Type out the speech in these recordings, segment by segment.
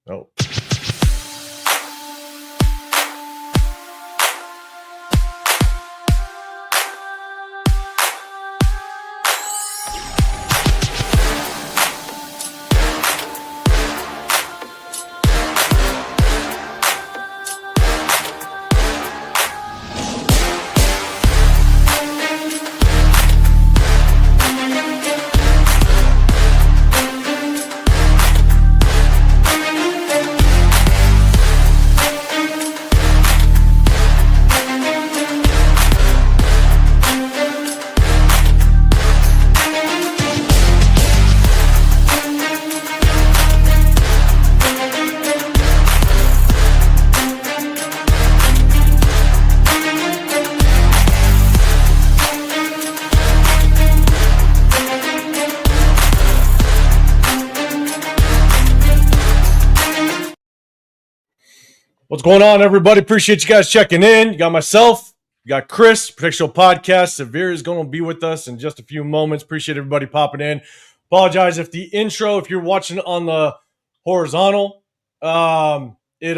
Oh. What's going on, everybody? Appreciate you guys checking in. You got myself, you got Chris, Protection Podcast. Severe is going to be with us in just a few moments. Appreciate everybody popping in. Apologize if the intro, if you're watching on the horizontal, it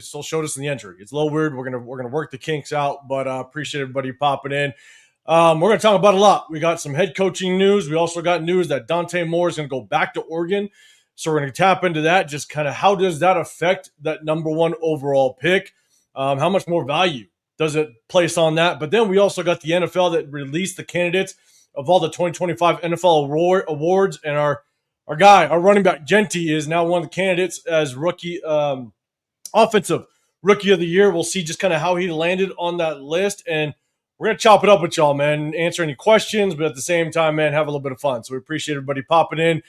still showed us in the entry. It's a little weird. We're gonna work the kinks out, but appreciate everybody popping in. We're gonna talk about a lot. We got some head coaching news. We also got news that Dante Moore is gonna go back to Oregon. So we're going to tap into that, just kind of how does that affect that number one overall pick? How much more value does it place on that? But then we also got the NFL that released the candidates of all the 2025 NFL awards. And our running back, Genty, is now one of the candidates as rookie offensive rookie of the year. We'll see just kind of how he landed on that list. And we're going to chop it up with y'all, man, answer any questions, but at the same time, man, have a little bit of fun. So we appreciate everybody popping in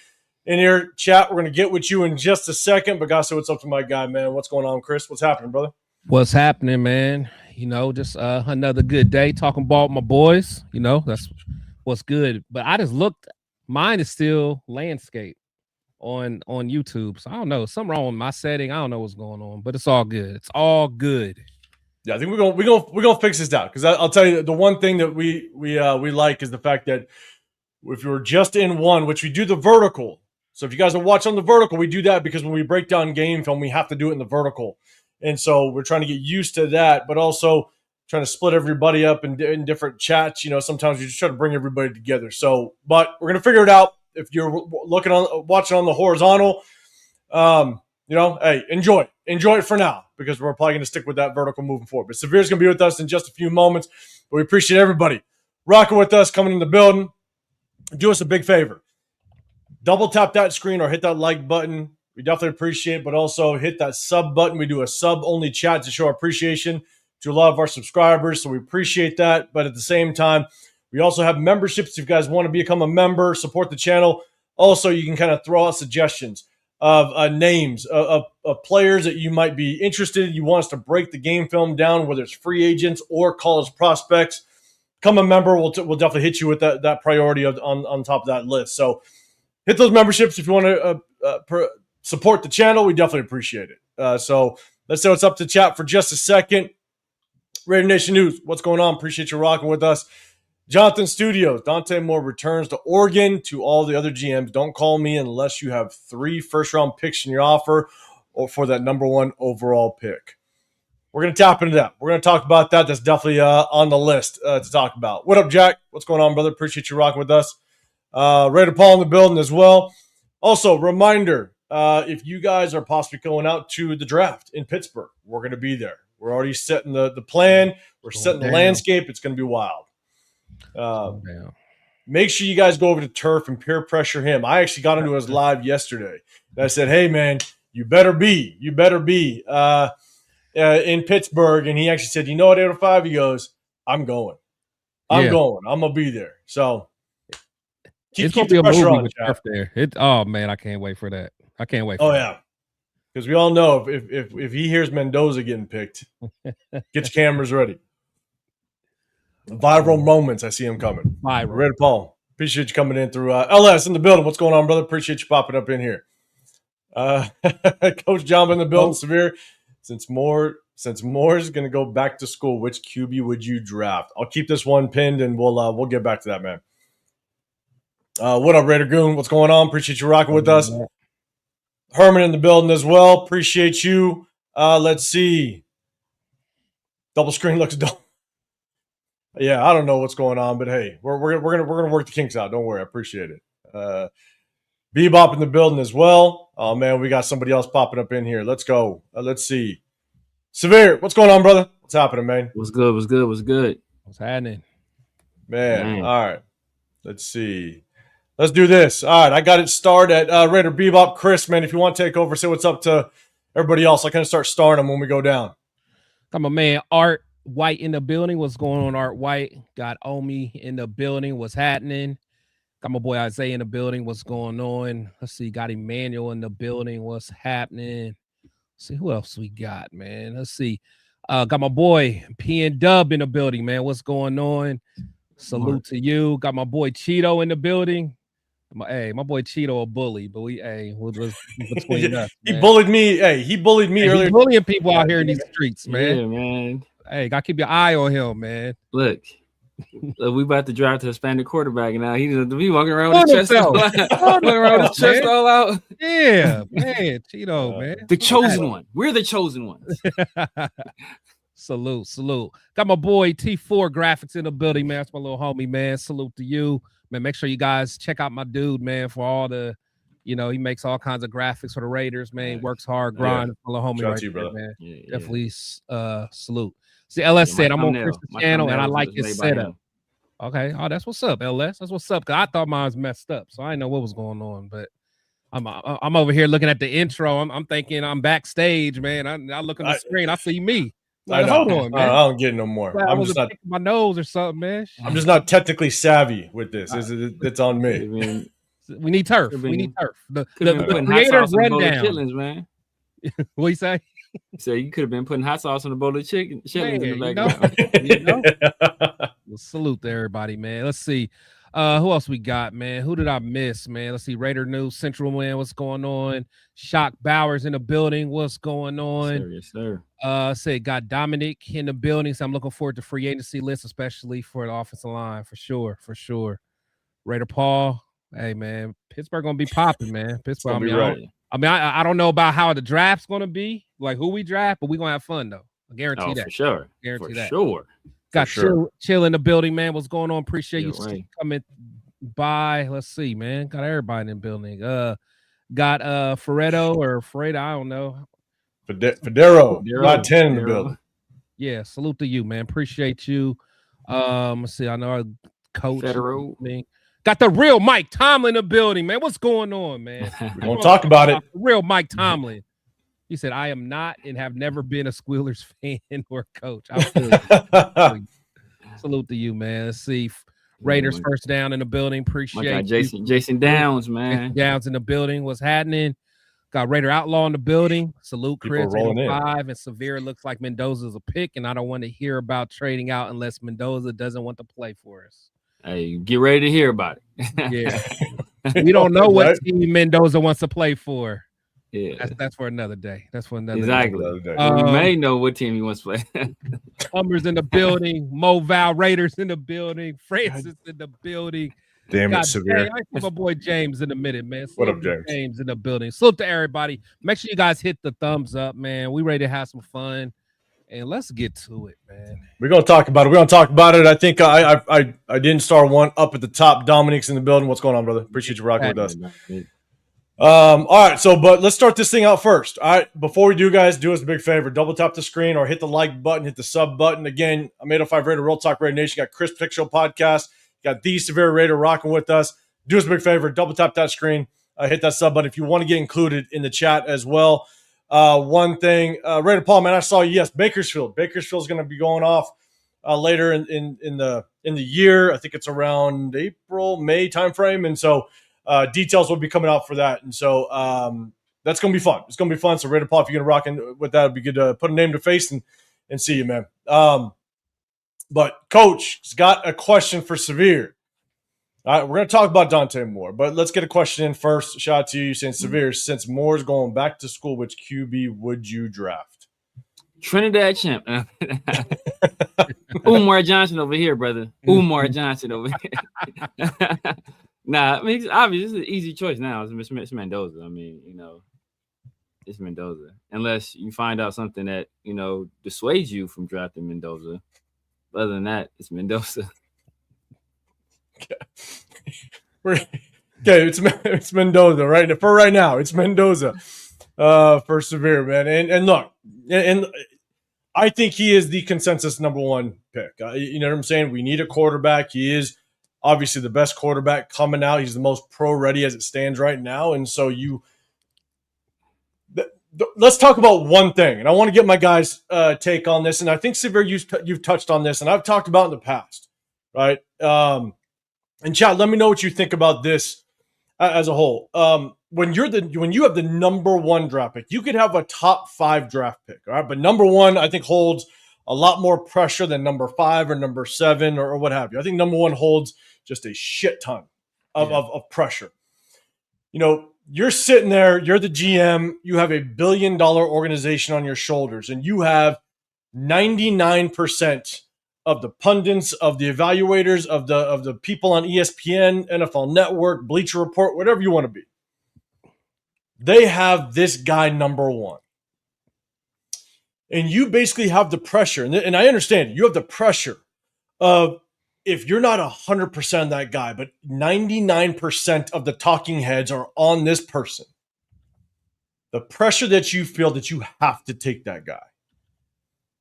here, chat. We're going to get with you in just a second. But gotta say what's up to my guy, man. What's going on, Chris? What's happening, brother? What's happening, man? You know, just another good day talking ball with my boys. You know, that's what's good. But I just looked. Mine is still landscape on YouTube. So I don't know. Something wrong with my setting. I don't know what's going on, but it's all good. It's all good. Yeah, I think we're gonna fix this out, because I'll tell you the one thing that we like is the fact that if you're just in one, which we do the vertical. So if you guys are watching on the vertical, we do that because when we break down game film, we have to do it in the vertical. And so we're trying to get used to that, but also trying to split everybody up in different chats. You know, sometimes you just try to bring everybody together. So, but we're going to figure it out. If you're watching on the horizontal, you know, hey, enjoy it for now, because we're probably going to stick with that vertical moving forward. But Severe's going to be with us in just a few moments, but we appreciate everybody rocking with us, coming in the building. Do us a big favor. Double tap that screen or hit that like button. We definitely appreciate it, but also hit that sub button. We do a sub-only chat to show our appreciation to a lot of our subscribers, so we appreciate that. But at the same time, we also have memberships. If you guys want to become a member, support the channel. Also, you can kind of throw out suggestions of names of players that you might be interested in. You want us to break the game film down, whether it's free agents or college prospects. Become a member. We'll definitely hit you with that priority on top of that list. So hit those memberships if you want to support the channel. We definitely appreciate it. So let's say what's up to chat for just a second. Raider Nation News, what's going on? Appreciate you rocking with us. Jonathan Studios, Dante Moore returns to Oregon. To all the other GMs, don't call me unless you have 3 first-round picks in your offer or for that number one overall pick. We're going to tap into that. We're going to talk about that. That's definitely on the list to talk about. What up, Jack? What's going on, brother? Appreciate you rocking with us. Raider Paul in the building as well. Also, reminder, if you guys are possibly going out to the draft in Pittsburgh, we're going to be there. We're already setting the plan. We're setting the landscape. It's going to be wild. Make sure you guys go over to Turf and peer pressure him. I actually got into his live yesterday. And I said, hey, man, you better be in Pittsburgh. And he actually said, you know what, 805? He goes, I'm going. I'm going. I'm going to be there. So it's going to be a movie on with Turf there. Oh, man, I can't wait for that. I can't wait for that. Yeah. Because we all know if he hears Mendoza getting picked, get your cameras ready. Viral moments, I see him coming. Red Paul, appreciate you coming in through LS in the building. What's going on, brother? Appreciate you popping up in here. Coach John in the building. Severe. Since Moore's going to go back to school, which QB would you draft? I'll keep this one pinned, and we'll get back to that, man. What up, Raider Goon? What's going on? Appreciate you rocking with us. Herman in the building as well. Appreciate you. Let's see. Double screen looks dull. Yeah, I don't know what's going on, but hey, we're gonna work the kinks out. Don't worry, I appreciate it. Bebop in the building as well. Oh man, we got somebody else popping up in here. Let's go. Let's see. Severe, what's going on, brother? What's happening, man? What's good? What's happening? Man, all right. Let's see. Let's do this. All right, I got it started at Raider Bebop. Chris, man, if you want to take over, say what's up to everybody else. I kind of start starting them when we go down. Got my man Art White in the building. What's going on, Art White? Got Omi in the building. What's happening? Got my boy Isaiah in the building. What's going on? Let's see. Got Emmanuel in the building. What's happening? Let's see who else we got, man. Let's see. Got my boy P and Dub in the building, man. What's going on? Salute to you. Got my boy Cheeto in the building. My boy Cheeto a bully, but we'll between us. He bullied me. Hey, he bullied me earlier. He's bullying people out here in these streets, man. Yeah, man. Hey, gotta keep your eye on him, man. Look, we about to drive to Hispanic quarterback now. He walking around with his chest all out. Yeah, man. Cheeto, man. The chosen one. We're the chosen ones. Salute. Got my boy T4 Graphics in the building, man. That's my little homie, man. Salute to you, man. Make sure you guys check out my dude, man, for all the, he makes all kinds of graphics for the Raiders, man. He works hard, grind. My little homie right there, man. Yeah. Definitely salute. See, LS said, I'm on Chris's channel, and I like his setup. Okay. Oh, that's what's up, LS. That's what's up. Cause I thought mine was messed up, so I didn't know what was going on. But I'm over here looking at the intro. I'm thinking I'm backstage, man. I look on the screen, I see me. Like, hold on, man. I don't get no more. I'm just not my nose or something, man. I'm just not technically savvy with this. It's on me. We need turf. We need turf. The creators rundown, man. What you say? So you could have been putting hot sauce on a bowl of chitlins in the background. Well, salute to everybody, man. Let's see. Who else we got, man? Who did I miss, man? Let's see. Raider News Central, man. What's going on? Shock Bowers in the building. What's going on? Yes, sir. Say got Dominic in the building. So I'm looking forward to free agency list, especially for the offensive line, for sure. Raider Paul. Hey, man. Pittsburgh gonna be popping, man. Pittsburgh. I don't know about how the draft's gonna be, like who we draft, but we're gonna have fun though. I guarantee that. For sure. Guarantee that. Sure. Got chill in the building, man. What's going on? Appreciate you coming by. Let's see, man. Got everybody in the building. Got Fredo, I don't know. Federo. Got 10 in the building. Yeah, salute to you, man. Appreciate you. Let's see. I know our coach. Federo. Got the real Mike Tomlin in the building, man. What's going on, man? We're gonna talk about it. The real Mike Tomlin. He said, I am not and have never been a Squealers fan or coach. Salute to you, man. Let's see. Raiders first down in the building. Appreciate Jason Downs, man. Downs in the building. What's happening? Got Raider Outlaw in the building. Salute, Chris. 5 and Severe looks like Mendoza's a pick, and I don't want to hear about trading out unless Mendoza doesn't want to play for us. Hey, get ready to hear about it. Yeah. We don't know what team Mendoza wants to play for. Yeah, that's for another day. That's for another day. We may know what team he wants to play. Hummers in the building. Moval Raiders in the building. Francis in the building. Damn it, Severe. I see my boy James in a minute, man. What up, James? James in the building. Salute to everybody. Make sure you guys hit the thumbs up, man. We ready to have some fun. And let's get to it, man. We're gonna talk about it. I think I didn't start one up at the top. Dominic's in the building. What's going on, brother? Appreciate you rocking with us. All right, but let's start this thing out first. All right, before we do, guys, do us a big favor. Double tap the screen or hit the like button, hit the sub button. Again, I'm 805 Raider, Real Talk Raider Nation. Got Chris Pick Show podcast. Got the Severe Raider rocking with us. Do us a big favor. Double tap that screen. Hit that sub button if you want to get included in the chat as well. One thing, Raider Paul, man, I saw you. Yes, Bakersfield. Bakersfield's going to be going off later in the year. I think it's around April, May timeframe, and so details will be coming out for that. And so that's going to be fun. It's going to be fun. So Raider Paul, if you're going to rock in with that, it'd be good to put a name to face and see you, man. But Coach has got a question for Severe. All right, we're going to talk about Dante more, but let's get a question in first. Shout out to you saying, Severe, since Moore's going back to school, which QB would you draft? Trinidad Champ. Umar Johnson over here, brother. Umar Johnson over here. Nah, I mean, it's obvious. This is an easy choice now. It's Mendoza. I mean, it's Mendoza. Unless you find out something that, dissuades you from drafting Mendoza. Other than that, it's Mendoza. Okay, it's Mendoza, right? For right now, it's Mendoza for Severe, man. And look, and I think he is the consensus number one pick. You know what I'm saying? We need a quarterback. He is obviously the best quarterback coming out. He's the most pro-ready as it stands right now. And so let's talk about one thing. And I want to get my guys' take on this. And I think, Severe, you've touched on this, and I've talked about in the past, right? And Chad, let me know what you think about this as a whole. When you have the number one draft pick, you could have a top 5 draft pick, all right? But number one, I think, holds a lot more pressure than number 5 or number 7 or what have you. I think number one holds just a shit ton of pressure. You're sitting there, you're the GM, you have $1 billion organization on your shoulders, and you have 99% of the pundits, of the evaluators, of the people on ESPN, NFL Network, Bleacher Report, whatever you want to be. They have this guy number one. And you basically have the pressure, and I understand you have the pressure of, if you're not 100% that guy, but 99% of the talking heads are on this person, the pressure that you feel that you have to take that guy.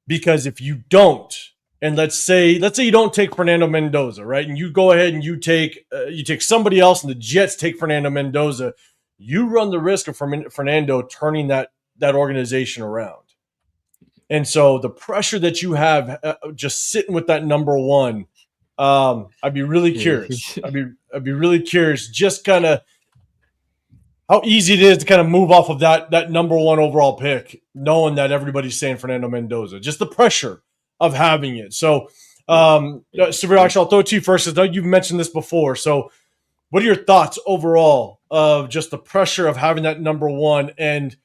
Because if you don't, and let's say you don't take Fernando Mendoza, right? And you go ahead and you take somebody else, and the Jets take Fernando Mendoza, you run the risk of Fernando turning that organization around. And so the pressure that you have just sitting with that number one, I'd be really curious. I'd be really curious just kind of how easy it is to kind of move off of that number one overall pick, knowing that everybody's saying Fernando Mendoza. Just the pressure of having it. So, Severe, actually, I'll throw it to you first. I know you've mentioned this before. So, what are your thoughts overall of just the pressure of having that number one and,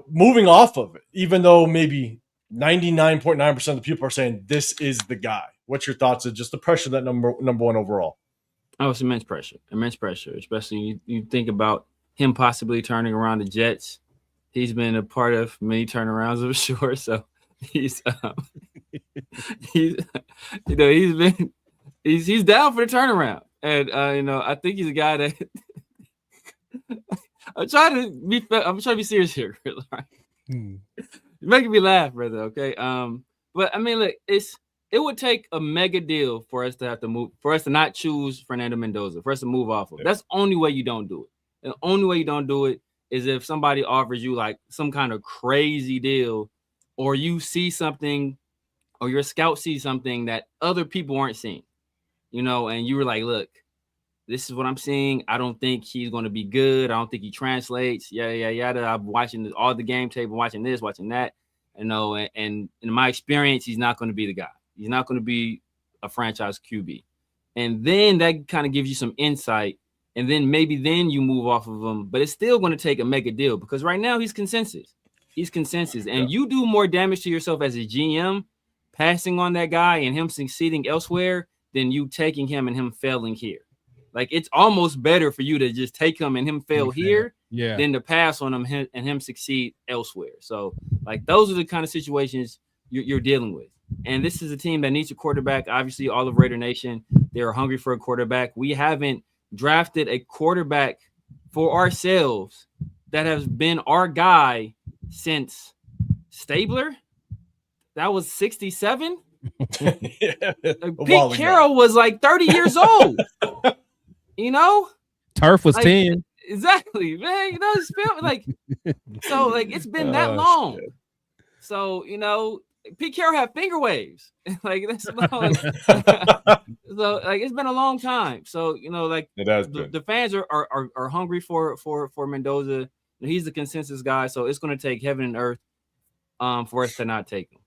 moving off of it, even though maybe 99.9% of the people are saying this is the guy? What's your thoughts of just the pressure of that number one overall? Oh, it's immense pressure, especially you think about him possibly turning around the Jets. He's been a part of many turnarounds, I'm sure. So he's down for the turnaround. And, I think he's a guy that I'm trying to be serious here. You're making me laugh, brother. Okay. But I mean, look, it would take a mega deal for us to have to move, for us to not choose Fernando Mendoza, for us to move off of. That's the only way you don't do it. And the only way you don't do it is if somebody offers you like some kind of crazy deal, or you see something, or your scout sees something that other people aren't seeing, and you were like, look, this is what I'm seeing. I don't think he's going to be good. I don't think he translates. Yada. I'm watching all the game tape, I'm watching this, watching that, and in my experience, he's not going to be the guy. He's not going to be a franchise QB. And then that kind of gives you some insight. And then maybe you move off of him. But it's still going to take a mega deal because right now he's consensus. And you do more damage to yourself as a GM passing on that guy and him succeeding elsewhere than you taking him and him failing here. Like, it's almost better for you to just take him and him fail here than to pass on him and him succeed elsewhere. So, like, those are the kind of situations you're dealing with. And this is a team that needs a quarterback. Obviously, all of Raider Nation, they're hungry for a quarterback. We haven't drafted a quarterback for ourselves that has been our guy since Stabler. That was 67. Pete Carroll was like 30 years old. Turf was 10. Exactly, man. It's been like, so like it's been that long. Shit. So Pete Carroll had finger waves. Like that's so like it's been a long time. So like the fans are hungry for Mendoza. He's the consensus guy. So it's going to take heaven and earth for us to not take him.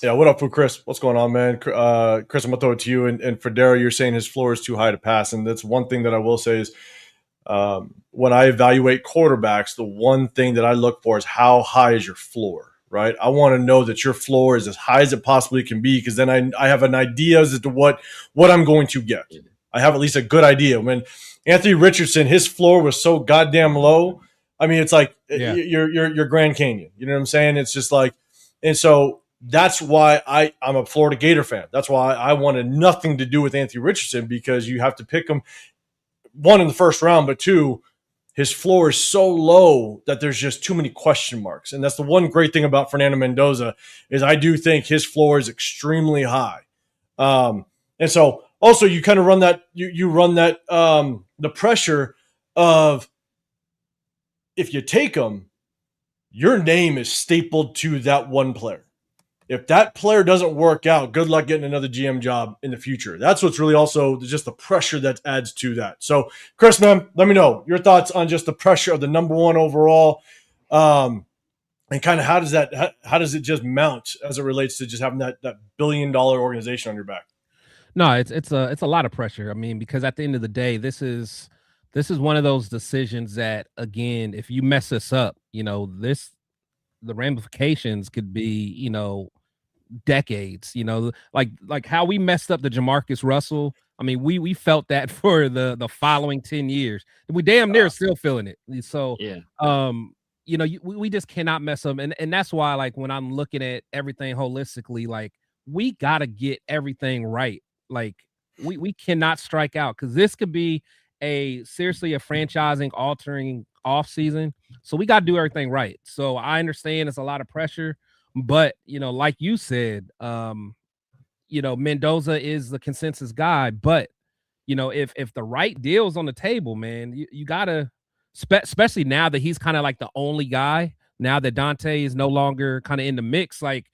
Yeah, what up, for Chris? What's going on, man? Chris, I'm gonna throw it to you. And for Darryl, you're saying his floor is too high to pass, and that's one thing that I will say is when I evaluate quarterbacks, the one thing that I look for is how high is your floor. Right, I want to know that your floor is as high as it possibly can be, because then I have an idea as to what I'm going to get. I have at least a good idea. When Anthony Richardson, his floor was so goddamn low I mean, it's like Yeah. you're Grand Canyon. You know what I'm saying? It's just like, and so that's why I'm a Florida Gator fan. That's why I wanted nothing to do with Anthony Richardson, because you have to pick him, one, in the first round, but two, his floor is so low that there's just too many question marks. And that's the one great thing about Fernando Mendoza, is I do think his floor is extremely high. And so also you kind of run that, you run that, the pressure of, if you take him, your name is stapled to that one player. If that player doesn't work out, good luck getting another GM job in the future. That's what's really also just the pressure that adds to that. So, Chris, man, let me know your thoughts on just the pressure of the number one overall, and kind of how does it just mount as it relates to just having that $1 billion organization on your back? No, it's a lot of pressure. I mean, because at the end of the day, this is one of those decisions that, again, if you mess this up, the ramifications could be, decades, like how we messed up the Jamarcus Russell. I mean, we felt that for the following 10 years. We damn near still feeling it. So, yeah. We just cannot mess up. And that's why, like, when I'm looking at everything holistically, like, we got to get everything right. Like, we cannot strike out, because this could be seriously a franchising altering off season. So we got to do everything right. So I understand it's a lot of pressure, but like you said, Mendoza is the consensus guy. But if the right deal's on the table, man, you gotta, especially now that he's kind of like the only guy. Now that Dante is no longer kind of in the mix, like,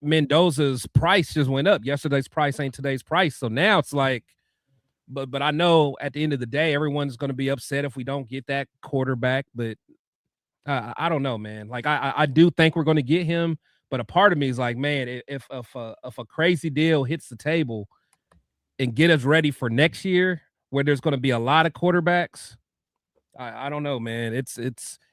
Mendoza's price just went up. Yesterday's price ain't today's price. So now it's like, but I know at the end of the day, everyone's going to be upset if we don't get that quarterback. But I don't know, man. Like, I do think we're going to get him, but a part of me is like, man, if a crazy deal hits the table and get us ready for next year, where there's going to be a lot of quarterbacks, I don't know, man.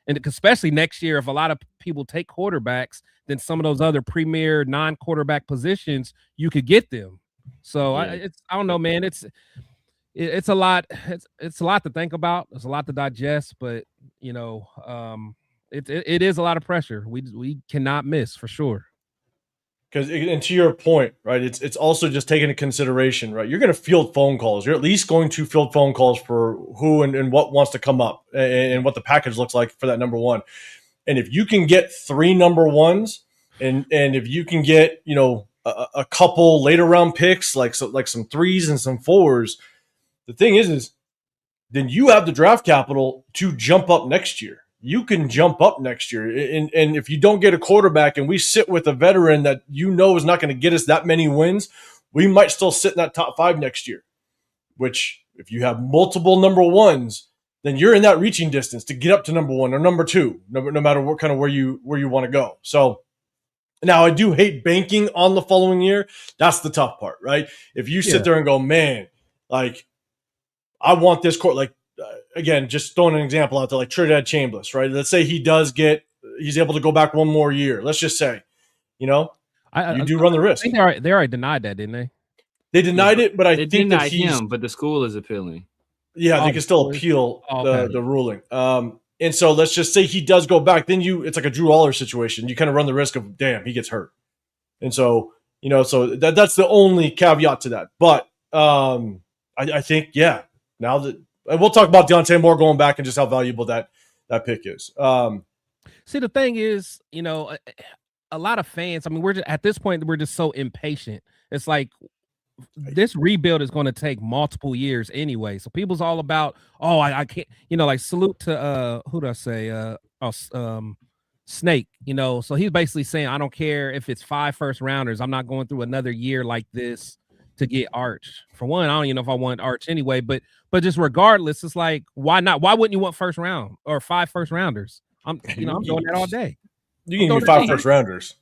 And especially next year, if a lot of people take quarterbacks, then some of those other premier non-quarterback positions, you could get them. So I don't know, man. It's a lot. It's a lot to think about. It's a lot to digest, but it is a lot of pressure. We cannot miss, for sure. Because, and to your point, right, it's also just taking into consideration, right? You're going to field phone calls. You're at least going to field phone calls for who and what wants to come up, and what the package looks like for that number one. And if you can get 3 number ones, and if you can get a couple later round picks, like some 3s and some 4s, the thing is then you have the draft capital to jump up next year. You can jump up next year. And if you don't get a quarterback and we sit with a veteran that is not going to get us that many wins, we might still sit in that top 5 next year, which, if you have multiple number ones, then you're in that reaching distance to get up to number 1 or number 2, no matter what kind of where you want to go. So now I do hate banking on the following year. That's the tough part, right? If you sit there and go, man, like, I want this court, like, again, just throwing an example out there, like Trinidad Chambliss, right? Let's say he's able to go back one more year. Let's just say, you do run the risk. I think they already denied that, didn't they? They denied it, but I think denied him, but the school is appealing. Yeah, they can still appeal the ruling. And so let's just say he does go back. Then it's like a Drew Aller situation. You kind of run the risk of, damn, he gets hurt. And so, so that's the only caveat to that. But I think, now that, and we'll talk about Dante more going back and just how valuable that pick is. See, the thing is, a lot of fans, I mean, at this point, we're just so impatient. It's like, this rebuild is going to take multiple years anyway. So people's all about, I can't, like, salute to, who do I say? Snake, so he's basically saying, I don't care if it's 5 first rounders. I'm not going through another year like this to get Arch. For one, I don't even know if I want Arch anyway, but just regardless, it's like, why not? Why wouldn't you want first round or 5 first rounders? I'm doing that all day. You can give me 5 first rounders.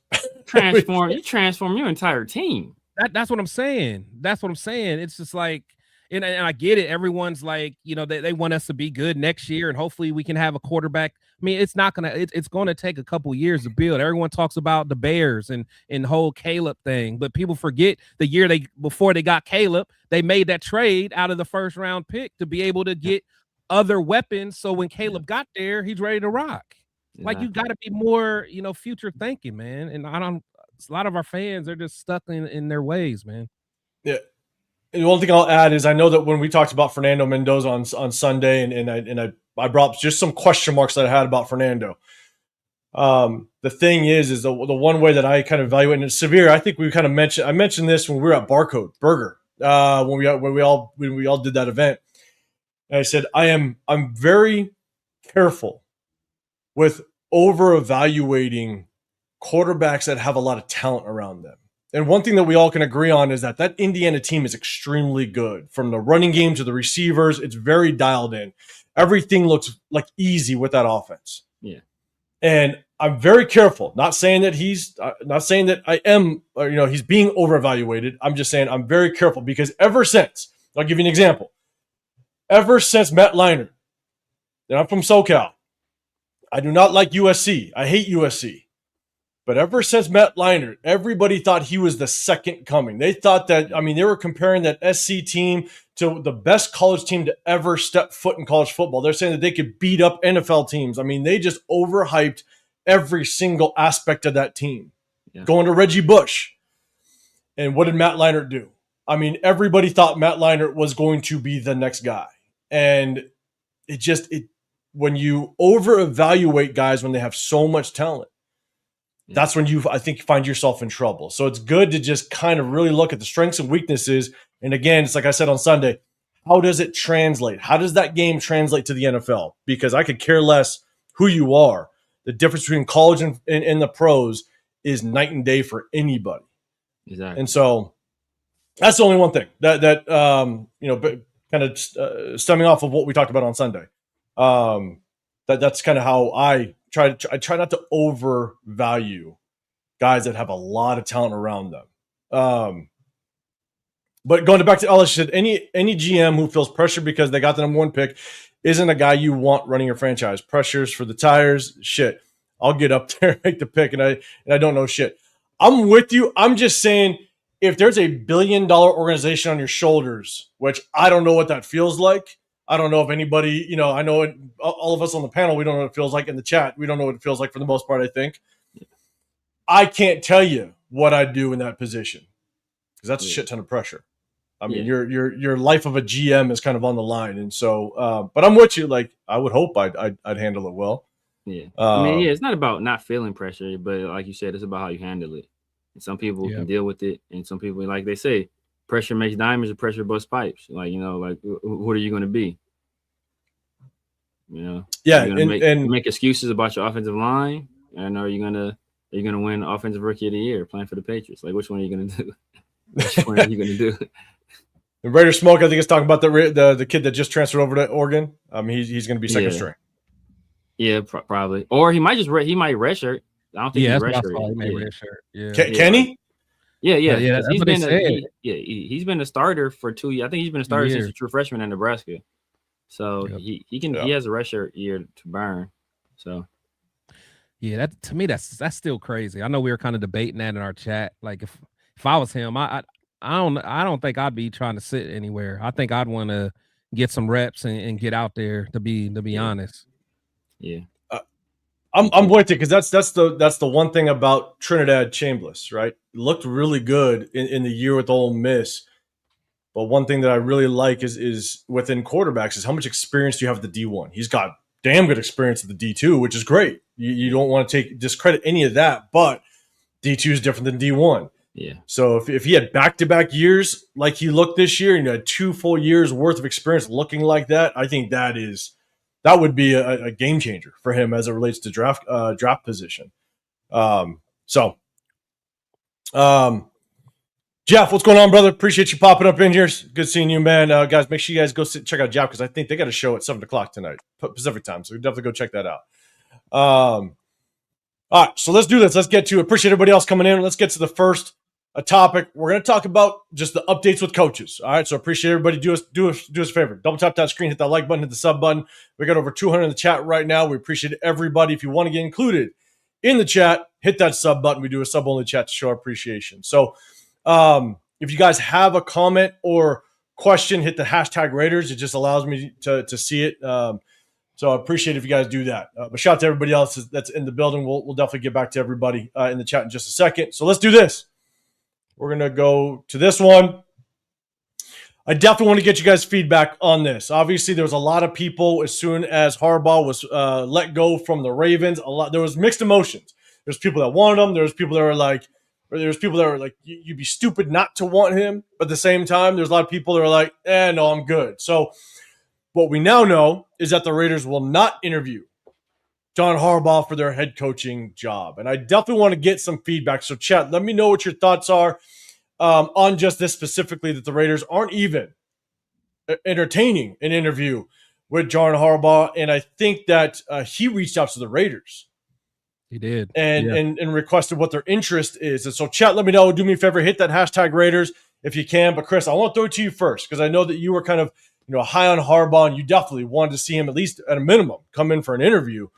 You transform your entire team. That's what I'm saying. It's just like, and I get it. Everyone's like, they want us to be good next year, and hopefully we can have a quarterback. I mean, it's going to take a couple years to build. Everyone talks about the Bears and the whole Caleb thing, but people forget the year before they got Caleb, they made that trade out of the first round pick to be able to get other weapons. So when Caleb got there, he's ready to rock. Exactly. Like, you got to be more, future thinking, man. And a lot of our fans are just stuck in their ways, man. Yeah. And the only thing I'll add is I know that when we talked about Fernando Mendoza on Sunday, and I brought up just some question marks that I had about Fernando. The thing is the one way that I kind of evaluate, and it's severe. I think I mentioned this when we were at Barcode Burger, when we all did that event. And I said, I'm very careful with over evaluating quarterbacks that have a lot of talent around them. And one thing that we all can agree on is that Indiana team is extremely good. From the running game to the receivers, it's very dialed in. Everything looks like easy with that offense. Yeah. And I'm very careful, not saying that he's being over-evaluated. I'm just saying I'm very careful because ever since, I'll give you an example. Ever since Matt Leinart, and I'm from SoCal, I do not like USC. I hate USC. But ever since Matt Leinart, everybody thought he was the second coming. They thought that, they were comparing that SC team to the best college team to ever step foot in college football. They're saying that they could beat up NFL teams. They just overhyped every single aspect of that team. Yeah. Going to Reggie Bush. And what did Matt Leinart do? Everybody thought Matt Leinart was going to be the next guy. And when you over-evaluate guys when they have so much talent, that's when I think you find yourself in trouble. So it's good to just kind of really look at the strengths and weaknesses. And again, it's like I said on Sunday, how does it translate? How does that game translate to the NFL? Because I could care less who you are. The difference between college and the pros is night and day for anybody. Exactly. And so that's the only one thing that kind of stemming off of what we talked about on Sunday. That's kind of how I try not to overvalue guys that have a lot of talent around them. But going back to LSU, said any GM who feels pressure because they got the number 1 pick isn't a guy you want running your franchise. Pressures for the tires, shit. I'll get up there and make the pick, and I don't know shit. I'm with you. I'm just saying, if there's a $1 billion organization on your shoulders, which I don't know what that feels like. I don't know if anybody, I know it, all of us on the panel, we don't know what it feels like in the chat. We don't know what it feels like for the most part, I think. I can't tell you what I'd do in that position because that's a shit ton of pressure. Your life of a GM is kind of on the line. And so, but I'm with you. Like, I would hope I'd handle it well. Yeah. It's not about not feeling pressure, but like you said, it's about how you handle it. And some people can deal with it. And some people, like they say, pressure makes diamonds and pressure busts pipes. Like, what are you going to be? Yeah, and make excuses about your offensive line, and are you gonna win offensive rookie of the year playing for the Patriots? Like, which one are you gonna do? Which one are you gonna do? The Raider Smoke, I think, is talking about the kid that just transferred over to Oregon. He's going to be second string. Yeah, probably, or he might redshirt. I don't think he's redshirt. Yeah, Can he? Yeah. He's been a starter for 2 years. I think he's been a starter since a true freshman in Nebraska. So he has a redshirt year to burn. So that to me that's still crazy. I know we were kind of debating that in our chat. Like, if I was him, I don't think I'd be trying to sit anywhere. I think I'd want to get some reps and get out there. To be honest. Yeah. I'm with you because that's the one thing about Trinidad Chambliss, right? Looked really good in the year with Ole Miss. But one thing that I really like is within quarterbacks is how much experience do you have at the D1. He's got damn good experience at the D2, which is great. You don't want to discredit any of that, but D2 is different than D1. Yeah. So if he had back-to-back years like he looked this year, and you had 2 full years worth of experience looking like that, I think that would be a game changer for him as it relates to draft position. Jeff, what's going on, brother? Appreciate you popping up in here. Good seeing you, man. Guys, make sure you guys go check out Jeff because I think they got a show at 7:00 tonight, Pacific time. So definitely go check that out. All right, so let's do this. Let's get to it. Appreciate everybody else coming in. Let's get to the first topic. We're going to talk about just the updates with coaches. All right, so appreciate everybody. Do us a favor. Double tap that screen, hit that like button, hit the sub button. We got over 200 in the chat right now. We appreciate everybody. If you want to get included in the chat, hit that sub button. We do a sub-only chat to show our appreciation. So if you guys have a comment or question, hit the hashtag Raiders. It just allows me to see it. So I appreciate it if you guys do that. But shout out to everybody else that's in the building. We'll definitely get back to everybody in the chat in just a second. So let's do this. We're going to go to this one. I definitely want to get you guys' feedback on this. Obviously, there was a lot of people as soon as Harbaugh was let go from the Ravens. There was mixed emotions. There's people that wanted him. There's people that were like, you'd be stupid not to want him. But at the same time, there's a lot of people that are like, no, I'm good. So what we now know is that the Raiders will not interview John Harbaugh for their head coaching job. And I definitely want to get some feedback. So chat, let me know what your thoughts are on just this specifically, that the Raiders aren't even entertaining an interview with John Harbaugh. And I think that he reached out to the Raiders. He did. And requested what their interest is. And so chat, let me know. Do me a favor, hit that hashtag Raiders if you can. But Chris, I want to throw it to you first because I know that you were kind of high on Harbaugh and you definitely wanted to see him at least at a minimum come in for an interview.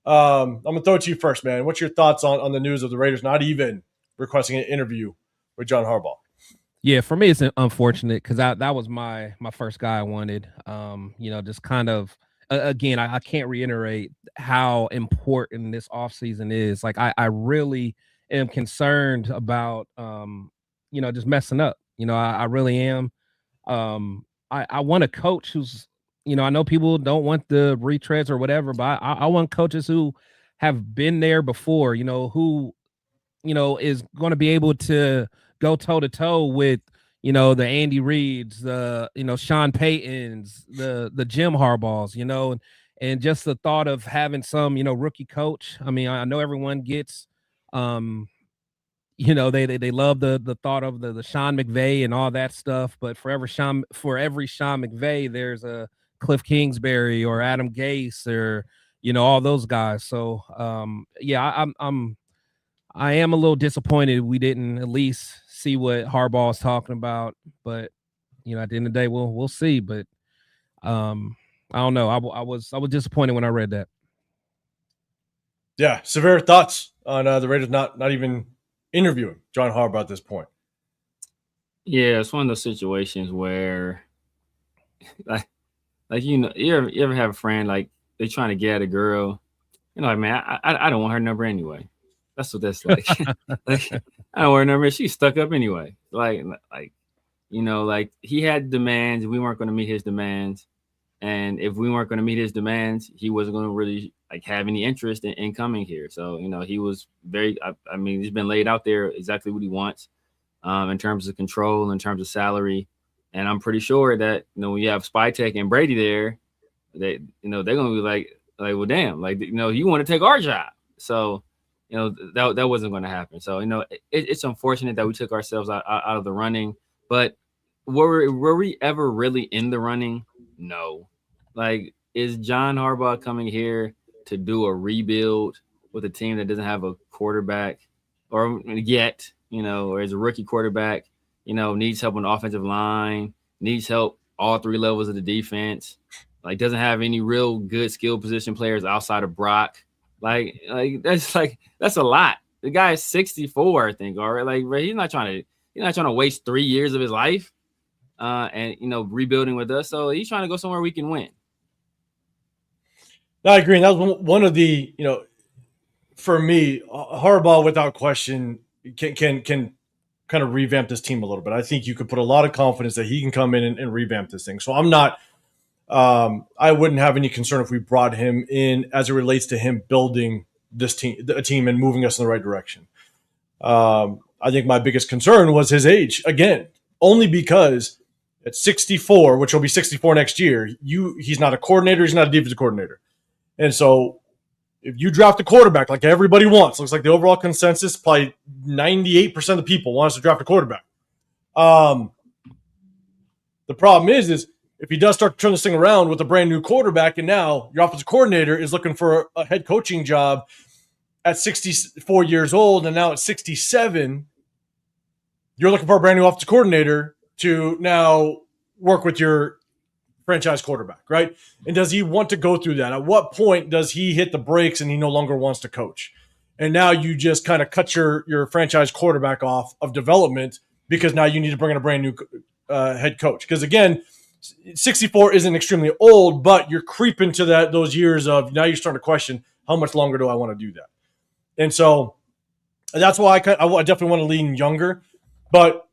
I'm going to throw it to you first, man. What's your thoughts on the news of the Raiders not even requesting an interview with John Harbaugh? Yeah, for me, it's unfortunate because that was my first guy I wanted. Just kind of, again, I can't reiterate how important this offseason is. Like, I really am concerned about, just messing up. I really am. I want a coach who's, I know people don't want the retreads or whatever, but I want coaches who have been there before, who, is going to be able to go toe to toe with, the Andy Reids, the, Sean Paytons, the Jim Harbaughs, and just the thought of having some, rookie coach. I mean, I know everyone gets, they love the thought of the Sean McVay and all that stuff, but for every Sean McVay, there's a Cliff Kingsbury or Adam Gase or, all those guys. So, I am a little disappointed we didn't at least see what Harbaugh is talking about, but at the end of the day, we'll see. But I don't know. I was disappointed when I read that. Yeah, severe thoughts on the Raiders not even interviewing John Harbaugh at this point. Yeah, it's one of those situations where, you ever have a friend like they trying to get at a girl, like, man, I don't want her number anyway. That's what that's like. Like, I don't want her number. She's stuck up anyway. Like he had demands. We weren't going to meet his demands, and if we weren't going to meet his demands, he wasn't going to really have any interest in coming here. So he was very. I mean, he's been laid out there exactly what he wants, in terms of control, in terms of salary, and I'm pretty sure that when you have Spytek and Brady there, they're going to be like, well, damn, you want to take our job. So. That wasn't going to happen. So, it's unfortunate that we took ourselves out of the running, but were we ever really in the running? No. Is John Harbaugh coming here to do a rebuild with a team that doesn't have a quarterback or yet, or is a rookie quarterback, needs help on the offensive line, needs help all three levels of the defense, doesn't have any real good skill position players outside of Brock. That's a lot. The guy is 64, I think. All right, he's not trying to waste 3 years of his life, and rebuilding with us. So he's trying to go somewhere we can win. No, I agree. And that was one of the for me, Harbaugh without question can kind of revamp this team a little bit. I think you could put a lot of confidence that he can come in and revamp this thing. So I'm not. I wouldn't have any concern if we brought him in as it relates to him building this team and moving us in the right direction. I think my biggest concern was his age, again, only because at 64, which will be 64 next year, he's not a coordinator, he's not a defensive coordinator. And so if you draft a quarterback like everybody wants, looks like the overall consensus, probably 98% of the people want us to draft a quarterback. The problem is if he does start to turn this thing around with a brand new quarterback, and now your offensive coordinator is looking for a head coaching job at 64 years old, and now at 67, you're looking for a brand new offensive coordinator to now work with your franchise quarterback, right? And does he want to go through that? At what point does he hit the brakes and he no longer wants to coach? And now you just kind of cut your franchise quarterback off of development because now you need to bring in a brand new head coach. Because again, 64 isn't extremely old, but you're creeping to those years of now you're starting to question how much longer do I want to do that. And so that's why I definitely want to lean younger. But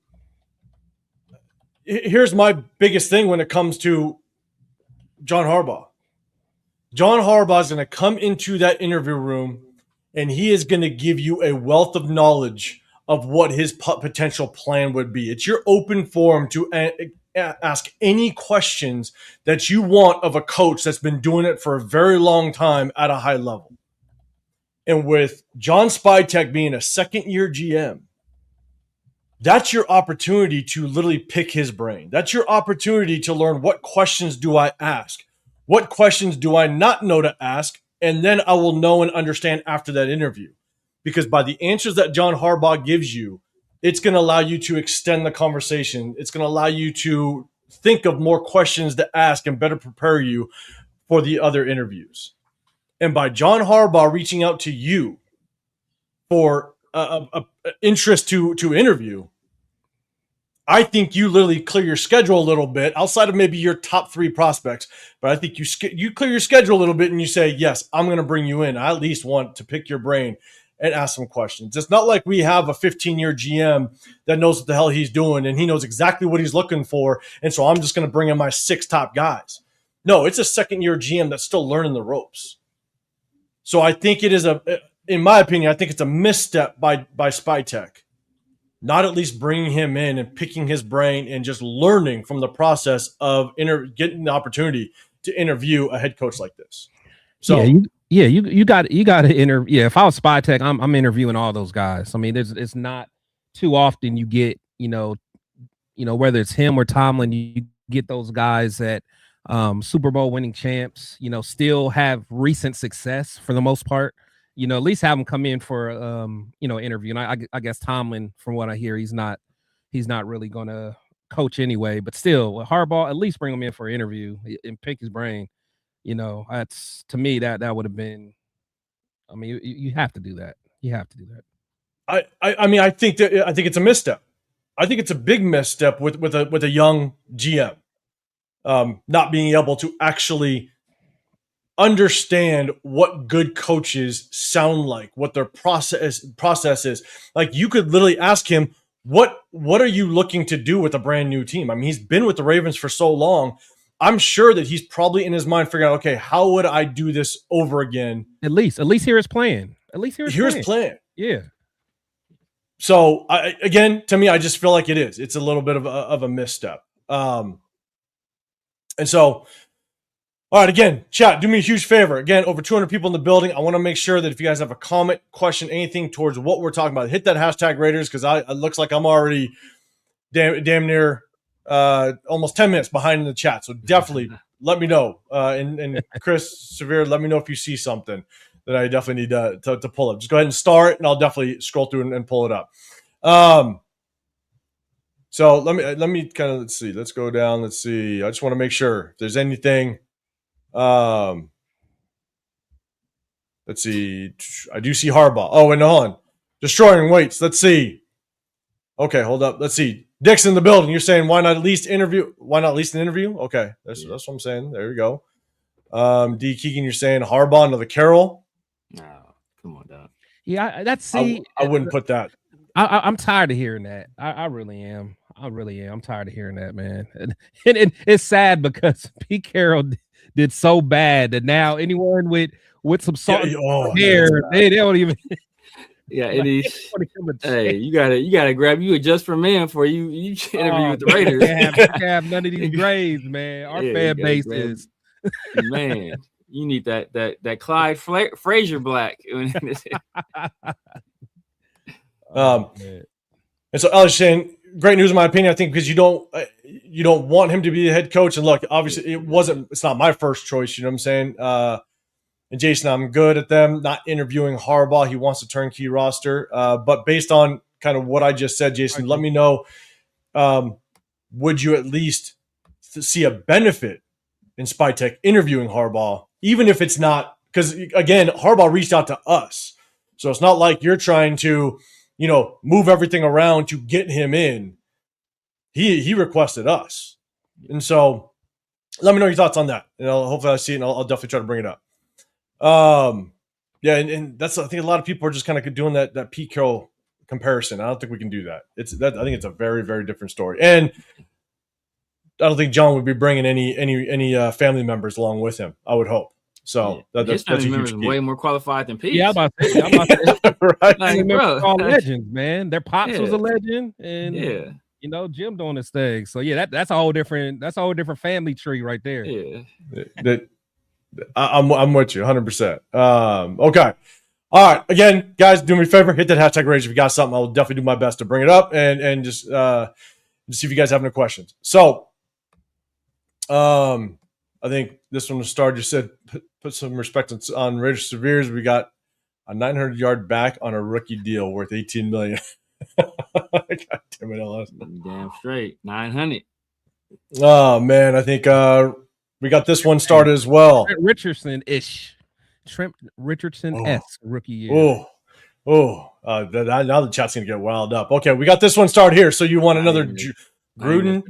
here's my biggest thing when it comes to John Harbaugh. John Harbaugh is going to come into that interview room and he is going to give you a wealth of knowledge of what his potential plan would be. It's your open forum to ask any questions that you want of a coach that's been doing it for a very long time at a high level. And with John Spytek being a second-year GM, that's your opportunity to literally pick his brain. That's your opportunity to learn what questions do I ask? What questions do I not know to ask? And then I will know and understand after that interview. Because by the answers that John Harbaugh gives you, it's going to allow you to extend the conversation. It's going to allow you to think of more questions to ask and better prepare you for the other interviews. And by John Harbaugh reaching out to you for a interest to interview, I think you literally clear your schedule a little bit outside of maybe your top 3 prospects. But I think you clear your schedule a little bit and you say, yes, I'm going to bring you in. I at least want to pick your brain and ask some questions. It's not like we have a 15-year GM that knows what the hell he's doing and he knows exactly what he's looking for. And so I'm just going to bring in my 6 top guys. No, it's a second-year GM that's still learning the ropes. So I think it is in my opinion, I think it's a misstep by Spytek. Not at least bringing him in and picking his brain and just learning from the process of getting the opportunity to interview a head coach like this. So you got to interview. Yeah, if I was Spytek, I'm interviewing all those guys. I mean, it's not too often you get whether it's him or Tomlin, you get those guys that Super Bowl winning champs, still have recent success for the most part. At least have him come in for interview. And I guess Tomlin, from what I hear, he's not really gonna coach anyway. But still, with Harbaugh, at least bring him in for an interview and pick his brain. That's, to me, that would have been. I mean, you have to do that. You have to do that. I think it's a misstep. I think it's a big misstep with a young GM, not being able to actually understand what good coaches sound like, what their process is. Like, you could literally ask him, what are you looking to do with a brand new team? I mean, he's been with the Ravens for so long. I'm sure that he's probably in his mind figuring out, okay, how would I do this over again? At least hear his plan. Here's his plan. Yeah. So again, to me, I just feel like it's a little bit of a misstep. And so, all right, again, chat, do me a huge favor. Again, over 200 people in the building. I want to make sure that if you guys have a comment, question, anything towards what we're talking about, hit that hashtag Raiders, because it looks like I'm already damn near almost 10 minutes behind in the chat. So definitely let me know. And Chris Severe, let me know if you see something that I definitely need to pull up. Just go ahead and start, and I'll definitely scroll through and pull it up. So let me kind of, let's see. Let's go down. Let's see. I just want to make sure if there's anything. Let's see. I do see Harbaugh. Oh, and hold on. Destroying weights. Let's see. Okay, hold up. Let's see. Dick's in the building. You're saying why not at least interview? Why not at least an interview? Okay, that's what I'm saying. There you go. D Keegan, you're saying Harbaugh, another Carroll. No, come on, dog. Yeah, I wouldn't put that. I'm tired of hearing that. I really am. I'm tired of hearing that, man. And it's sad because Pete Carroll did so bad that now anyone with some salt hair, they don't even. Yeah, it is. Hey, you gotta grab you a just for man for you interview with the Raiders. Can't have none of these grades, man. Our fan base is. Man, you need that Clyde Frazier black. And so Elliott's saying, great news in my opinion. I think because you don't want him to be the head coach. And look, obviously it's not my first choice. You know what I'm saying? And Jason, I'm good at them not interviewing Harbaugh. He wants to turnkey roster. But based on kind of what I just said, Jason, let me know. Would you at least see a benefit in Spytek interviewing Harbaugh, even if it's not, because again, Harbaugh reached out to us. So it's not like you're trying to, move everything around to get him in. he requested us. And so let me know your thoughts on that. And hopefully I see it and I'll definitely try to bring it up. Yeah, and that's, I think a lot of people are just kind of doing that Pete Carroll comparison. I don't think we can do that. I think it's a very, very different story. And I don't think John would be bringing any family members along with him. I would hope. So his family members are way more qualified than Pete. Yeah, I'm about to say. Right? Like, bro, all legends, man. Their pops was a legend, and you know, Jim doing his thing. So yeah, that's a whole different family tree right there. Yeah, I'm with you 100%. Okay. All right. Again, guys, do me a favor, hit that hashtag Raiders if you got something. I'll definitely do my best to bring it up and just see if you guys have any questions. So, I think this one to start just said put some respect on Raiders Severes. We got a 900-yard back on a rookie deal worth $18 million. God damn it, LS. Damn straight 900. Oh man, I think we got this one started as well. Trent Richardson-esque rookie year. Now the chat's gonna get wild up. Okay, we got this one started here. So you want another Gruden?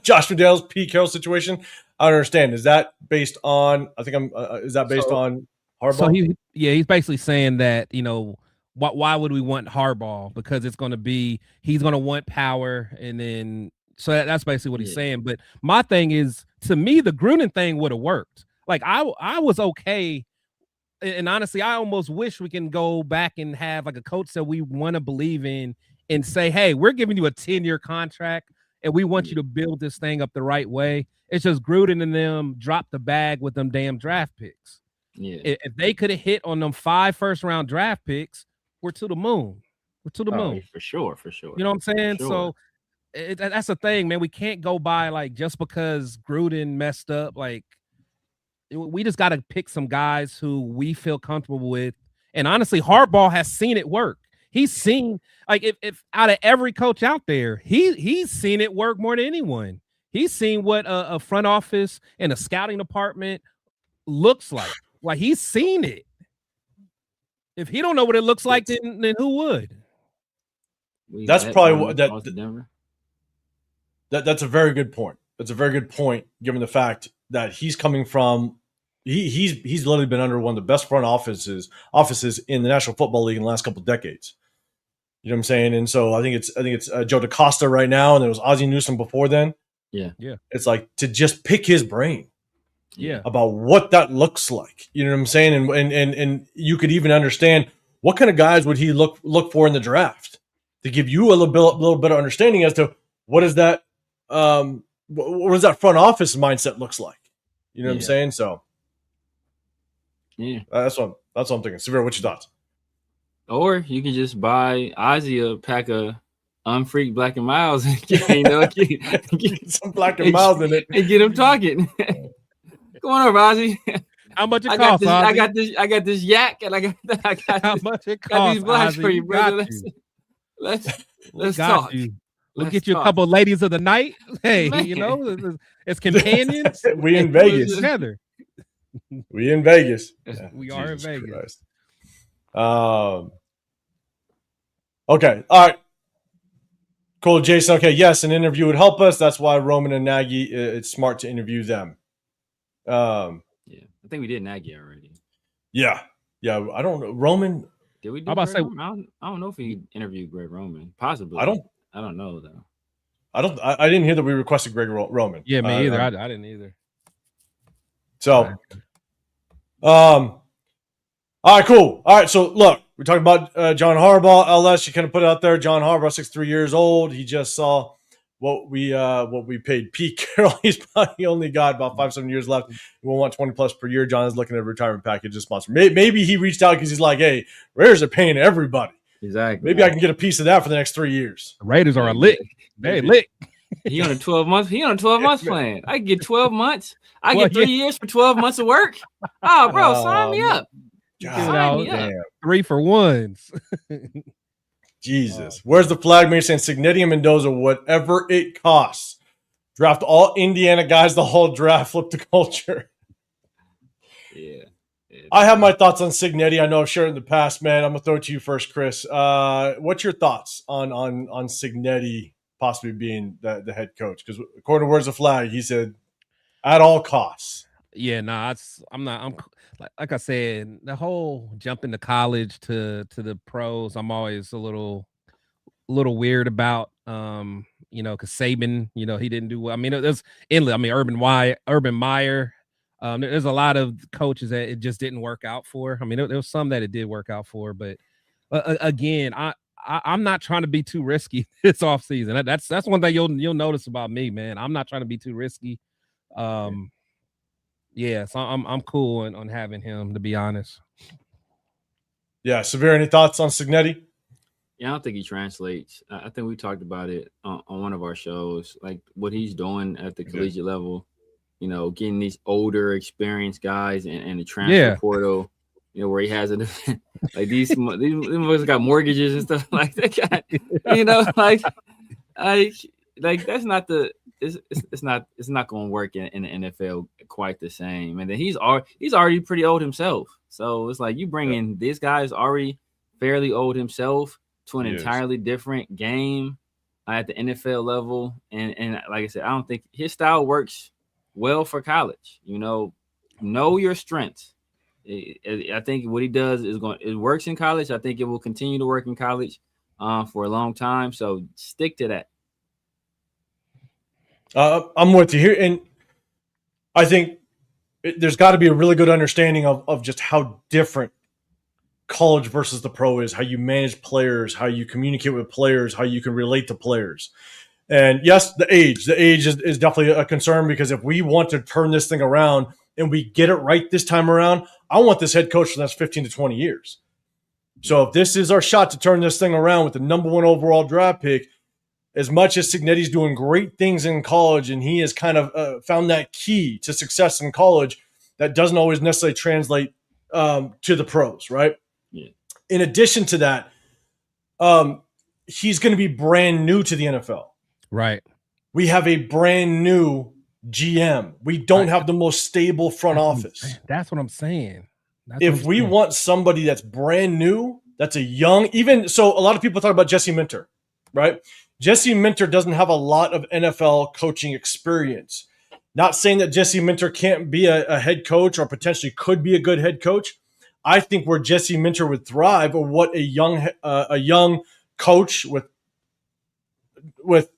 Josh McDaniels, Pete Carroll situation. I don't understand. Is that based on? I think is that based on Harbaugh? So he's basically saying that, you know, why would we want Harbaugh? Because he's going to want power, and then so that's basically what he's saying. But my thing is, to me, the Gruden thing would have worked. Like I was okay, and honestly, I almost wish we can go back and have like a coach that we want to believe in and say, hey, we're giving you a 10-year contract. And we want you to build this thing up the right way. It's just Gruden and them dropped the bag with them damn draft picks. Yeah. If they could have hit on them 5 first-round draft picks, we're to the moon. We're to the moon. For sure. You know what I'm saying? Sure. So that's the thing, man. We can't go by like just because Gruden messed up. Like, we just got to pick some guys who we feel comfortable with. And honestly, Harbaugh has seen it work. He's seen, like, if out of every coach out there, he's seen it work more than anyone. He's seen what a front office and a scouting department looks like. Like, he's seen it. If he don't know what it looks like, then who would? That's probably what that's a very good point. That's a very good point, given the fact that he's coming from. He's literally been under one of the best front offices in the National Football League in the last couple of decades. You know what I'm saying? And so I think it's Joe DaCosta right now, and there was Ozzie Newsome before then. Yeah. It's like to just pick his brain. Yeah. About what that looks like. You know what I'm saying? And you could even understand what kind of guys would he look for in the draft to give you a little bit of understanding as to what is that what does that front office mindset looks like. You know what I'm saying? So that's what I'm thinking. Severe, what's your thoughts? Or you can just buy Ozzy a pack of Unfreak Black and Miles and get some Black and Miles in it and get him talking. Come on over, Ozzy. How much it costs? I got this yak, and I got how much it costs? Got these blacks Ozzy, for you, brother. Let's talk. We'll get you a couple of ladies of the night. Hey, man. You know, as companions. We in Vegas together. We in Vegas. We are in Vegas. Christ. Okay. All right. Cool, Jason. Okay. Yes, an interview would help us. That's why Roman and Nagy. It's smart to interview them. I think we did Nagy already. Yeah. I don't know. Roman. Did we do Greg Roman? I don't know if we interviewed Greg Roman. Possibly. I don't know though. I didn't hear that we requested Greg Roman. Yeah, me either. I didn't either. So, all right, cool. All right, so look, we're talking about John Harbaugh. LS, you kind of put it out there. John Harbaugh, 63 years old. He just saw what we paid Pete Carroll. He's probably only got about 5-7 years left. We won't want 20+ per year. John is looking at a retirement package as sponsor. Maybe he reached out because he's like, hey, Raiders are paying everybody. Exactly. Maybe I can get a piece of that for the next 3 years. The Raiders are a lick. They lick. He on a 12-month plan. I can get 12 months. I get 3 years for 12 months of work. Oh, bro, sign me up. Sign me up. 3 for 1s. Jesus. Where's the flag maker saying Signetti Mendoza, whatever it costs? Draft all Indiana guys the whole draft, flip the culture. Yeah. I have my thoughts on Cignetti. I know I've shared in the past, man. I'm gonna throw it to you first, Chris. What's your thoughts on Cignetti possibly being the head coach? Because according to Words of Flag, he said at all costs. Yeah, I'm like I said, the whole jumping to college to the pros, I'm always a little weird about. Because Saban, he didn't do well. I mean, there's endless. I mean, Urban Meyer. There's a lot of coaches that it just didn't work out for. I mean, there was some that it did work out for, but again, I'm not trying to be too risky this offseason. That's one thing you'll notice about me, man. I'm not trying to be too risky. Yeah, so I'm cool on having him, to be honest. Yeah, Severe, any thoughts on Cignetti? Yeah, I don't think he translates. I think we talked about it on one of our shows, like what he's doing at the collegiate level. Getting these older, experienced guys and the transfer portal. Where he has it, like these boys got mortgages and stuff like that. Like that's not the. It's not going to work in the NFL quite the same. And then he's already pretty old himself. So it's like you bring in this guy who's already fairly old himself to an entirely different game at the NFL level. And like I said, I don't think his style works well for college. Know your strengths. I think what he does it works in college. I think it will continue to work in college for a long time. So stick to that. I'm with you here, and I think there's got to be a really good understanding of just how different college versus the pro is, how you manage players, how you communicate with players, how you can relate to players. And yes, the age is definitely a concern, because if we want to turn this thing around and we get it right this time around, I want this head coach for the next 15 to 20 years. So if this is our shot to turn this thing around with the number 1 overall draft pick, as much as Cignetti's doing great things in college and he has kind of found that key to success in college, that doesn't always necessarily translate to the pros, right? Yeah. In addition to that, he's going to be brand new to the NFL. Right. We have a brand new GM. We don't have the most stable front office. That's what I'm saying. If we want somebody that's brand new, that's a young, so a lot of people talk about Jesse Minter, right? Jesse Minter doesn't have a lot of NFL coaching experience. Not saying that Jesse Minter can't be a head coach or potentially could be a good head coach. I think where Jesse Minter would thrive, or what a young coach with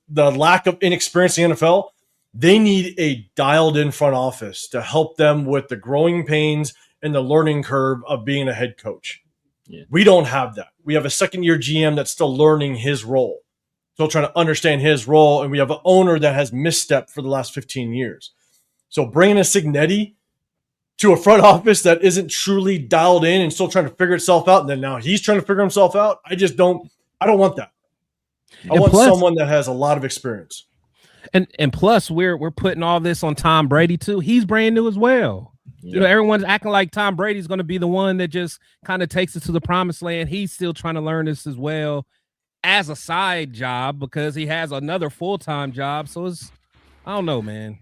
the lack of inexperience in the NFL, they need a dialed-in front office to help them with the growing pains and the learning curve of being a head coach. Yeah. We don't have that. We have a second-year GM that's still learning his role, still trying to understand his role, and we have an owner that has misstepped for the last 15 years. So bringing a Cignetti to a front office that isn't truly dialed in and still trying to figure itself out, and then now he's trying to figure himself out, I don't want that. I want someone that has a lot of experience. And plus, we're putting all this on Tom Brady too. He's brand new as well. Yeah. Everyone's acting like Tom Brady's going to be the one that just kind of takes us to the promised land. He's still trying to learn this as well as a side job, because he has another full-time job. So I don't know, man.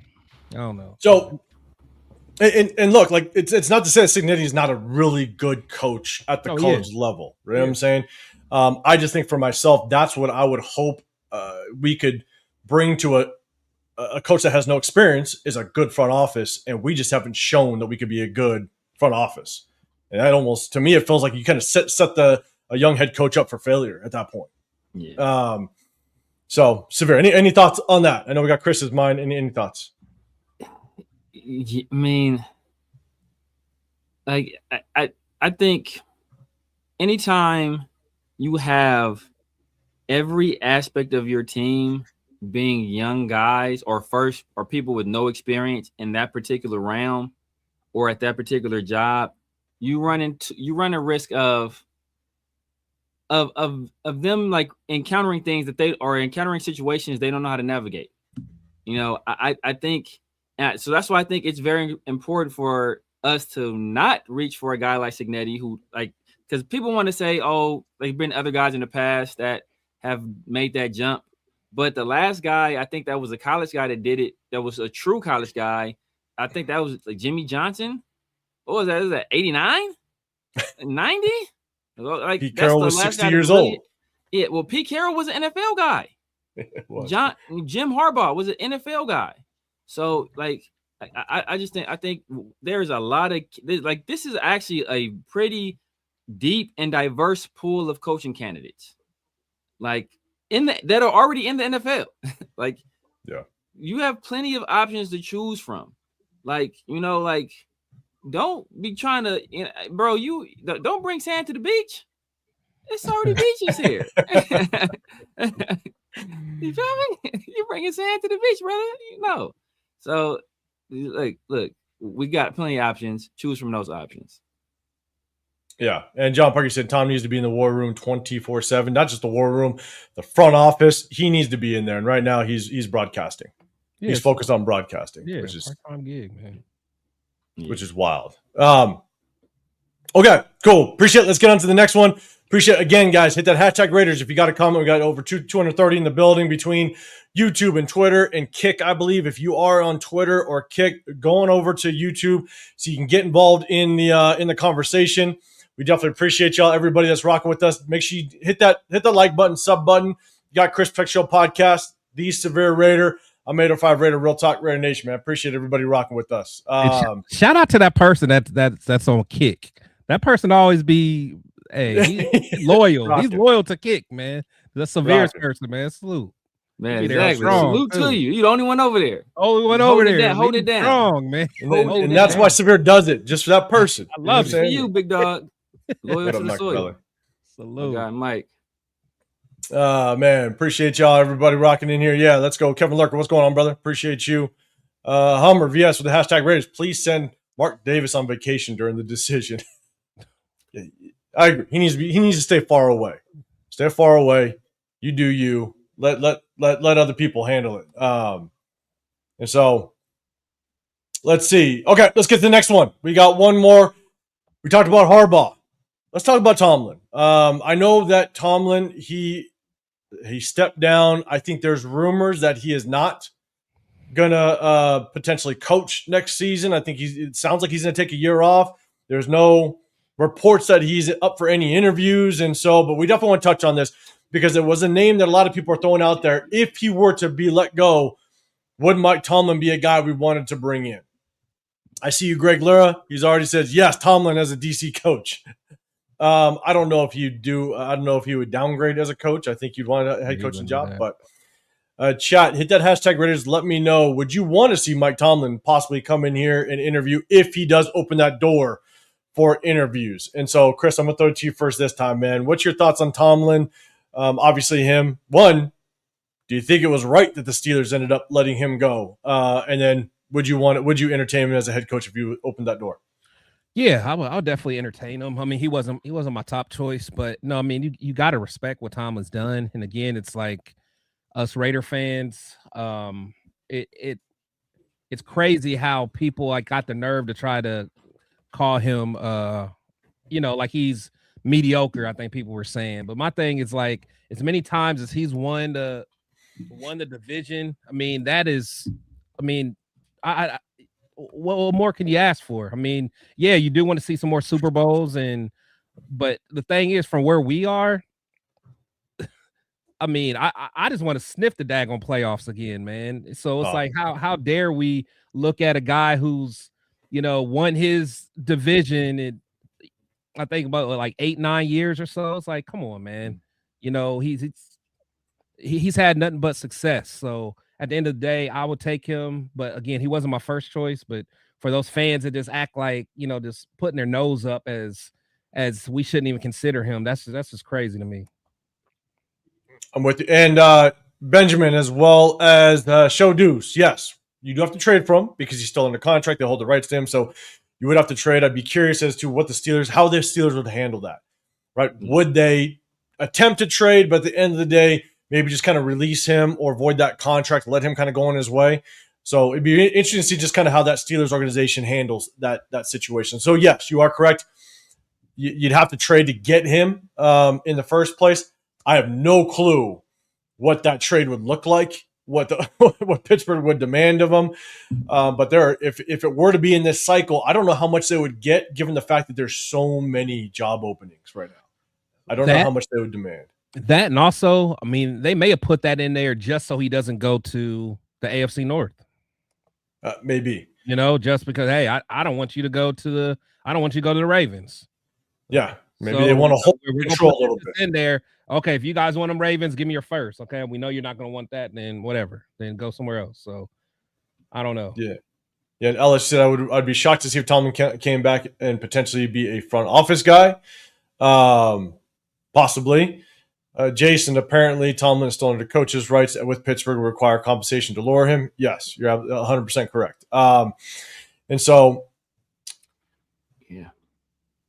I don't know. So, and look, like it's not to say that Cignetti is not a really good coach at the college level. Right? You know what I'm saying? I just think for myself, that's what I would hope we could bring to a coach that has no experience, is a good front office, and we just haven't shown that we could be a good front office. And that almost, to me, it feels like you kind of set a young head coach up for failure at that point. Yeah. So, Severe, any thoughts on that? I know we got Chris's mind. Any thoughts? I mean, like I think anytime you have every aspect of your team being young guys or people with no experience in that particular realm or at that particular job, you run a risk of them like encountering things encountering situations they don't know how to navigate. I think, so that's why I think it's very important for us to not reach for a guy like Cignetti, who, like, because people want to say, oh, there's been other guys in the past that have made that jump. But the last guy, I think that was a college guy that did it. That was a true college guy. I think that was like Jimmy Johnson. what was that? Is that 89? 90? Like Pete that's Carroll the was last 60 guy years that really, old. Yeah, well, Pete Carroll was an NFL guy. Jim Harbaugh was an NFL guy. So like I think there's a lot of like this is actually a pretty deep and diverse pool of coaching candidates. Like that are already in the NFL. Like yeah, you have plenty of options to choose from. Like, like don't be trying to, bro, you don't bring sand to the beach. It's already beaches here. You feel me? You're bringing sand to the beach, brother. So, like, look, we got plenty of options. Choose from those options. Yeah. And John Parker said Tom needs to be in the war room 24/7, not just the war room, the front office. He needs to be in there. And right now he's broadcasting. Yeah, he's focused on broadcasting, which is part-time gig, man. Which is wild. Okay, cool. Appreciate it. Let's get on to the next one. Appreciate it. Again, guys, hit that hashtag Raiders. If you got a comment, we got over 230 in the building between YouTube and Twitter and Kick, I believe. If you are on Twitter or Kick, going over to YouTube so you can get involved in the conversation. We definitely appreciate y'all, everybody that's rocking with us. Make sure you hit the like button, sub button. You got Chris Peck Show Podcast, The Severe Raider. I'm 805 Raider, Real Talk Raider Nation, man. I appreciate everybody rocking with us. Shout out to that person that's on Kick. That person always be, hey, he's loyal. He's loyal to Kick, man. That's Severe's person, man. Salute. Man, exactly. Salute to you. You're the only one over there. Only one over there. Hold it down. Strong, man. And that's why Severe does it, just for that person. I love it. For you, big dog. Loyal to the soil. Salute. Guy, Mike. Man, appreciate y'all, everybody rocking in here. Yeah, let's go. Kevin Lurker, what's going on, brother? Appreciate you. Hummer VS with the hashtag Raiders. Please send Mark Davis on vacation during the decision. I agree. He needs to stay far away. Stay far away. You do you. Let other people handle it. And so let's see. Okay, let's get to the next one. We got one more. We talked about Harbaugh. Let's talk about Tomlin. I know that Tomlin, he stepped down. I think there's rumors that he is not gonna potentially coach next season. I think it sounds like he's gonna take a year off. There's no reports that he's up for any interviews, and so. But we definitely want to touch on this because it was a name that a lot of people are throwing out there. If he were to be let go, would Mike Tomlin be a guy we wanted to bring in? I see you, Greg Lira. He's already said yes. Tomlin as a DC coach. I don't know if you do. I don't know if he would downgrade as a coach. I think you'd want a head coaching job. But chat, hit that hashtag Raiders. Let me know. Would you want to see Mike Tomlin possibly come in here and interview if he does open that door for interviews? And so, Chris, I'm gonna throw it to you first this time, man. What's your thoughts on Tomlin? Obviously, him. One, do you think it was right that the Steelers ended up letting him go? And then, would you entertain him as a head coach if you opened that door? Yeah, I'll definitely entertain him. I mean, he wasn't my top choice, but no, I mean, you got to respect what Tomlin's done. And again, it's like us Raider fans. It's crazy how people like got the nerve to try to call him, like he's mediocre. I think people were saying, but my thing is like as many times as he's won the division. I mean, that is, I mean, what more can you ask for? I mean, yeah, you do want to see some more Super Bowls, but the thing is, from where we are, I mean, I just want to sniff the daggone playoffs again, man. So it's like, how dare we look at a guy who's, won his division in, I think about like 8-9 years or so. It's like, come on, man. He's had nothing but success. So at the end of the day, I would take him. But again, he wasn't my first choice. But for those fans that just act like, just putting their nose up as we shouldn't even consider him, that's just crazy to me. I'm with you. And Benjamin, as well as Show Deuce. Yes, you do have to trade for him because he's still under contract. They hold the rights to him. So you would have to trade. I'd be curious as to how the Steelers would handle that, right? Would they attempt to trade, but at the end of the day, maybe just kind of release him or void that contract, let him kind of go on his way? So it'd be interesting to see just kind of how that Steelers organization handles that situation. So yes, you are correct. You'd have to trade to get him in the first place. I have no clue what that trade would look like. what what Pittsburgh would demand of them. But if it were to be in this cycle, I don't know how much they would get, given the fact that there's so many job openings right now. I don't know how much they would demand. That, and also, I mean, they may have put that in there just so he doesn't go to the AFC North. Maybe, just because, hey, I don't want you to go to the Ravens. Yeah, maybe they want to hold control a little bit in there. Okay, if you guys want them Ravens, give me your first. Okay, we know you're not going to want that, then whatever, then go somewhere else. So I don't know. Yeah. And Ellis said I'd be shocked to see if Tomlin came back and potentially be a front office guy, possibly. Jason, apparently Tomlin is still under coach's rights with Pittsburgh, will require compensation to lure him. Yes, you're 100% correct. And so, yeah,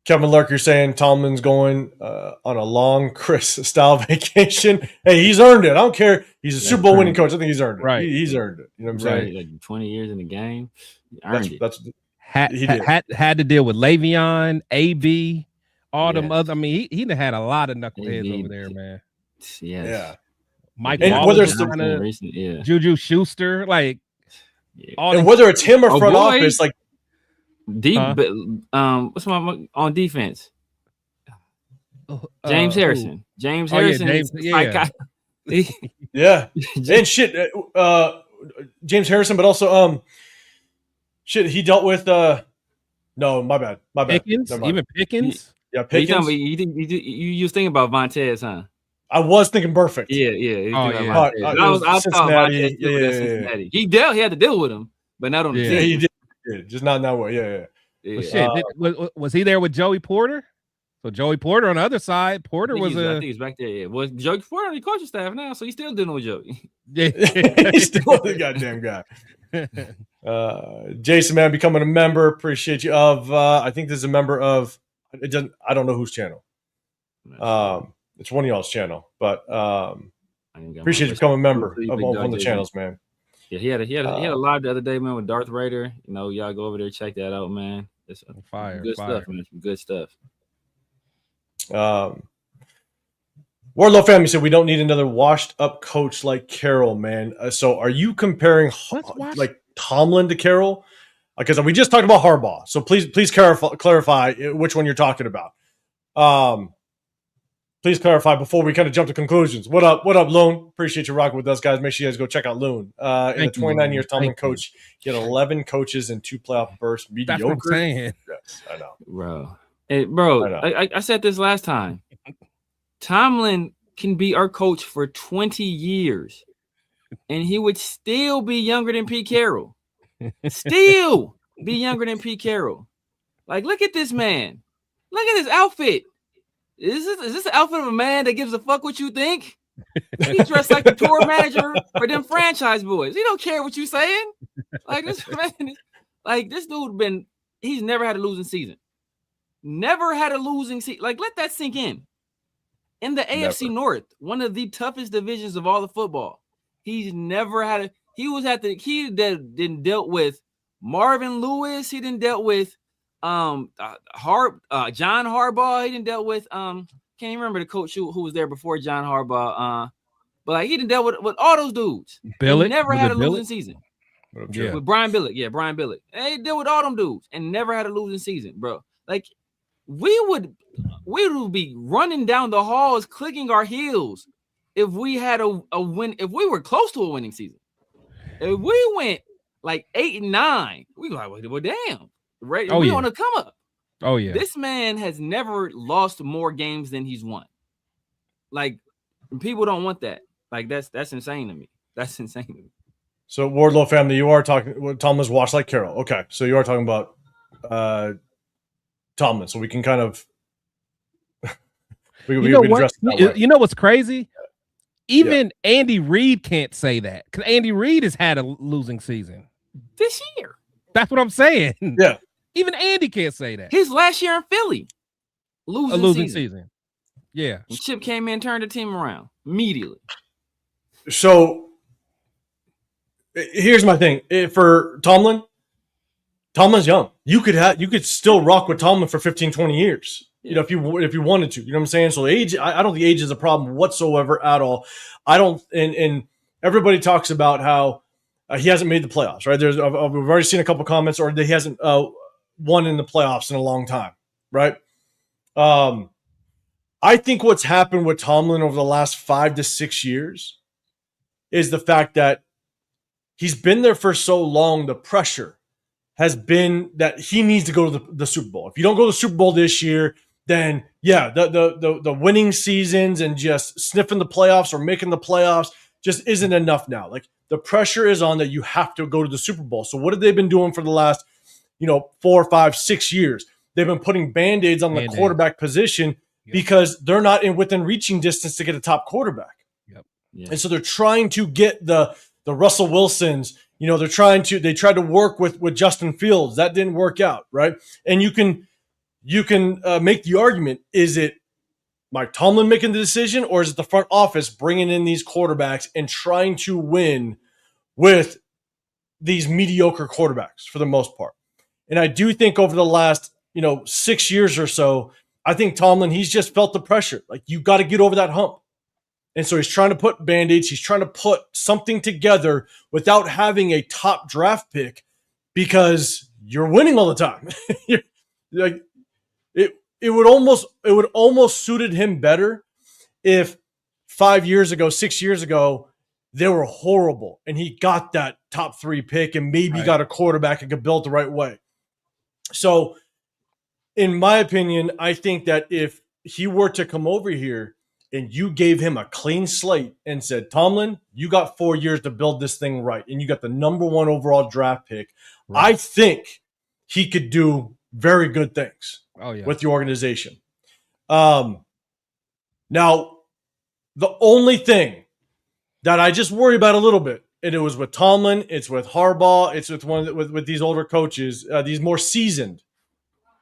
Kevin Lurk, you're saying Tomlin's going on a long Chris-style vacation. Hey, he's earned it. I don't care. He's a Super Bowl winning coach. I think he's earned it. Right. He's earned it. You know what I'm saying? Like 20 years in the game. He earned it. Had to deal with Le'Veon, AB, all them other. I mean, he had a lot of knuckleheads over there, man. Yeah. Mike, and whether it's Juju Schuster, like, and whether it's him or front office, like what's my on defense? James Harrison. James Harrison. Yeah. And shit. James Harrison, but also shit. He dealt with no, my bad. Pickens, even Pickens. Yeah, Pickens. You was thinking about Vontez, huh? I was thinking perfect. Yeah. I Cincinnati. Cincinnati. He had to deal with him, but not on the team. Yeah, he did. Just not in that way. Yeah. Well, shit, was he there with Joey Porter? So Joey Porter on the other side. Porter I think he's back there. Yeah. Was Joey Porter on the coaching staff now? So he's still dealing with Joey. Yeah, he's still the goddamn guy. Jason, man, becoming a member. Appreciate you. I think this is a member of. It doesn't. I don't know whose channel. It's one of y'all's channel, but appreciate you becoming a member of one of the channels, man. Yeah, he had a live the other day, man, with Darth Raider. Y'all go over there, check that out, man. It's good stuff, man. Some good stuff. Wardlow family said we don't need another washed up coach like Carroll, man. So are you comparing like Tomlin to Carroll? Because we just talked about Harbaugh. So please clarify which one you're talking about. Please clarify before we kind of jump to conclusions. What up, Loon? Appreciate you rocking with us, guys. Make sure you guys go check out Loon. In the 29 years Tomlin coach, he had 11 coaches and 2 playoff bursts. Mediocre. That's what I'm saying. Yes, I know. Bro. Hey, bro, I said this last time. Tomlin can be our coach for 20 years, and he would still be younger than Pete Carroll. Still be younger than Pete Carroll. Like, look at this man. Look at his outfit. Is this the outfit of a man that gives a fuck what you think? He dressed like the tour manager for them franchise boys. He don't care what you saying. Like, this man, like, this dude he's never had a losing season. Never had a losing season. Like, let that sink in. In the AFC North, one of the toughest divisions of all the football, he's never had he didn't dealt with Marvin Lewis. He didn't dealt with John Harbaugh. He didn't dealt with can't even remember the coach who was there before John Harbaugh. But like, he didn't dealt with all those dudes. Billick, he never had a losing season. Yeah. With Brian Billick. Yeah, Brian Billick. And he dealt with all them dudes and never had a losing season, bro. Like, we would be running down the halls, clicking our heels if we had a win, if we were close to a winning season. If we went like 8-9, we like, well, damn, right? We on a come up. Oh yeah. This man has never lost more games than he's won. Like, people don't want that. Like, that's insane to me. That's insane to me. So, Wardlow family, you are talking. Tomlin's washed like Carroll. Okay, so you are talking about Tomlin. So we can kind of you know what's crazy? Even Andy Reid can't say that, because Andy Reid has had a losing season this year. That's what I'm saying. Yeah. Even Andy can't say that. His last year in Philly, losing season. Yeah. And Chip came in, turned the team around immediately. So here's my thing. For Tomlin's young. You could still rock with Tomlin for 15, 20 years. You know, if you wanted to. You know what I'm saying? So age, I don't think age is a problem whatsoever at all. I don't, and everybody talks about how he hasn't made the playoffs, right? We've already seen a couple comments, or that he hasn't won in the playoffs in a long time, right? I think what's happened with Tomlin over the last 5 to 6 years is the fact that he's been there for so long. The pressure has been that he needs to go to the Super Bowl. If you don't go to the Super Bowl this year, then yeah, the winning seasons and just sniffing the playoffs or making the playoffs just isn't enough now. Like, the pressure is on that you have to go to the Super Bowl. So what have they been doing for the last, 4, 5, 6 years? They've been putting Band-Aids on the quarterback position because they're not within reaching distance to get a top quarterback. Yep. Yeah. And so they're trying to get the Russell Wilsons. They tried to work with Justin Fields. That didn't work out, right? And you can make the argument: is it Mike Tomlin making the decision, or is it the front office bringing in these quarterbacks and trying to win with these mediocre quarterbacks for the most part? And I do think over the last 6 years or so, I think Tomlin, he's just felt the pressure. Like, you got to get over that hump. And so he's trying to put Band-Aids. He's trying to put something together without having a top draft pick, because you're winning all the time. Like, it would almost suited him better if 5 years ago, 6 years ago, they were horrible and he got that top 3 pick and maybe got a quarterback and could build the right way. So in my opinion, I think that if he were to come over here and you gave him a clean slate and said, Tomlin, you got 4 years to build this thing right, and you got the number 1 overall draft pick, I think he could do very good things with the organization. Now, the only thing that I just worry about a little bit, and it was with Tomlin, it's with Harbaugh, it's with with these older coaches, these more seasoned,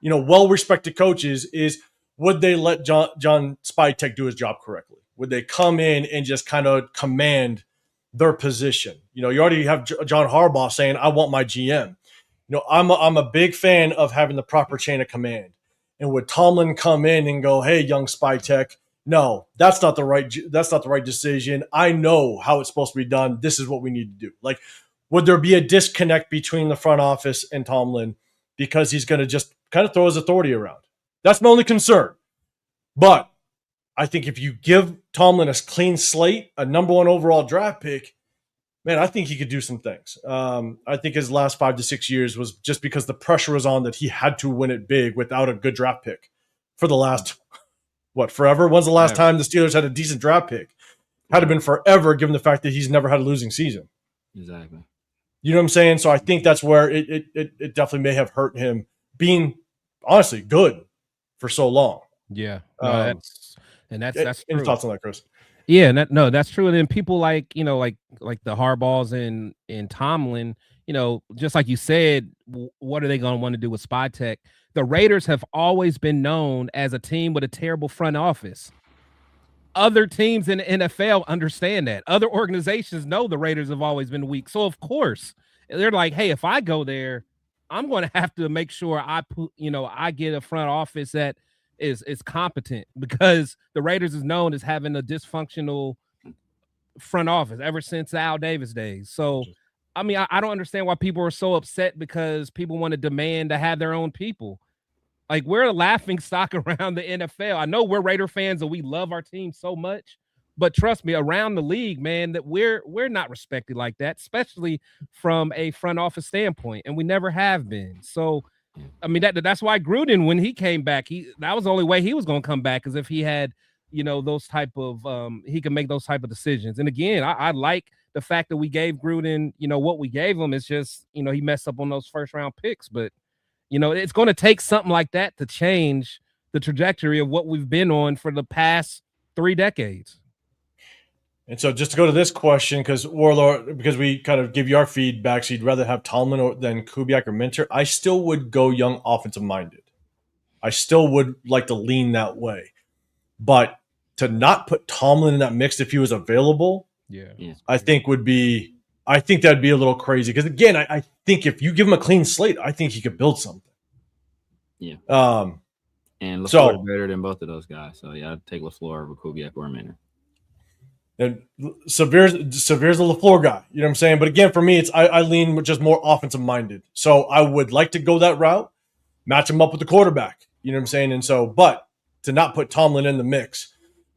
well-respected coaches, is would they let John Spytek do his job correctly? Would they come in and just kind of command their position? You already have John Harbaugh saying, I want my GM. I'm a big fan of having the proper chain of command. And would Tomlin come in and go, hey, young Spytek, no, that's not the right decision. I know how it's supposed to be done. This is what we need to do. Like, would there be a disconnect between the front office and Tomlin because he's going to just kind of throw his authority around? That's my only concern. But I think if you give Tomlin a clean slate, a number 1 overall draft pick, man, I think he could do some things. I think his last 5 to 6 years was just because the pressure was on that he had to win it big without a good draft pick for the last, forever? When's the last time the Steelers had a decent draft pick? Had it been forever, given the fact that he's never had a losing season. Exactly. You know what I'm saying? So I think that's where it definitely may have hurt him being, honestly, good for so long. Yeah. No, that's true. Any thoughts on that, Chris? Yeah, that's true. And then people like the Harbaughs and Tomlin, just like you said, what are they going to want to do with Spytek? The Raiders have always been known as a team with a terrible front office. Other teams in the NFL understand that. Other organizations know the Raiders have always been weak. So of course, they're like, hey, if I go there, I'm going to have to make sure I get a front office that is competent, because the Raiders is known as having a dysfunctional front office ever since Al Davis days. So, I mean, I don't understand why people are so upset because people want to demand to have their own people. Like, we're a laughing stock around the NFL. I know we're Raider fans and we love our team so much, but trust me, around the league, man, that we're not respected like that, especially from a front office standpoint, and we never have been. So, I mean, that's why Gruden, when he came back, that was the only way he was going to come back, is if he had, those type of he could make those type of decisions. And again, I like the fact that we gave Gruden, what we gave him. Is just, he messed up on those first round picks, but it's going to take something like that to change the trajectory of what we've been on for the past 3 decades. And so, just to go to this question, because we kind of give you our feedback, so you'd rather have Tomlin than Kubiak or Minter. I still would go young, offensive minded. I still would like to lean that way, but to not put Tomlin in that mix if he was available, I think that'd be a little crazy. Because again, I think if you give him a clean slate, I think he could build something. Yeah. And LaFleur is better than both of those guys. So yeah, I'd take LaFleur over Kubiak or Minter. And Severe's the LaFleur guy. You know what I'm saying? But again, for me, I lean just more offensive minded. So I would like to go that route, match him up with the quarterback. You know what I'm saying? And so, but to not put Tomlin in the mix,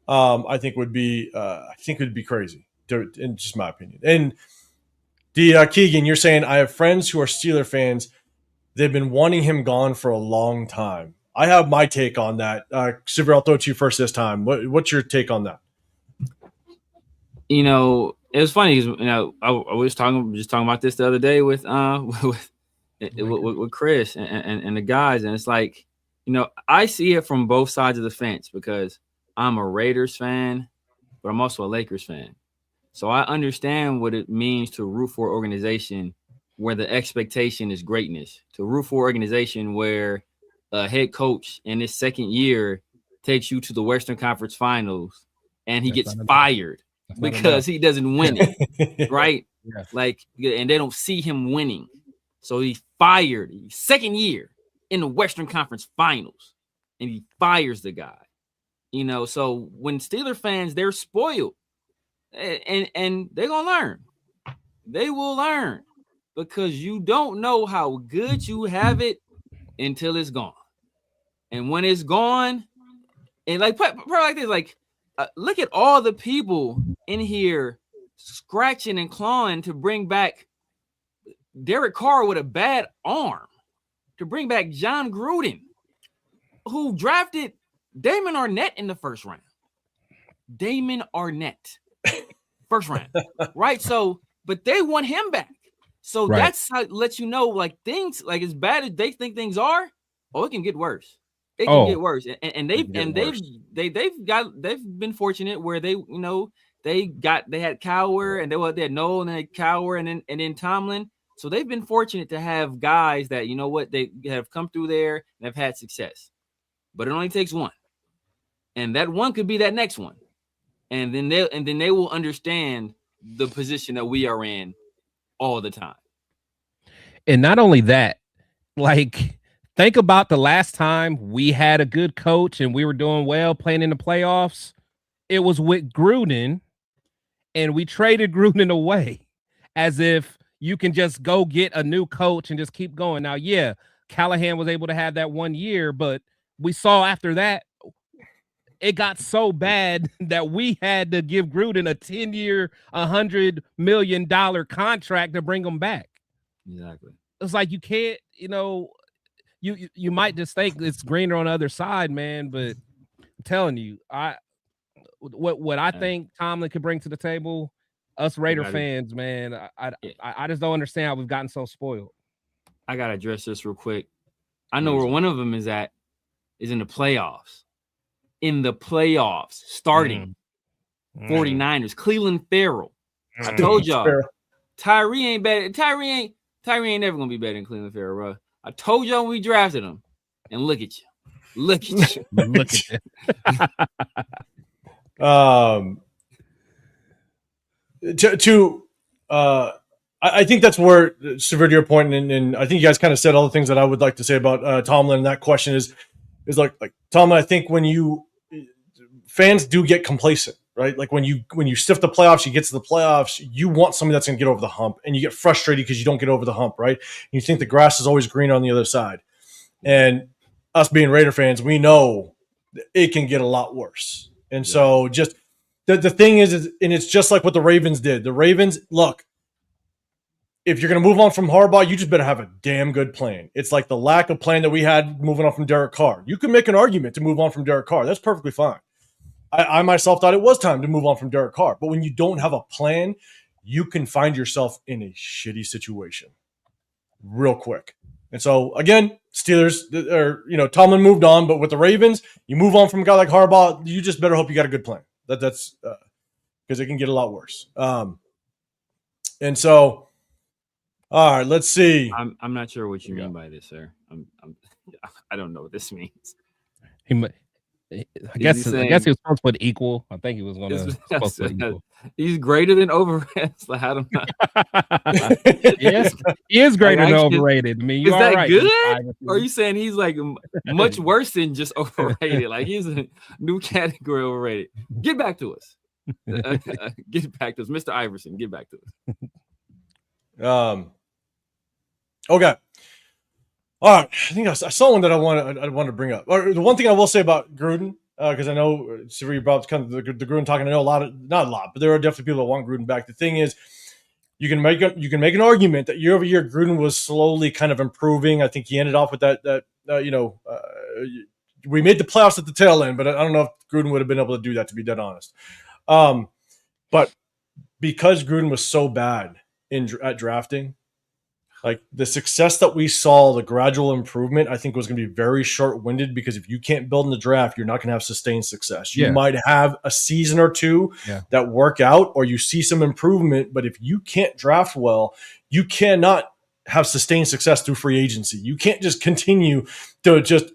I think would be crazy. In just my opinion. And the Keegan, you're saying I have friends who are Steeler fans. They've been wanting him gone for a long time. I have my take on that. Severe, I'll throw it to you first this time. What's your take on that? You know, it was funny because I was talking about this the other day with Chris and the guys, and it's like, I see it from both sides of the fence because I'm a Raiders fan, but I'm also a Lakers fan. So I understand what it means to root for an organization where the expectation is greatness, to root for an organization where a head coach in his second year takes you to the Western Conference Finals and he gets fired because he doesn't win it, right? Yeah. Like, and they don't see him winning. So he's fired second year in the Western Conference Finals, and he fires the guy. So when Steeler fans, they're spoiled, and they're gonna learn. They will learn because you don't know how good you have it until it's gone. And when it's gone, and like this, like look at all the people in here scratching and clawing to bring back Derek Carr with a bad arm, to bring back John Gruden, who drafted Damon Arnett in the first round. Damon Arnett, first round, right? So, but they want him back. So that's how it lets you know, like, things, like, as bad as they think things are, it can get worse. It can get worse. And they've been fortunate where they had Cowher, and they had Noel, and they had Cowher, and then Tomlin. So they've been fortunate to have guys that, they have come through there and have had success. But it only takes one. And that one could be that next one. And then they will understand the position that we are in all the time. And not only that, like, think about the last time we had a good coach and we were doing well playing in the playoffs. It was with Gruden, and we traded Gruden away as if you can just go get a new coach and just keep going. Now, yeah, Callahan was able to have that 1 year, but we saw after that, it got so bad that we had to give Gruden a 10-year, $100 million contract to bring him back. Exactly. It's like you can't, you might just think it's greener on the other side, man. But I'm telling you, what I think Tomlin could bring to the table, us Raider fans, man, I just don't understand how we've gotten so spoiled. I gotta address this real quick. I know where one of them is in the playoffs. In the playoffs, starting 49ers, Cleveland Farrell. I told y'all, Tyree ain't better. Tyree ain't never gonna be better than Cleveland Farrell, bro. I told y'all when we drafted him, and look at you, look at you, look at you. I think that's where, severe to your point, and I think you guys kind of said all the things that I would like to say about Tomlin. And that question is like Tomlin. I think when fans do get complacent, right? Like when you stiff the playoffs, you get to the playoffs, you want somebody that's going to get over the hump, and you get frustrated because you don't get over the hump, right? And you think the grass is always greener on the other side. And us being Raider fans, we know it can get a lot worse. And so just the thing is, and it's just like what the Ravens did. The Ravens, look, if you're going to move on from Harbaugh, you just better have a damn good plan. It's like the lack of plan that we had moving on from Derek Carr. You can make an argument to move on from Derek Carr. That's perfectly fine. I myself thought it was time to move on from Derek Carr. But when you don't have a plan, you can find yourself in a shitty situation real quick. And so, again, Steelers, Tomlin moved on. But with the Ravens, you move on from a guy like Harbaugh, you just better hope you got a good plan. That's because it can get a lot worse. And so, all right, let's see. I'm not sure what you mean by this, sir. I don't know what this means. I guess he was supposed to put equal. I think he was going to put equal. He's greater than overrated. Like, I don't know. Yes, he is greater than overrated. I mean, you is are that right. good? Or are you saying he's like much worse than just overrated? Like he's a new category overrated. Get back to us. Get back to us, Mr. Iverson. Get back to us. Okay. All right. I think I saw one that I want to bring up. Or the one thing I will say about Gruden, because I know Siri brought up kind of the Gruden talking. I know not a lot, but there are definitely people that want Gruden back. The thing is, you can make an argument that year over year Gruden was slowly kind of improving. I think he ended off with that we made the playoffs at the tail end, but I don't know if Gruden would have been able to do that, to be dead honest. But because Gruden was so bad at drafting, like the success that we saw, the gradual improvement, I think was going to be very short-winded, because if you can't build in the draft, you're not going to have sustained success. You might have a season or two that work out, or you see some improvement, but if you can't draft well, you cannot have sustained success through free agency. You can't just continue to just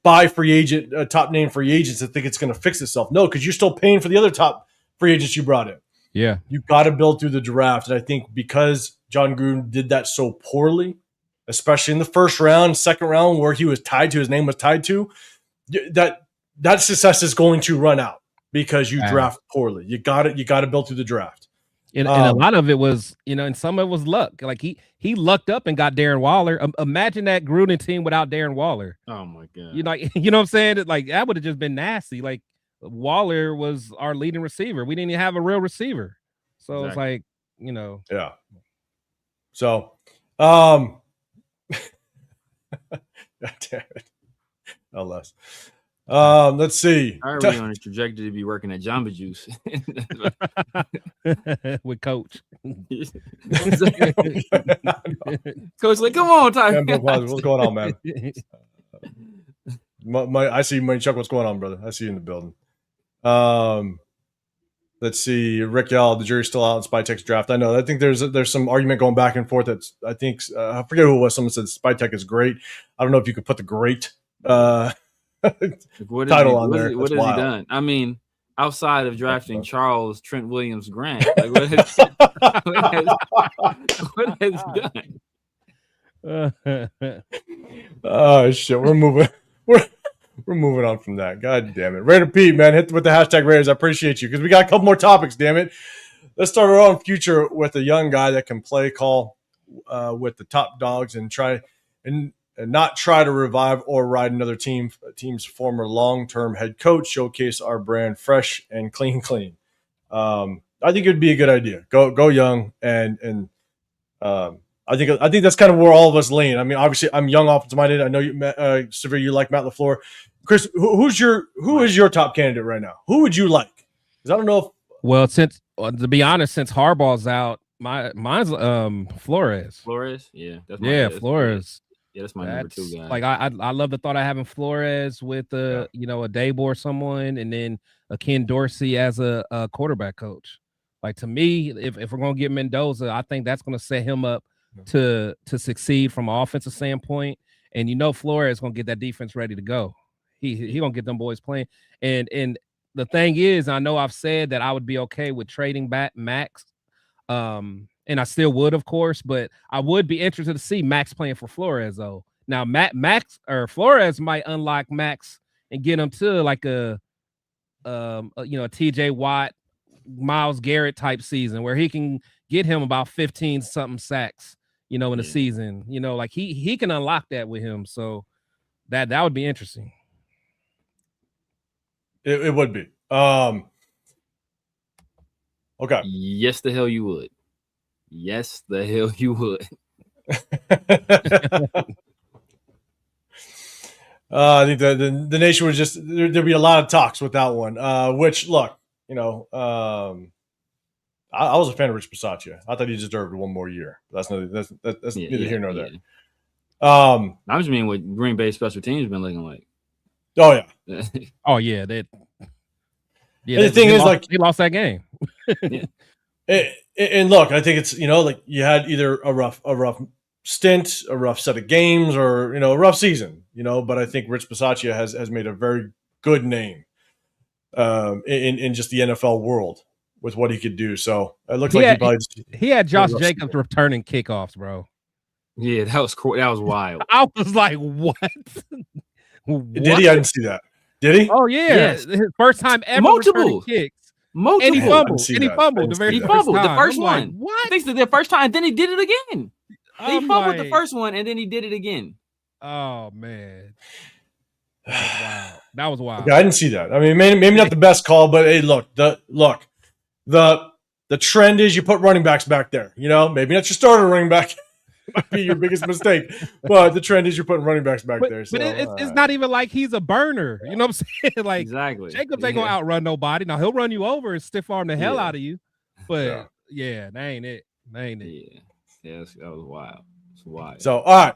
buy top name free agents and think it's going to fix itself. No, because you're still paying for the other top free agents you brought in. Yeah. You got to build through the draft. And I think because John Gruden did that so poorly, especially in the first round, second round, where his name was tied to, that success is going to run out because you draft poorly. You got to build through the draft. And a lot of it was, and some of it was luck. Like he lucked up and got Darren Waller. Imagine that Gruden team without Darren Waller. Oh my God. You know what I'm saying? Like that would have just been nasty. Like Waller was our leading receiver. We didn't even have a real receiver. So It's like, Yeah. So, God damn it. No less. Let's see. I already on his trajectory to be working at Jamba Juice with Coach. Coach, like, come on, Ty. What's going on, man? I see you, Chuck. What's going on, brother? I see you in the building. Let's see. Rick L, the jury's still out in Spytek's draft. I know. I think there's some argument going back and forth. That's I think I forget who it was. Someone said Spytek is great. I don't know if you could put the great title on there. What has he done? I mean, outside of drafting Charles Trent Williams Grant, like what has he done? Oh shit, we're moving. We're moving on from that. God damn it. Raider Pete, man, hit with the hashtag Raiders. I appreciate you because we got a couple more topics, damn it. Let's start our own future with a young guy that can play call with the top dogs and try and not try to revive or ride another team's former long-term head coach. Showcase our brand fresh and clean. I think it'd be a good idea. Go young and I think that's kind of where all of us lean. I mean, obviously, I'm young, offensive-minded. I know you, Severe, you like Matt LaFleur. Chris, who is your top candidate right now? Who would you like? Because I don't know if. Well, to be honest, since Harbaugh's out, mine's Flores. Flores, yeah, Flores. Yeah, that's my number 2 guy. Like I love the thought of having Flores with a Dable or someone, and then a Ken Dorsey as a quarterback coach. Like to me, if we're gonna get Mendoza, I think that's gonna set him up to succeed from an offensive standpoint. And Flores is gonna get that defense ready to go. He gonna get them boys playing. And the thing is, I know I've said that I would be okay with trading back Max. And I still would, of course, but I would be interested to see Max playing for Flores though. Now Max or Flores might unlock Max and get him to like a TJ Watt, Myles Garrett type season where he can get him about 15 something sacks, in the season, like he can unlock that with him. So that would be interesting. It would be. Okay. Yes, the hell you would. Yes, the hell you would. I think the nation would just there'd be a lot of talks with that one. Which look, I was a fan of Rich Bisaccia. I thought he deserved one more year. That's neither here nor there. I just mean what Green Bay special teams been looking like. Oh yeah. Oh yeah. The thing is, he lost that game. And look, I think it's like you had either a rough stint, a rough set of games, or a rough season. But I think Rich Bisaccia has made a very good name in just the NFL world with what he could do. So it looks like he had Josh Jacobs returning kickoffs, bro. Yeah, that was cool. That was wild. I was like, what? Did he? I didn't see that. Did he? Oh yeah, yes. His first time ever multiple kicks. Multiple. And he I didn't fumbled. see And he that. I fumbled didn't the very see He that. first fumbled the time. first I'm like, one. what? I think it's the first time, and then he did it again. He I'm fumbled the like, first one, and then he did it again. Oh man, that was wild. That was wild. Okay, I didn't see that. I mean, maybe not the best call, but hey, look, the trend is you put running backs back there. You know, maybe not your starter running back. Might be your biggest mistake, but the trend is you're putting running backs back there. So, It's not even like he's a burner. You know what I'm saying? Like Exactly. Jacobs ain't gonna outrun nobody. Now he'll run you over and stiff arm the hell out of you. But yeah, that ain't it. That ain't it. Yeah, that was wild. It's wild. So, all right.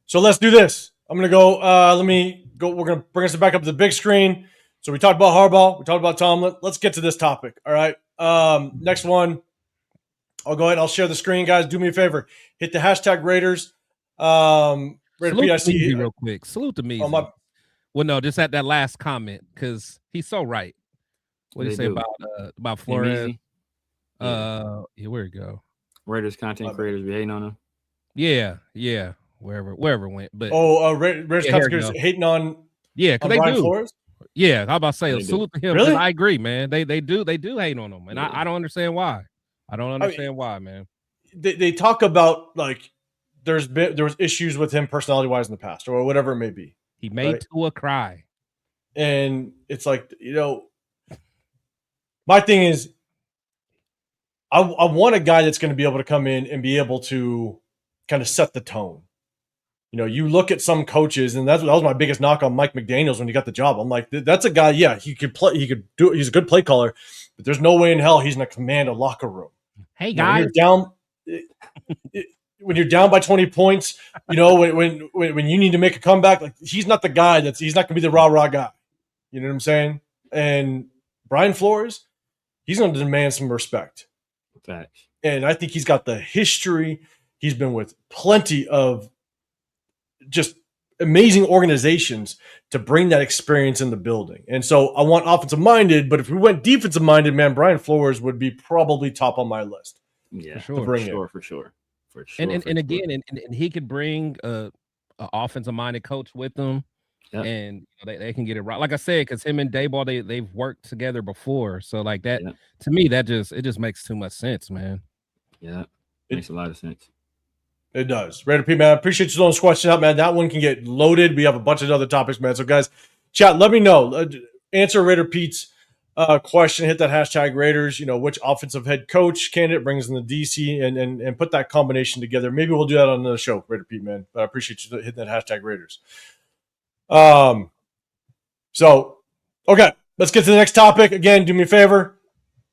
So let's do this. I'm gonna go. Let me go. We're gonna bring us back up to the big screen. So we talked about Harbaugh. We talked about Tomlin. Let's get to this topic. All right. Next one. I'll go ahead. I'll share the screen, guys. Do me a favor. Hit the hashtag Raiders. Salute to Measy real quick. Salute to Measy. Well, no, just at that last comment because he's so right. What do you say about Flores? Yeah, where it go? Raiders content creators be hating on him. Yeah. Wherever it went. But Raiders content creators hating on because they Brian do. Flores? Yeah, how about say salute to him? Really? I agree, man. They do hate on him, and I don't understand why. I don't understand why, man. They talk about like there was issues with him personality wise in the past or whatever it may be. He made Tua cry, and it's like my thing is I want a guy that's going to be able to come in and be able to kind of set the tone. You look at some coaches, and that was my biggest knock on Mike McDaniels when he got the job. I'm like, that's a guy. Yeah, he could play. He could do it. He's a good play caller, but there's no way in hell he's going to command a locker room. Hey guys, when you're down by 20 points, when you need to make a comeback, like he's not the guy he's not going to be the rah guy. You know what I'm saying? And Brian Flores, he's going to demand some respect. Facts. And I think he's got the history. He's been with plenty of just amazing organizations to bring that experience in the building. And so I want offensive minded, but if we went defensive minded, man, Brian Flores would be probably top on my list. Yeah, for sure. And again, he could bring a offensive minded coach with them, and they can get it right. Like I said, because him and Dayball, they've worked together before, so like that to me, it just makes too much sense, man. Yeah, it makes a lot of sense. It does. Raider P, man, I appreciate you throwing this question out, man. That one can get loaded. We have a bunch of other topics, man. So, guys, chat, let me know. Answer Raider Pete's question. Hit that hashtag Raiders. Which offensive head coach candidate brings in the DC and put that combination together. Maybe we'll do that on the show, Raider Pete, man. But I appreciate you hitting that hashtag Raiders. So, okay, let's get to the next topic. Again, do me a favor.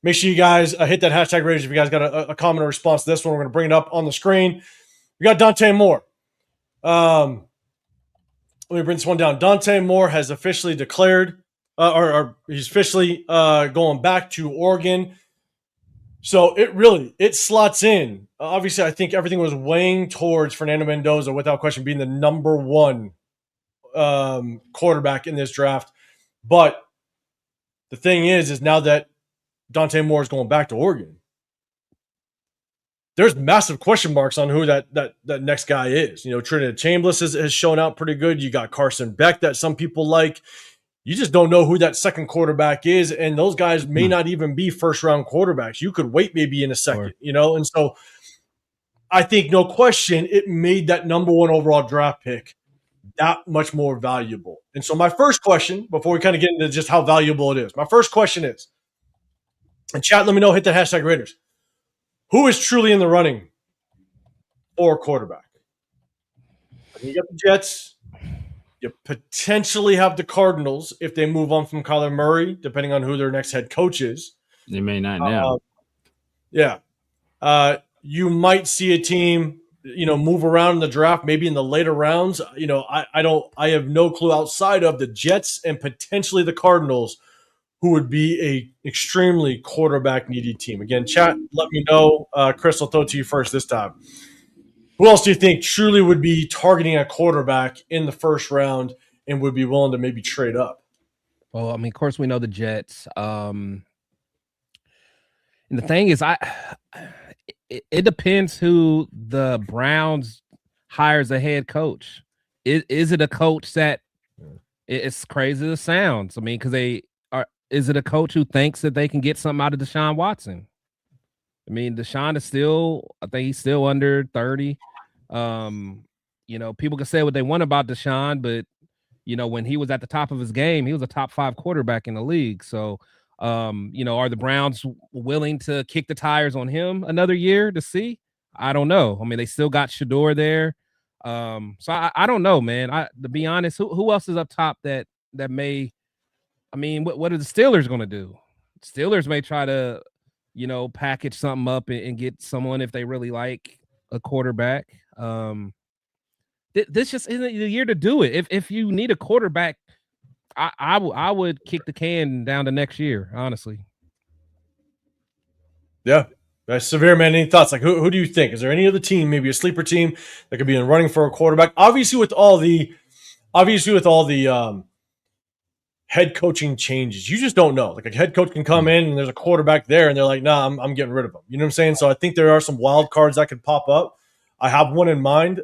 Make sure you guys hit that hashtag Raiders if you guys got a comment or response to this one. We're going to bring it up on the screen. We got Dante Moore. Let me bring this one down. Dante Moore has officially declared, or he's officially going back to Oregon. So it slots in. Obviously, I think everything was weighing towards Fernando Mendoza, without question, being the number one quarterback in this draft. But the thing is now that Dante Moore is going back to Oregon, there's massive question marks on who that next guy is. Trinidad Chambliss has shown out pretty good. You got Carson Beck that some people like. You just don't know who that second quarterback is, and those guys may not even be first-round quarterbacks. You could wait maybe in a second, And so I think, no question, it made that number one overall draft pick that much more valuable. And so my first question, before we kind of get into just how valuable it is, my first question is, and chat, let me know, hit that hashtag Raiders. Who is truly in the running for quarterback? You got the Jets. You potentially have the Cardinals if they move on from Kyler Murray, depending on who their next head coach is. They may not now. You might see a team, move around in the draft, maybe in the later rounds. I have no clue outside of the Jets and potentially the Cardinals, who would be a extremely quarterback needy team. Again, chat, let me know. Chris, I'll throw it to you first this time. Who else do you think truly would be targeting a quarterback in the first round and would be willing to maybe trade up? Well, I mean, of course, we know the Jets. And the thing is, it depends who the Browns hires a head coach. Is it a coach that it's crazy as it sounds? I mean, because is it a coach who thinks that they can get something out of Deshaun Watson? I mean, Deshaun is still, I think he's still under 30. People can say what they want about Deshaun, but when he was at the top of his game, he was a top 5 quarterback in the league. So, are the Browns willing to kick the tires on him another year to see? I don't know. I mean, they still got Shador there. So I don't know, man. To be honest, who else is up top that may, I mean, what are the Steelers going to do? Steelers may try to, package something up and get someone if they really like a quarterback. This just isn't the year to do it. If you need a quarterback, I would kick the can down to next year, honestly. Yeah. Severe, man. Any thoughts? Like, who do you think? Is there any other team, maybe a sleeper team that could be in running for a quarterback? Obviously, with all the head coaching changes, you just don't know. Like, a head coach can come in and there's a quarterback there, and they're like, "Nah, I'm getting rid of him." You know what I'm saying? So I think there are some wild cards that could pop up. I have one in mind.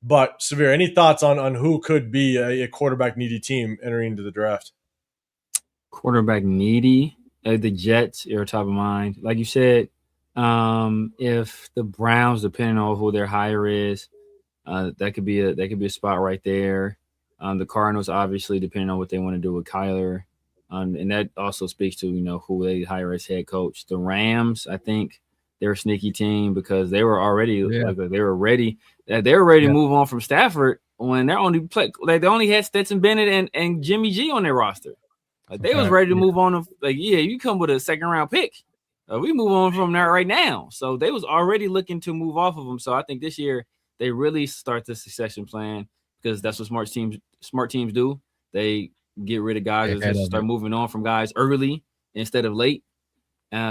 But Severe, any thoughts on who could be a quarterback needy team entering into the draft? Quarterback needy. The Jets are top of mind. Like you said, if the Browns, depending on who their hire is, that could be a spot right there. The Cardinals, obviously, depending on what they want to do with Kyler, and that also speaks to who they hire as head coach. The Rams, I think they're a sneaky team because they were already they were ready to move on from Stafford when they only had Stetson Bennett and Jimmy G on their roster. They was ready to move on. You come with a 2nd round pick. We move on from that right now. So they was already looking to move off of them. So I think this year they really start the succession plan because that's what smart teams do. They get rid of guys and start moving on from guys early instead of late.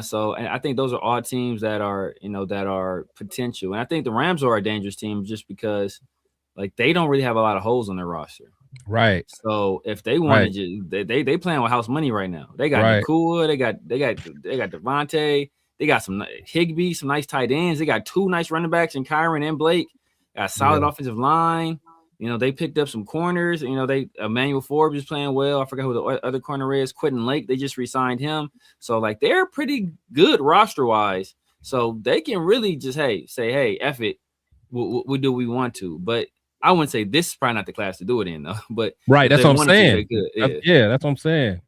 So I think those are all teams that are potential. And I think the Rams are a dangerous team just because they don't really have a lot of holes on their roster. Right. So if they want to, they playing with house money right now. They got Nakua, they got Devontae, they got some Higbee, some nice tight ends. They got 2 nice running backs in Kyron and Blake. Got a solid offensive line. They picked up some corners. Emmanuel Forbes is playing well. I forgot who the other corner is. Quentin Lake. They just re-signed him. So they're pretty good roster wise. So they can really just say, hey, F it, we'll do what we want to. But I wouldn't say this is probably not the class to do it in, though. But that's what I'm saying. That's what I'm saying.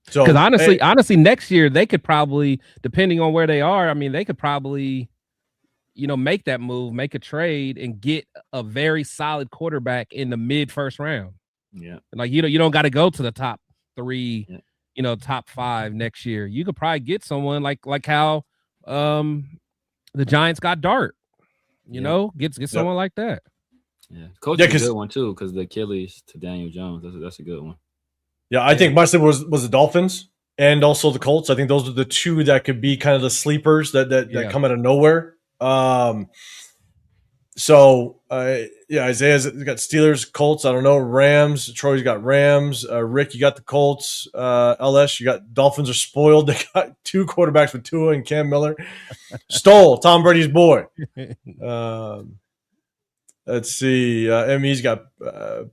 So, because honestly, next year they could probably, depending on where they are, I mean, they could probably, make that move, make a trade, and get a very solid quarterback in the mid-first round. Yeah, you don't got to go to the top 3, top 5 next year. You could probably get someone like how the Giants got Dart. Get someone like that. Yeah, coach is a good one too because the Achilles to Daniel Jones. That's a good one. Yeah, I think my sleeper was the Dolphins and also the Colts. I think those are the 2 that could be kind of the sleepers that come out of nowhere. Isaiah's got Steelers, Colts. I don't know, Rams. Troy's got Rams. Rick, you got the Colts. LS, you got Dolphins are spoiled. They got 2 quarterbacks with Tua and Cam Miller. Stole Tom Brady's boy. Let's see. ME's got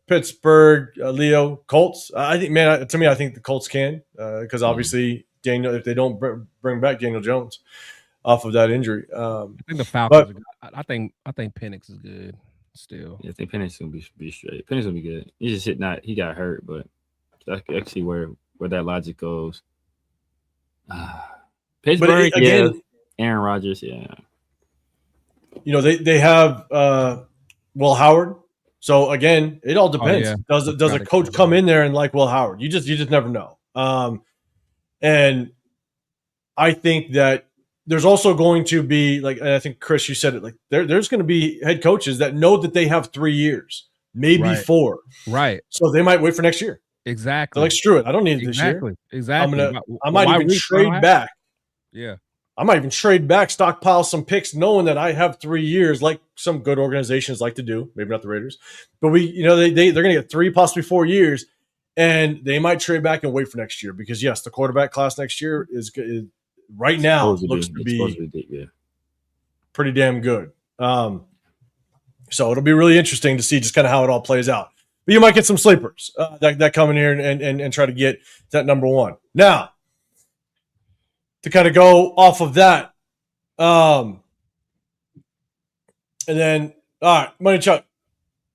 Pittsburgh, Leo, Colts. I think the Colts can because obviously Daniel, if they don't bring back Daniel Jones off of that injury. I think the Falcons are good. I think Penix is good still. Yeah, I think Penix is gonna be straight. Penix is gonna be good. He got hurt, but I can see where that logic goes. Pittsburgh, again, Aaron Rodgers, yeah. They have Will Howard. So again, it all depends. Does a coach come in there and like Will Howard? You just never know. And I think that there's also going to be and I think Chris, you said it, there's going to be head coaches that know that they have 3 years, maybe 4. Right. So they might wait for next year. Exactly. They're like, screw it, I don't need it this year. Exactly. I might even trade back. Yeah. I might even trade back, stockpile some picks, knowing that I have 3 years, like some good organizations like to do. Maybe not the Raiders, but they're going to get 3, possibly 4 years, and they might trade back and wait for next year because yes, the quarterback class next year is right now looks to be pretty damn good. So it'll be really interesting to see just kind of how it all plays out. But you might get some sleepers that come in here and try to get that number one. Now, to kind of go off of that, and then, all right, Money Chuck,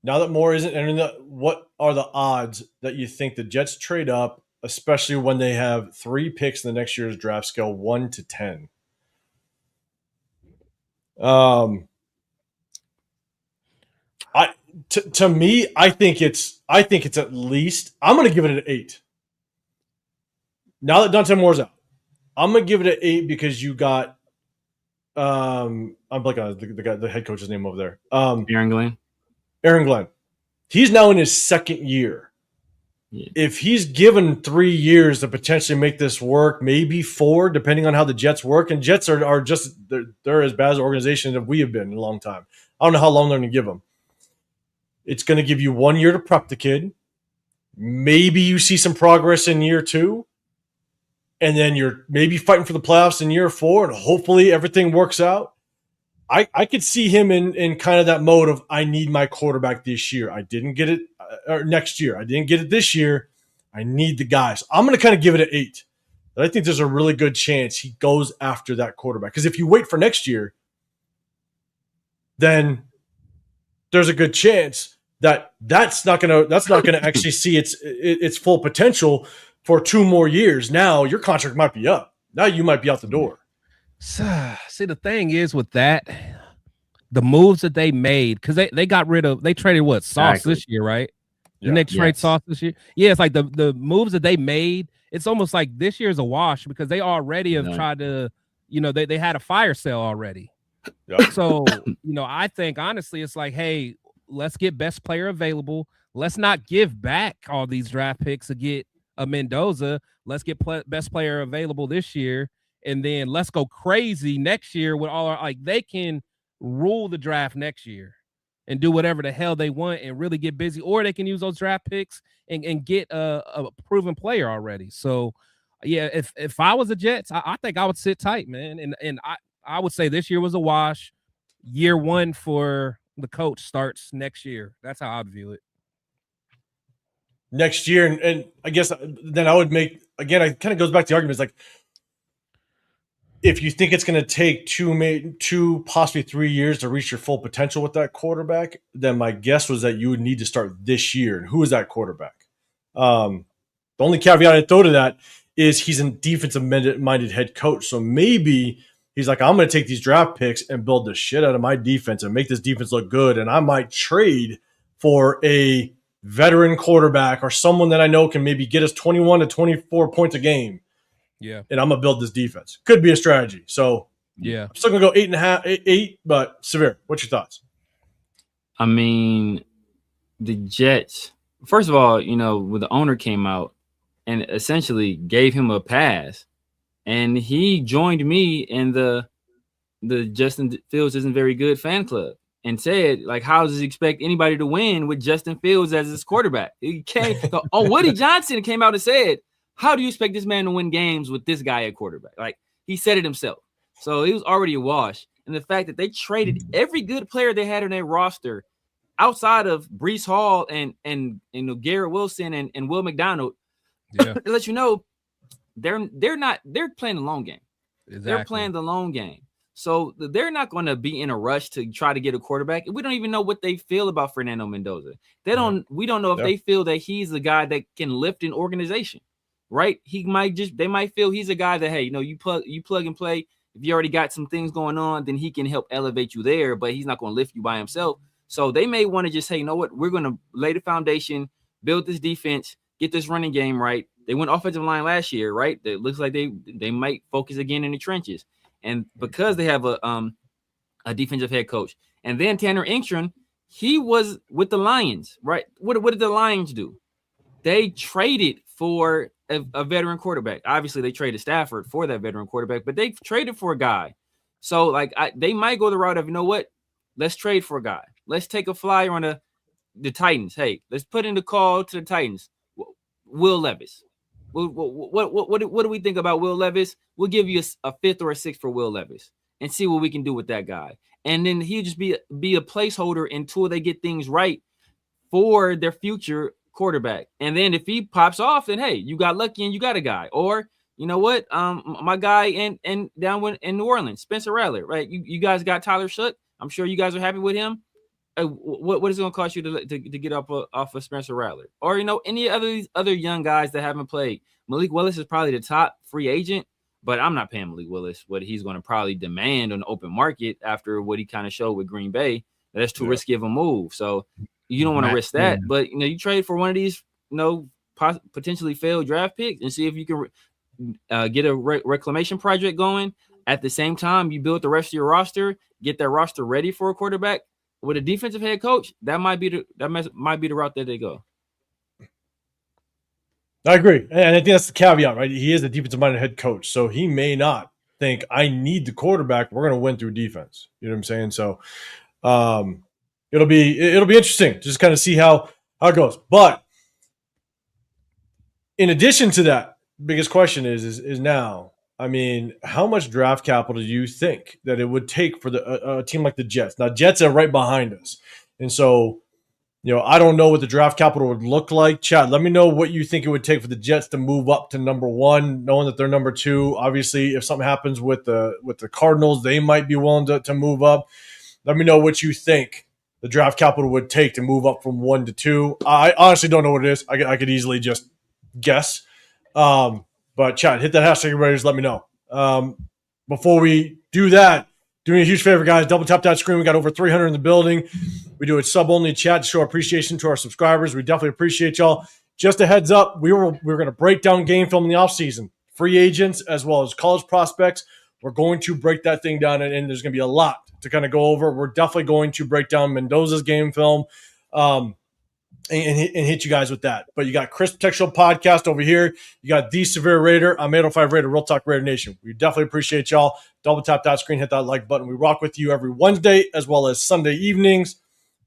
now that Moore isn't entering what are the odds that you think the Jets trade up, especially when they have 3 picks in the next year's draft scale, 1 to 10? To me, I think it's at least, I'm going to give it an 8. Now that Dante Moore's out, I'm going to give it an 8 because you got I'm blanking on the head coach's name over there. Aaron Glenn. He's now in his 2nd year. Yeah. If he's given 3 years to potentially make this work, maybe 4, depending on how the Jets work, and Jets are just they're as bad as an organization as we have been in a long time. I don't know how long they're going to give them. It's going to give you 1 year to prep the kid. Maybe you see some progress in year 2. And then you're maybe fighting for the playoffs in year 4, and hopefully everything works out. I could see him in kind of that mode of, I need my quarterback this year. I didn't get it or next year. I didn't get it this year. I need the guys. I'm going to kind of give it an 8. But I think there's a really good chance he goes after that quarterback. Because if you wait for next year, then there's a good chance that's not gonna actually see its full potential for 2 more years. Now your contract might be up. Now you might be out the door. See, the thing is with that, the moves that they made, because they traded what, Sauce this year, right? The Knicks trade Sauce this year. Yeah, it's like the moves that they made, it's almost like this year's a wash because they already have tried to, they had a fire sale already. Yep. So, I think honestly, it's like, hey, let's get best player available. Let's not give back all these draft picks to get a Mendoza. Let's get best player available this year, and then let's go crazy next year with all our, like, they can rule the draft next year and do whatever the hell they want and really get busy, or they can use those draft picks and get a proven player already. So, yeah, if I was the Jets, I think I would sit tight, man, and I would say this year was a wash. Year 1 for the coach starts next year. That's how I'd view it. Next year, and I guess then I would make, again, it kind of goes back to the argument. It's like, if you think it's going to take 2, possibly 3 years to reach your full potential with that quarterback, then my guess was that you would need to start this year. And who is that quarterback? The only caveat I'd throw to that is he's a defensive-minded head coach. So maybe he's like, I'm going to take these draft picks and build the shit out of my defense and make this defense look good. And I might trade for a veteran quarterback or someone that I know can maybe get us 21 to 24 points a game. Yeah. And I'm going to build this defense. Could be a strategy. So, yeah. I'm still going to go 8.5, 8, but Severe, what's your thoughts? I mean, the Jets, first of all, when the owner came out and essentially gave him a pass, and he joined me in the Justin Fields isn't very good fan club and said, like, how does he expect anybody to win with Justin Fields as his quarterback? He came Woody Johnson came out and said, how do you expect this man to win games with this guy at quarterback? Like, he said it himself. So he was already a wash. And the fact that they traded every good player they had on their roster outside of Breece Hall and Garrett Wilson and Will McDonald, to let you know, they're playing the long game. Exactly. They're playing the long game. So they're not going to be in a rush to try to get a quarterback. We don't even know what they feel about Fernando Mendoza. We don't know if they feel that he's the guy that can lift an organization, right? They might feel he's a guy that, hey, you plug and play. If you already got some things going on, then he can help elevate you there, but he's not going to lift you by himself. So they may want to just say, you know what, we're going to lay the foundation, build this defense, get this running game right. They went offensive line last year, right? It looks like they might focus again in the trenches. And because they have a defensive head coach, and then Tanner Engstrom, he was with the Lions, right? What did the Lions do? They traded for a veteran quarterback. Obviously, they traded Stafford for that veteran quarterback, but they traded for a guy. So, like, they might go the route of, you know what? Let's trade for a guy. Let's take a flyer on the Titans. Hey, let's put in the call to the Titans. Will Levis. What do we think about Will Levis? We'll give you a 5th or a 6th for Will Levis and see what we can do with that guy. And then he'll just be a placeholder until they get things right for their future quarterback. And then if he pops off, then hey, you got lucky and you got a guy. Or you know what? My guy in down in New Orleans, Spencer Rattler, right? You guys got Tyler Shook. I'm sure you guys are happy with him. What is it going to cost you to get off of Spencer Rattler? Or you know, any other young guys that haven't played? Malik Willis is probably the top free agent, but I'm not paying Malik Willis what he's going to probably demand on the open market after what he kind of showed with Green Bay. That's too risky of a move. So you don't want to risk that. But you know, you trade for one of these, you know, potentially failed draft picks and see if you can get a reclamation project going. At the same time, you build the rest of your roster, get that roster ready for a quarterback with a defensive head coach. That might be the route that they go. I agree. And I think that's the caveat, right? He is a defensive-minded head coach, so he may not think, I need the quarterback. We're going to win through defense. You know what I'm saying? So it'll be interesting. Just kind of see how it goes. But in addition to that, biggest question is now, I mean, how much draft capital do you think that it would take for a team like the Jets? Now, Jets are right behind us. And so, you know, I don't know what the draft capital would look like. Chad, let me know what you think it would take for the Jets to move up to number 1, knowing that they're number 2. Obviously, if something happens with the Cardinals, they might be willing to move up. Let me know what you think the draft capital would take to move up from 1 to 2. I honestly don't know what it is. I could easily just guess. But Chad, hit that hashtag Raiders. Let me know. Before we do that, do me a huge favor, guys. Double tap that screen. We got over 300 in the building. We do a sub-only chat to show appreciation to our subscribers. We definitely appreciate y'all. Just a heads up, we're going to break down game film in the offseason. Free agents as well as college prospects. We're going to break that thing down, and there's going to be a lot to kind of go over. We're definitely going to break down Mendoza's game film and hit you guys with that. But you got Chris Textual Podcast over here. You got The Severe Raider. I'm 805 Raider, Real Talk Raider Nation. We definitely appreciate y'all. Double tap that screen, hit that like button. We rock with you every Wednesday as well as Sunday evenings.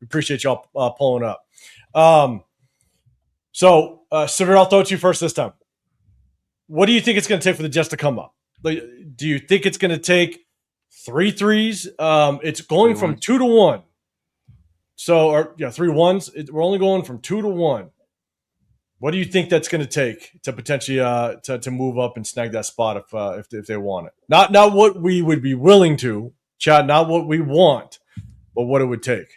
We appreciate y'all pulling up. Severe, I'll throw it to you first this time. What do you think it's going to take for the Jets to come up? Like, do you think it's going to take 3 threes? It's going from 2 to 1. So, 3 ones. We're only going from 2 to 1. What do you think that's going to take to potentially to move up and snag that spot if they want it? Not what we would be willing to, Chad. Not what we want, but what it would take.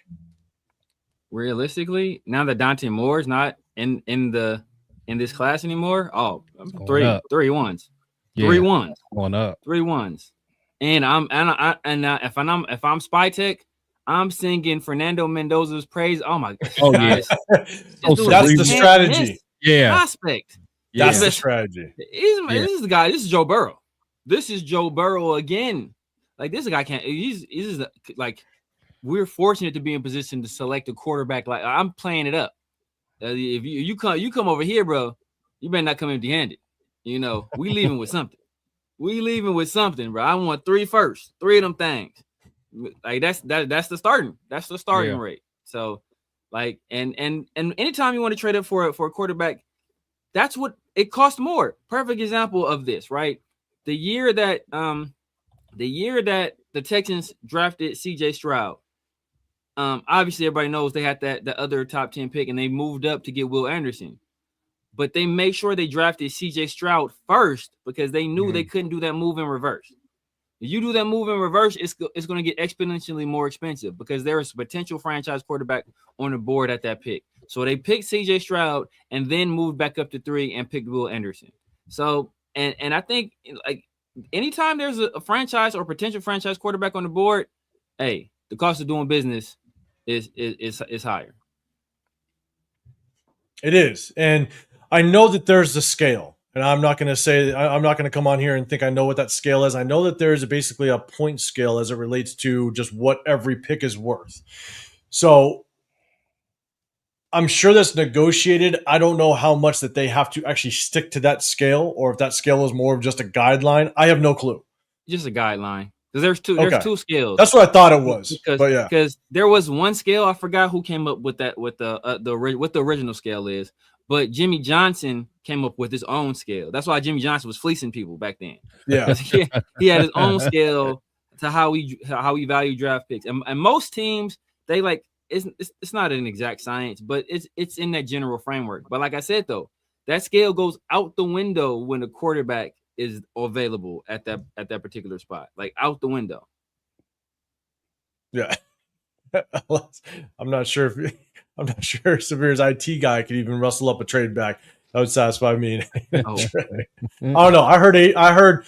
Realistically, now that Dante Moore is not in this class anymore, three ones, Yeah. 3 ones, Going up. 3 ones, and if I'm Spy Tech, I'm singing Fernando Mendoza's praise. Oh my god! Oh yeah, that's the strategy. Yeah, prospect. That's the strategy. This is the guy. This is Joe Burrow. This is Joe Burrow again. Like this guy can't. He's like we're fortunate to be in position to select a quarterback. Like I'm playing it up. If you come over here, bro, you better not come empty-handed. You know, we leaving with something. We leaving with something, bro. I want 3 first, 3 of them things. Like that's the starting rate. So like and anytime you want to trade up for a quarterback, that's what it costs more. Perfect example of this, right? The year that the Texans drafted CJ Stroud. Obviously everybody knows they had the other top 10 pick and they moved up to get Will Anderson. But they made sure they drafted CJ Stroud first because they knew they couldn't do that move in reverse. If you do that move in reverse, it's going to get exponentially more expensive because there is a potential franchise quarterback on the board at that pick. So they picked CJ Stroud and then moved back up to 3 and picked Will Anderson. So, and I think like anytime there's a franchise or potential franchise quarterback on the board, hey, the cost of doing business is higher. It is. And I know that there's a scale. And I'm not going to come on here and think I know what that scale is. I know that there's basically a point scale as it relates to just what every pick is worth. So I'm sure that's negotiated. I don't know how much that they have to actually stick to that scale or if that scale is more of just a guideline. I have no clue. Just a guideline. Because there's two scales. That's what I thought it was. Because there was one scale. I forgot who came up with that, what the original scale is. But Jimmy Johnson came up with his own scale. That's why Jimmy Johnson was fleecing people back then. Yeah, he had his own scale to how we value draft picks. And most teams, they like it's not an exact science, but it's in that general framework. But like I said, though, that scale goes out the window when the quarterback is available at that particular spot, like out the window. Yeah. I'm not sure Severe's IT guy could even rustle up a trade back that would satisfy me. Oh. I don't know. I heard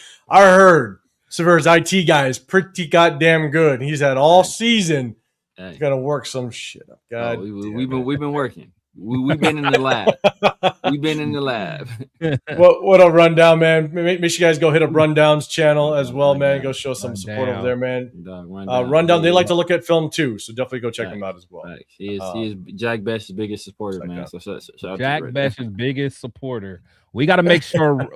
Severe's IT guy is pretty goddamn good. He's had all season. He's gonna work some shit up. God, we've been working. We've been in the lab. We've been in the lab. What a rundown, man. Make sure you guys go hit up Rundown's channel as well, man. Go show some support over there, man. Rundown. They like to look at film too, so definitely go check them out as well. He is Jack Besh's biggest supporter, man. So shout Jack Besh's biggest supporter. We got to make sure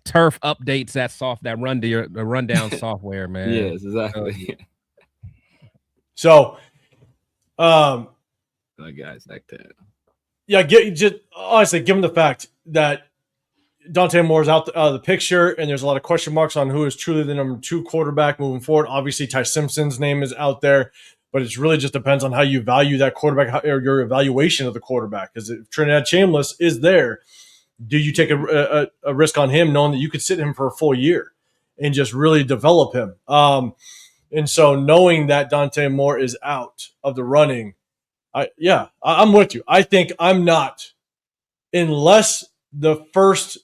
Turf updates that rundown software, man. Yes, exactly. So, guys like that. Yeah, honestly, given the fact that Dante Moore's out of the picture and there's a lot of question marks on who is truly the number 2 quarterback moving forward. Obviously, Ty Simpson's name is out there, but it really just depends on how you value that quarterback or your evaluation of the quarterback. Because if Trinidad Chambliss is there, do you take a risk on him knowing that you could sit him for a full year and just really develop him? And so knowing that Dante Moore is out of the running, I'm with you. I think I'm not, unless the first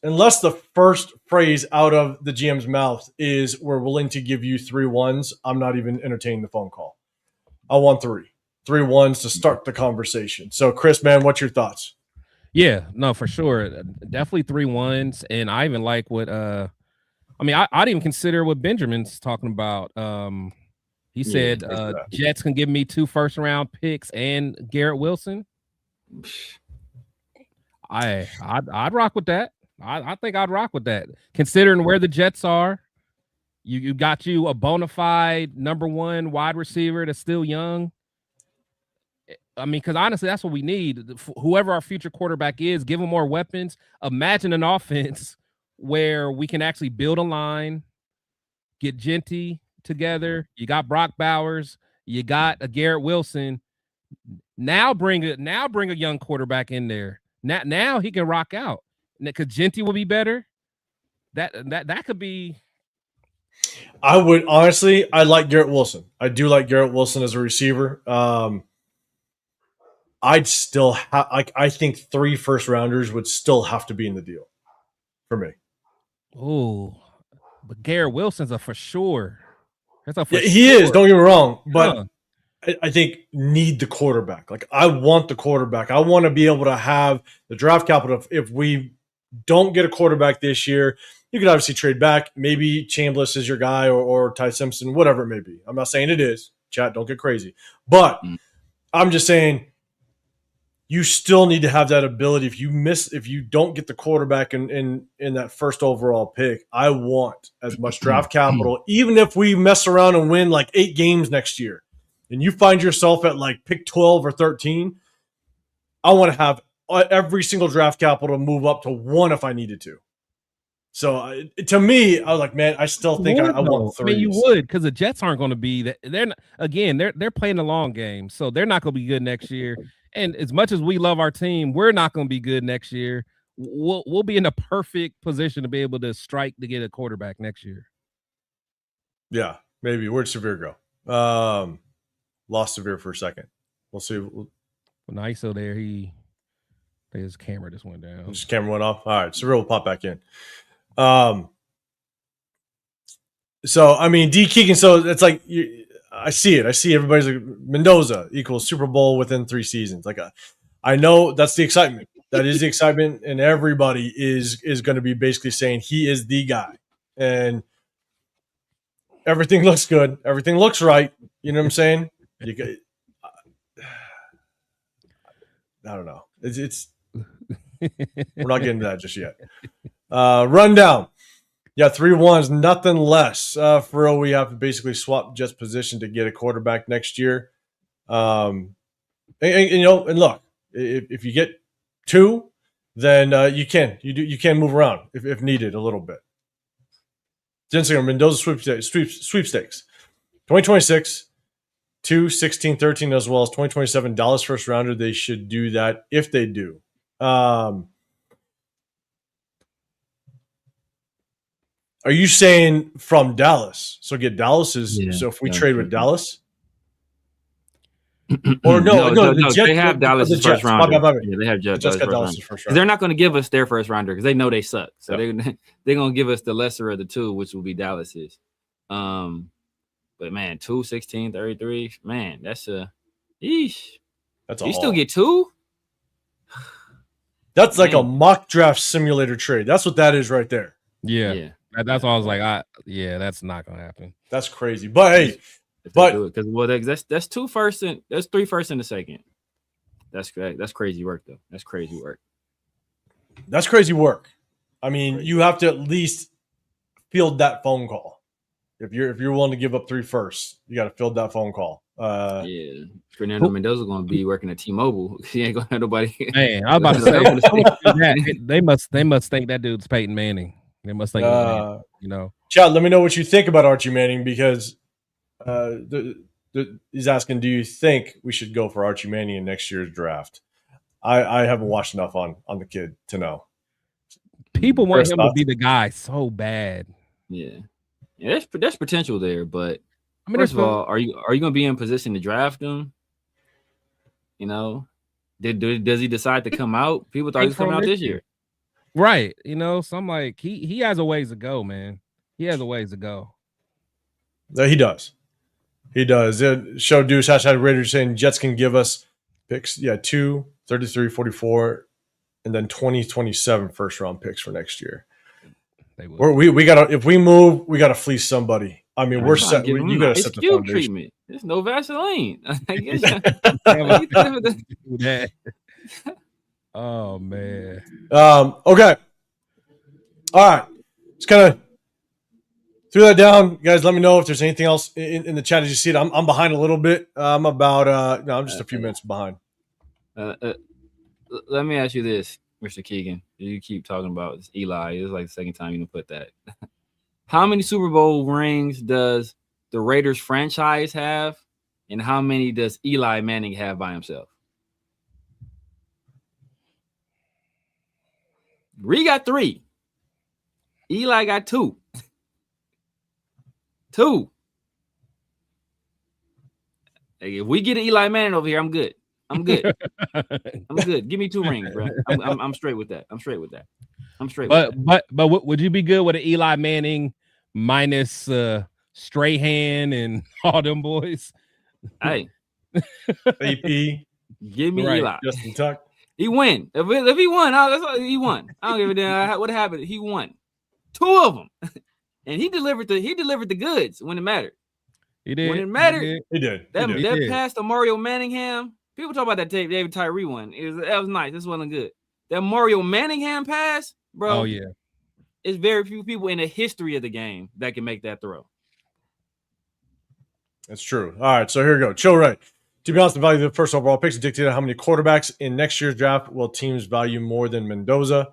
phrase out of the GM's mouth is we're willing to give you 3 1s, I'm not even entertaining the phone call. I want 3 1s to start the conversation. So, Chris, man, what's your thoughts? Yeah, no, for sure. Definitely 3 1s. And I even like what I'd even consider what Benjamin's talking about. He said Jets can give me 2 first-round picks and Garrett Wilson. I'd rock with that. I think I'd rock with that. Considering where the Jets are, you got a bona fide number 1 wide receiver that's still young. I mean, because honestly, that's what we need. Whoever our future quarterback is, give him more weapons. Imagine an offense where we can actually build a line, get Genty together. You got Brock Bowers. You got a Garrett Wilson. Now bring a young quarterback in there. Now he can rock out. Because Genty will be better. That could be. I like Garrett Wilson. I do like Garrett Wilson as a receiver. I'd still I think 3 first-rounders would still have to be in the deal for me. Oh, but Garrett Wilson's a for sure. He is. Don't get me wrong, but I think need the quarterback. Like, I want the quarterback. I want to be able to have the draft capital. If we don't get a quarterback this year, you could obviously trade back. Maybe Chambliss is your guy or Ty Simpson, whatever it may be. I'm not saying it is. Chat, don't get crazy. But I'm just saying you still need to have that ability. If you don't get the quarterback in that first overall pick, I want as much draft capital, even if we mess around and win like 8 games next year and you find yourself at like pick 12 or 13, I want to have every single draft capital to move up to 1 if I needed to. So to me, I was like, man, I still think I want 3. I mean, you would, because the Jets aren't going to be that. They're playing the long game, so they're not going to be good next year. And as much as we love our team, we're not going to be good next year. We'll be in a perfect position to be able to strike to get a quarterback next year. Yeah, maybe. Where'd Severe go? Lost Severe for a second. We'll see. Well, nice. So there, his camera just went down. His camera went off. All right, Severe will pop back in. So I mean, D Keegan. So it's like I see it. I see everybody's like Mendoza equals Super Bowl within 3 seasons. Like I know that's the excitement. That is the excitement, and everybody is going to be basically saying he is the guy, and everything looks good. Everything looks right. You know what I'm saying? I don't know. It's we're not getting to that just yet. Rundown. Yeah, 3 1s, nothing less. For we have to basically swap Jets position to get a quarterback next year. And look, if you get 2, then you can move around if needed a little bit. Instagram Mendoza sweepstakes. 2026, 2, 16, 13, as well as 2027 Dallas first rounder. They should do that if they do. Are you saying from Dallas? So get Dallas's. Yeah, So if we yeah, trade sure. with Dallas, or no, the Jets, they have Dallas's Jets. first rounder. My bad. Yeah, they have The Dallas Jets got first Dallas's rounder. first 'Cause rounder. they're not going to give us their first rounder because they know they suck. So Yeah. they're going to give us the lesser of the two, which will be Dallas's. But man, 2, 16, 33, man, that's a yeesh. That's a You haul. still get 2? That's like a Man. mock draft simulator trade. That's what that is right there. Yeah. That's why I was like, that's not gonna happen. That's crazy. But hey, If they do it, because that's 2 firsts and that's 3 firsts in the second. That's great. That's crazy work though. That's crazy work. That's crazy work. I mean, you have to at least field that phone call. If you're willing to give up 3 firsts, you got to field that phone call. Yeah, Fernando Mendoza going to be working at T-Mobile. He ain't going to have nobody. Man, I was about to say that. They must think that dude's Peyton Manning. They must think, you know. Chad, let me know what you think about Archie Manning because he's asking, do you think we should go for Archie Manning in next year's draft? I haven't watched enough on the kid to know. People want him to be the guy so bad. Yeah, there's potential there, but I mean, first of all, are you going to be in position to draft him? You know, does he decide to come out? People thought he was coming out this year. Right. You know, so I'm like, he has a ways to go, man. He has a ways to go. He does. He does. Show Deuce, hashtag Raiders saying Jets can give us picks. Yeah, 2, 33, 44, and then 2027 first round picks for next year. We gotta, if we move, we gotta fleece somebody. I mean, we're set. You gotta set the foundation. Treatment. There's no Vaseline. Oh man. Okay. All right. Just kind of threw that down, guys. Let me know if there's anything else in the chat as you see it. I'm behind a little bit. I'm about I'm just a few minutes behind. Let me ask you this, Mr. Keegan. You keep talking about this Eli. It's like the second time you put that. How many Super Bowl rings does the Raiders franchise have, and how many does Eli Manning have by himself? Ree got 3. Eli got 2. 2. Hey, if we get an Eli Manning over here, I'm good. I'm good. I'm good. Give me 2 rings, bro. I'm straight with that. I'm straight with that. But would you be good with an Eli Manning minus Strahan and all them boys? Hey, AP, give me Eli. Justin Tuck. He win. If he won, he won. I don't give a damn what happened. He won 2 of them, and he delivered the goods when it mattered. He did. When it mattered, he did. That pass to Mario Manningham. People talk about that David Tyree one. That was nice. This wasn't good. That Mario Manningham pass, bro. Oh yeah. It's very few people in the history of the game that can make that throw. That's true. All right, so here we go. Chill right. To be honest, the value of the first overall picks dictated how many quarterbacks in next year's draft will teams value more than Mendoza.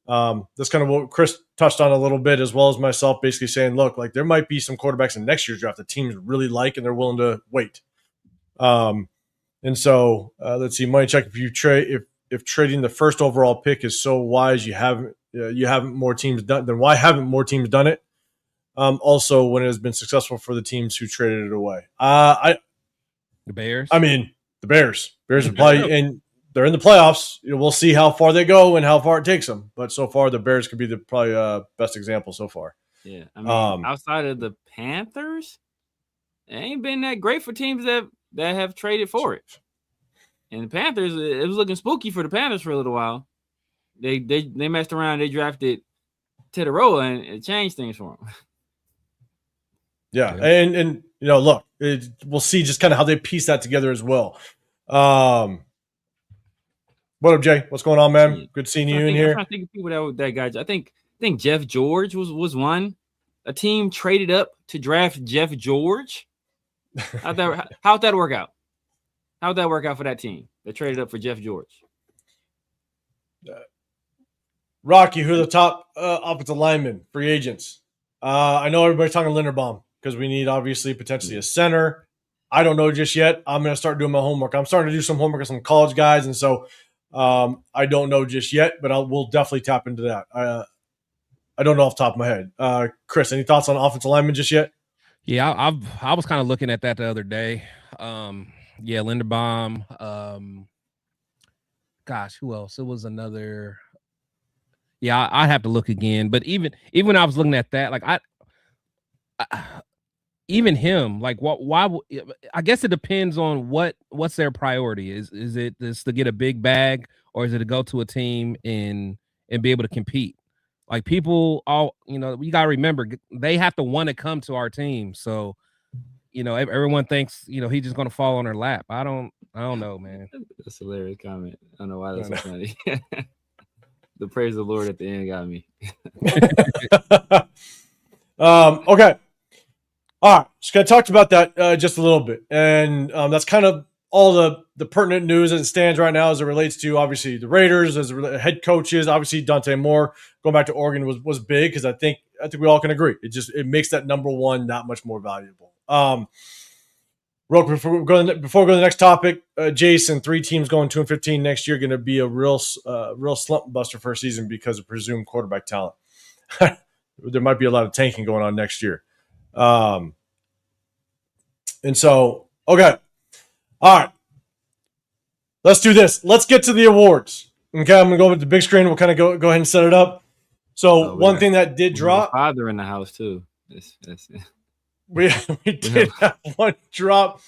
That's kind of what Chris touched on a little bit, as well as myself, basically saying, look, like there might be some quarterbacks in next year's draft that teams really like and they're willing to wait. And so let's see, money check. If you trade, if trading the first overall pick is so wise, you haven't more teams done. Then why haven't more teams done it? Also, when it has been successful for the teams who traded it away, the Bears. I mean, the Bears are probably, and they're in the playoffs. We'll see how far they go and how far it takes them. But so far, the Bears could be the probably best example so far. Yeah, I mean, outside of the Panthers, it ain't been that great for teams that have traded for it. And the Panthers, it was looking spooky for the Panthers for a little while. They messed around. They drafted Tedoroa, and it changed things for them. Yeah, and look, we'll see just kind of how they piece that together as well. What up, Jay? What's going on, man? Yeah. Good seeing you in here. I'm trying to think of people that guy. I think Jeff George was one. A team traded up to draft Jeff George. How'd that work out? How'd that work out for that team? They traded up for Jeff George. Rocky, who are the top offensive linemen, free agents? I know everybody's talking Linderbaum because we need obviously potentially a center. I don't know just yet. I'm going to start doing my homework. I'm starting to do some homework with some college guys, and so I don't know just yet, but we'll definitely tap into that. I don't know off the top of my head. Chris, any thoughts on offensive linemen just yet? Yeah, I was kind of looking at that the other day. Yeah, Linderbaum. Gosh, who else? It was another. Yeah, I have to look again. But even when I was looking at that, like I even him, like why I guess it depends on what's their priority. Is it this to get a big bag, or is it to go to a team and be able to compete? Like people all, you gotta remember they have to want to come to our team. So, everyone thinks, he's just gonna fall on their lap. I don't know, man. That's a hilarious comment. I don't know why that's so funny. The praise of the Lord at the end got me. Okay. All right. Just going to talk about that just a little bit. And that's kind of all the pertinent news as it stands right now as it relates to, obviously, the Raiders, as head coaches. Obviously, Dante Moore going back to Oregon was big because I think we all can agree. It makes that number one that much more valuable. Real quick, before we go to the next topic, Jason, 3 teams going 2-15 next year, going to be a real slump buster for a season because of presumed quarterback talent. There might be a lot of tanking going on next year. And so, okay. All right. Let's do this. Let's get to the awards. Okay, I'm going to go over to the big screen. We'll kind of go ahead and set it up. So, one thing that did drop. Father in the house, too. We did have one drop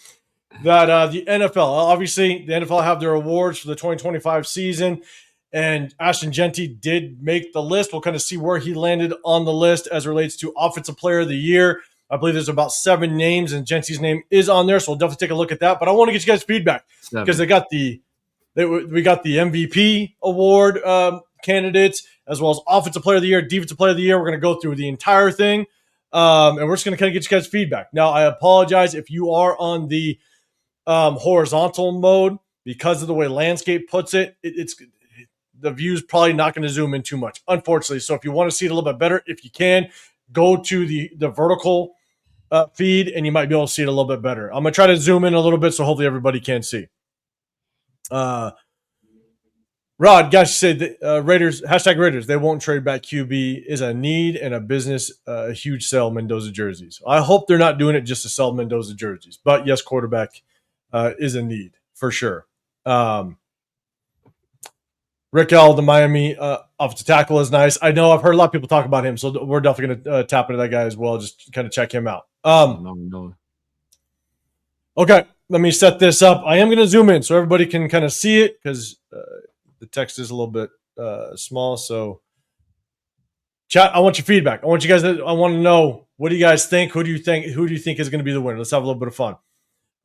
that the NFL, obviously, the NFL have their awards for the 2025 season. And Ashton Jeanty did make the list. We'll kind of see where he landed on the list as it relates to Offensive Player of the Year. I believe there's about 7 names, and Jeanty's name is on there, so we'll definitely take a look at that. But I want to get you guys feedback because we got the MVP award candidates as well as Offensive Player of the Year, Defensive Player of the Year. We're going to go through the entire thing, and we're just going to kind of get you guys feedback. Now, I apologize if you are on the horizontal mode because of the way Landscape puts it. It's the view's probably not going to zoom in too much, unfortunately. So if you want to see it a little bit better, if you can, go to the vertical feed, and you might be able to see it a little bit better. I'm going to try to zoom in a little bit so hopefully everybody can see. Rod, guys, said Raiders, #Raiders, they won't trade back QB is a need and a business, a huge sell Mendoza jerseys. I hope they're not doing it just to sell Mendoza jerseys. But, yes, quarterback is a need for sure. Rick L, the Miami offensive tackle, is nice. I know I've heard a lot of people talk about him, so we're definitely going to tap into that guy as well, just kind of check him out. Okay, let me set this up. I am going to zoom in so everybody can kind of see it because the text is a little bit small. So, chat, I want your feedback. I want to know, what do you guys think? Who do you think is going to be the winner? Let's have a little bit of fun.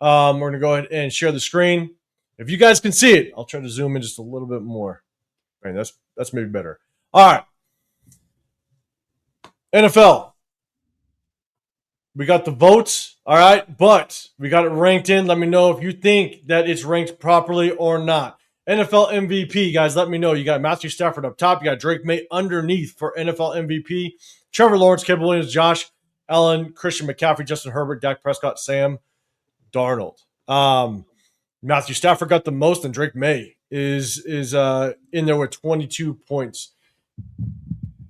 We're going to go ahead and share the screen. If you guys can see it, I'll try to zoom in just a little bit more. Right, that's maybe better. All right. NFL. We got the votes, all right, but we got it ranked in. Let me know if you think that it's ranked properly or not. NFL MVP, guys, let me know. You got Matthew Stafford up top. You got Drake May underneath for NFL MVP. Trevor Lawrence, Caleb Williams, Josh Allen, Christian McCaffrey, Justin Herbert, Dak Prescott, Sam Darnold. Matthew Stafford got the most, and Drake May is in there with 22 points.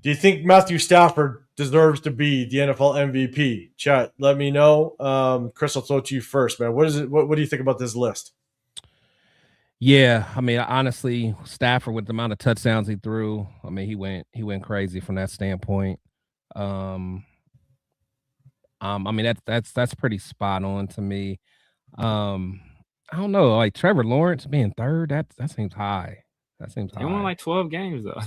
Do you think Matthew Stafford deserves to be the NFL MVP? Chat, let me know. Chris, I'll throw it to you first, man. What is it? What do you think about this list? Yeah, I mean, honestly, Stafford, with the amount of touchdowns he threw, I mean, he went crazy from that standpoint. I mean, that's pretty spot on to me. I don't know, like Trevor Lawrence being third, that seems high. That seems high. He won like 12 games though.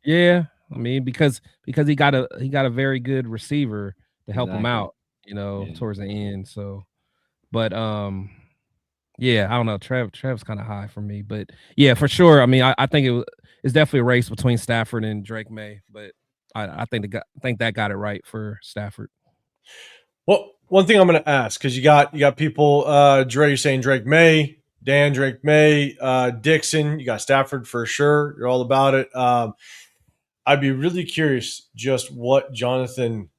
Yeah, I mean, because he got a very good receiver to help him out, towards the end. So, but yeah, I don't know. Trev's kind of high for me, but yeah, for sure. I mean, I think it's definitely a race between Stafford and Drake May, but I think that got it right for Stafford. Well, one thing I'm going to ask, because you got people, Dre, you're saying Drake May, Dan, Drake May, Dixon, you got Stafford for sure. You're all about it. I'd be really curious just what Jonathan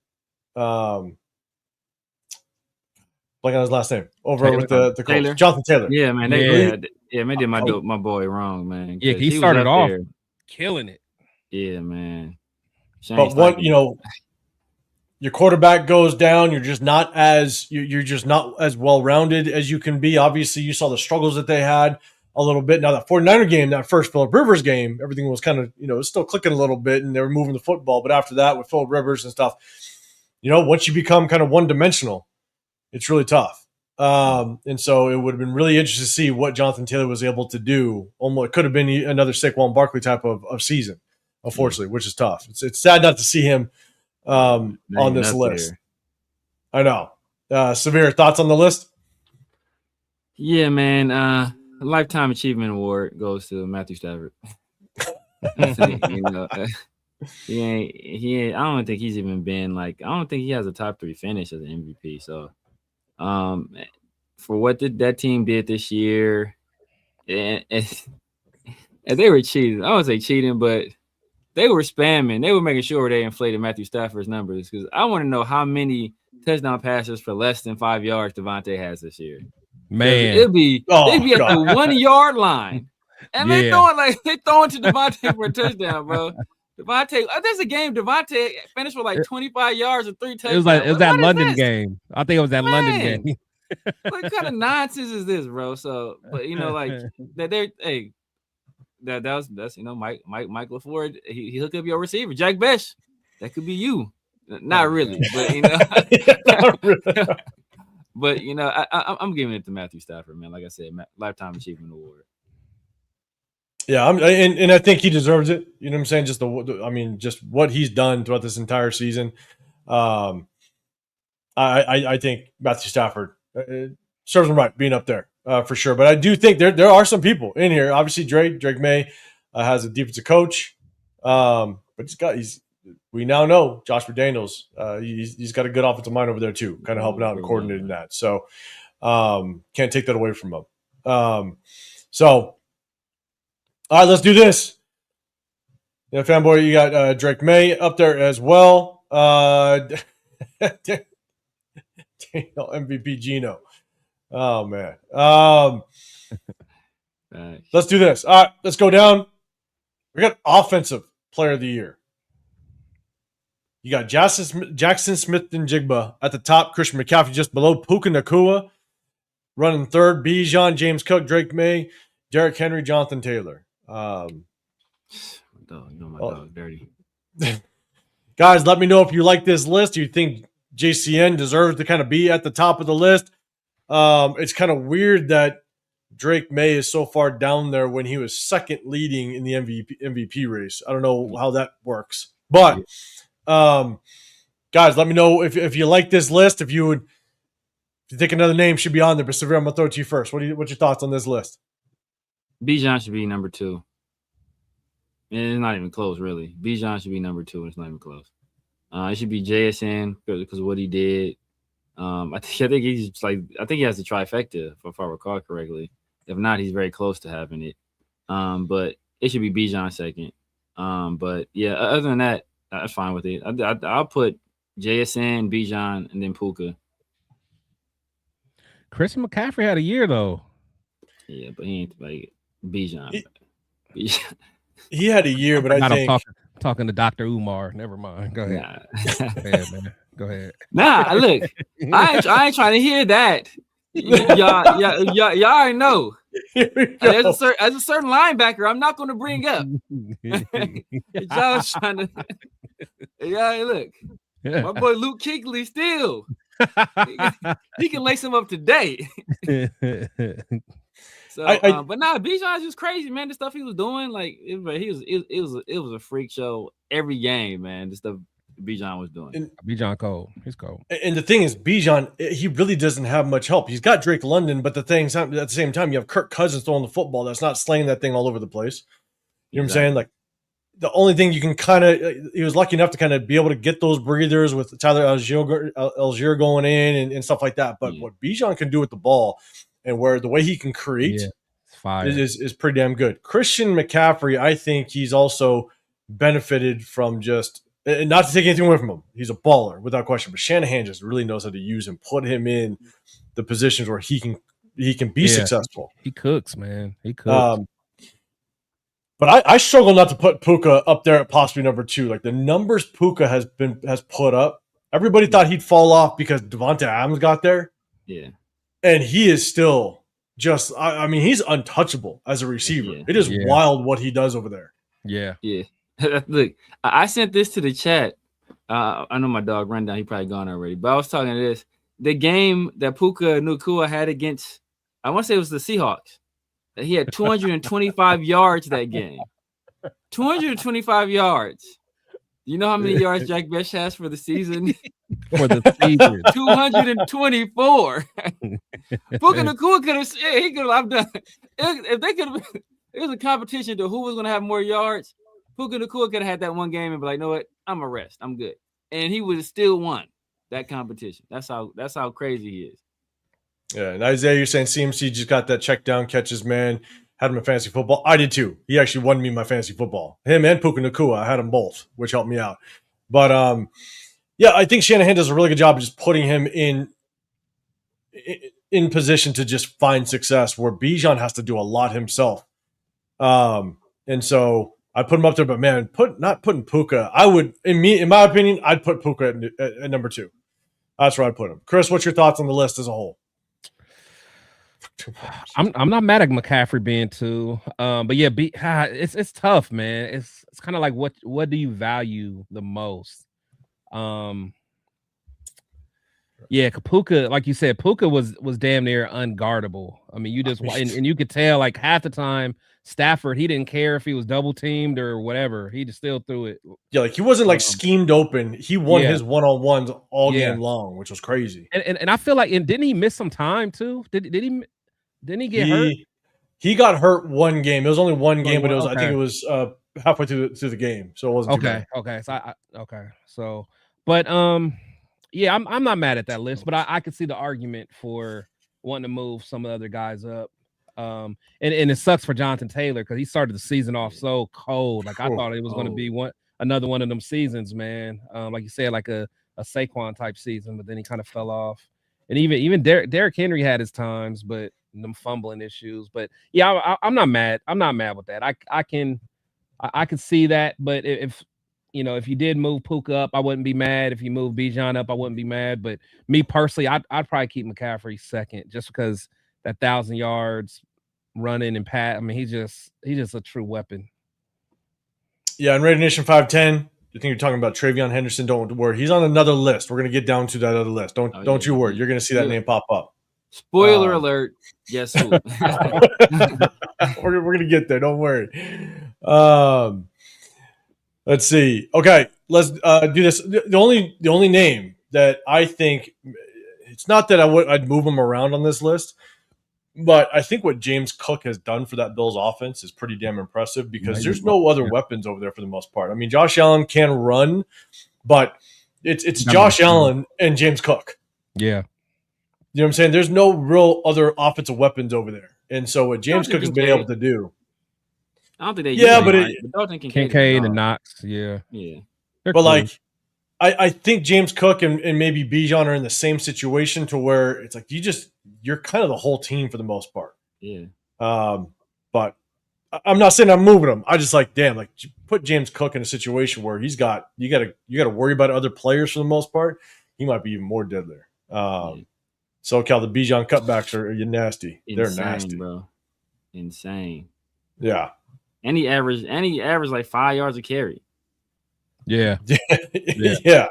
Like on his last name over Taylor. with the Colts. Taylor. Jonathan Taylor. Yeah, man. Yeah. They did my boy wrong, man. Yeah, 'cause he was started up off there. killing it. Yeah, man. But what, your quarterback goes down, you're just not as well rounded as you can be. Obviously, you saw the struggles that they had a little bit. Now that 49er game, that first Phillip Rivers game, everything was kind of, it was still clicking a little bit and they were moving the football. But after that, with Phillip Rivers and stuff, once you become kind of one-dimensional, it's really tough. And so it would have been really interesting to see what Jonathan Taylor was able to do. Almost, it could have been another Saquon Barkley type of season, unfortunately, which is tough. It's sad not to see him on this list. I know. Severe thoughts on the list? Yeah, man. Lifetime Achievement Award goes to Matthew Stafford. He ain't. I don't think he's even been I don't think he has a top 3 finish as an MVP. So, for what that team did this year, and they were cheating. I won't say cheating, but they were spamming. They were making sure they inflated Matthew Stafford's numbers because I want to know how many touchdown passes for less than 5 yards Devontae has this year. Man, they'd be at the 1 yard line, and they throwing to Devontae for a touchdown, bro. Devontae, there's a game Devontae finished with 25 yards and 3 touchdowns. It was that London game. I think it was that London game. What kind of nonsense is this, bro? So, but that's Mike LaFleur. He hooked up your receiver, Jack Besh. That could be you. Not really, but but I'm giving it to Matthew Stafford, man. Like I said, Lifetime Achievement Award. Yeah, and I think he deserves it. You know what I'm saying? Just what he's done throughout this entire season. I think Matthew Stafford serves him right being up there for sure. But I do think there are some people in here. Obviously, Drake May has a defensive coach, but we now know Josh McDaniels. He's got a good offensive mind over there too, kind of helping out and coordinating that. So can't take that away from him. All right, let's do this. Yeah, fanboy, you got Drake May up there as well. Daniel MVP Gino. Oh man. Let's do this. All right, let's go down. We got offensive player of the year. You got Jackson Smith and Jigba at the top. Christian McCaffrey just below. Puka Nacua running third. Bijan, James Cook, Drake May, Derrick Henry, Jonathan Taylor. My dog dirty. Guys, let me know if you like this list. Do you think JCN deserves to kind of be at the top of the list? It's kind of weird that Drake May is so far down there when he was second leading in the MVP race. I don't know how that works. But, guys, let me know if you like this list. If you think another name should be on there. But, Severe, I'm going to throw it to you first. What's your thoughts on this list? Bijan should be number 2. And it's not even close, really. Bijan should be number 2, and it's not even close. It should be JSN because of what he did. I think he has the trifecta, if I recall correctly. If not, he's very close to having it. But it should be Bijan second. But yeah, other than that, I'm fine with it. I'll put JSN, Bijan, and then Puka. Christian McCaffrey had a year though. Yeah, but he ain't Bijan. He had a year, but I think talking to Dr. Umar. Never mind. Go ahead. Nah. Go ahead, man. Go ahead. Nah, look, I ain't trying to hear that. Y'all already know. There's a certain linebacker I'm not going to bring up. Y'all trying to. Yeah, look, my boy Luke Kuechly still. He can lace him up today. So, but nah, Bijan's just crazy, man. The stuff he was doing, it was a freak show every game, man. The stuff Bijan was doing. And Bijan cold. He's cold. And the thing is, Bijan, he really doesn't have much help. He's got Drake London, but at the same time, you have Kirk Cousins throwing the football that's not slaying that thing all over the place. You know what I'm saying? Like, the only thing you can he was lucky enough to kind of be able to get those breathers with Tyler Algier going in and stuff like that. But what Bijan can do with the ball and the way he can create is pretty damn good. Christian McCaffrey, I think he's also benefited from just, and not to take anything away from him, he's a baller without question, but Shanahan just really knows how to use him, put him in the positions where he can be successful. He cooks, man. He cooks. But I struggle not to put Puka up there at possibly number 2. Like the numbers Puka has put up, everybody thought he'd fall off because Devontae Adams got there. Yeah. And he is still just, I mean, he's untouchable as a receiver. Yeah. It is wild what he does over there. Yeah. Yeah. Look, I sent this to the chat. I know my dog ran down. He probably gone already. But I was talking to this. The game that Puka Nacua had against, I want to say it was the Seahawks. That he had 225 yards that game. 225 yards. You know how many yards Jack Besh has for the season? For the season. 224. Puka Nacua could have, he could have, I'm done. If they could have, it was a competition to who was going to have more yards. Puka Nacua could have had that one game and be like, you know what? I'm a rest. I'm good. And he would have still won that competition. That's how crazy he is. Yeah, and Isaiah, you're saying CMC just got that check down catches, man. Had him in fantasy football. I did too. He actually won me my fantasy football. Him and Puka Nacua, I had them both, which helped me out. But yeah, I think Shanahan does a really good job of just putting him in position to just find success, where Bijan has to do a lot himself. And so I put him up there, but man, not putting Puka. I would, in my opinion, I'd put Puka at number 2. That's where I'd put him. Chris, what's your thoughts on the list as a whole? I'm not mad at McCaffrey being 2, but yeah, it's tough, man. It's kind of like what do you value the most? Yeah, Puka, like you said, Puka was damn near unguardable. I mean, you just and you could tell like half the time Stafford, he didn't care if he was double teamed or whatever. He just still threw it. Yeah, like he wasn't like schemed open. He won his one-on-ones all game long, which was crazy. And I feel like, and didn't he miss some time too? Didn't he get hurt? He got hurt one game. It was only one game, but it was I think it was halfway through the game, so it wasn't too bad. Okay. So but yeah, I'm not mad at that list, but I could see the argument for wanting to move some of the other guys up. And it sucks for Jonathan Taylor because he started the season off so cold. Like I thought it was going to be another one of them seasons, man. Like you said, like a Saquon type season, but then he kind of fell off. And even Derrick Henry had his times, but them fumbling issues. But yeah, I'm not mad. I'm not mad with that. I can see that. But if you did move Puka up, I wouldn't be mad. If you move Bijan up, I wouldn't be mad. But me personally, I'd probably keep McCaffrey second, just because that 1,000 yards running and pat. I mean, he's just a true weapon. Yeah, and Raider Nation 510. You think you're talking about Travion Henderson? Don't worry, he's on another list. We're gonna get down to that other list. Don't you worry. You're gonna see that name pop up. Spoiler alert. Guess who? We're gonna get there. Don't worry. Let's see. Okay, let's do this. The only name that I think, it's not that I'd move him around on this list, but I think what James Cook has done for that Bills offense is pretty damn impressive, because there's no other weapons over there for the most part. I mean, Josh Allen can run, but it's Josh Allen and James Cook. Yeah. You know what I'm saying? There's no real other offensive weapons over there. And so what James Cook has been able to do. I don't think they but Kincaid and Knox, yeah. But cool. Like I think James Cook and maybe Bijan are in the same situation, to where it's like you're kind of the whole team for the most part. Yeah. But I'm not saying I'm moving him. I just put James Cook in a situation where you got to worry about other players for the most part. He might be even more deadlier. SoCal, the Bijan cutbacks are nasty. They're nasty, bro. Insane. Yeah. And he averaged like 5 yards a carry. Yeah. Yeah.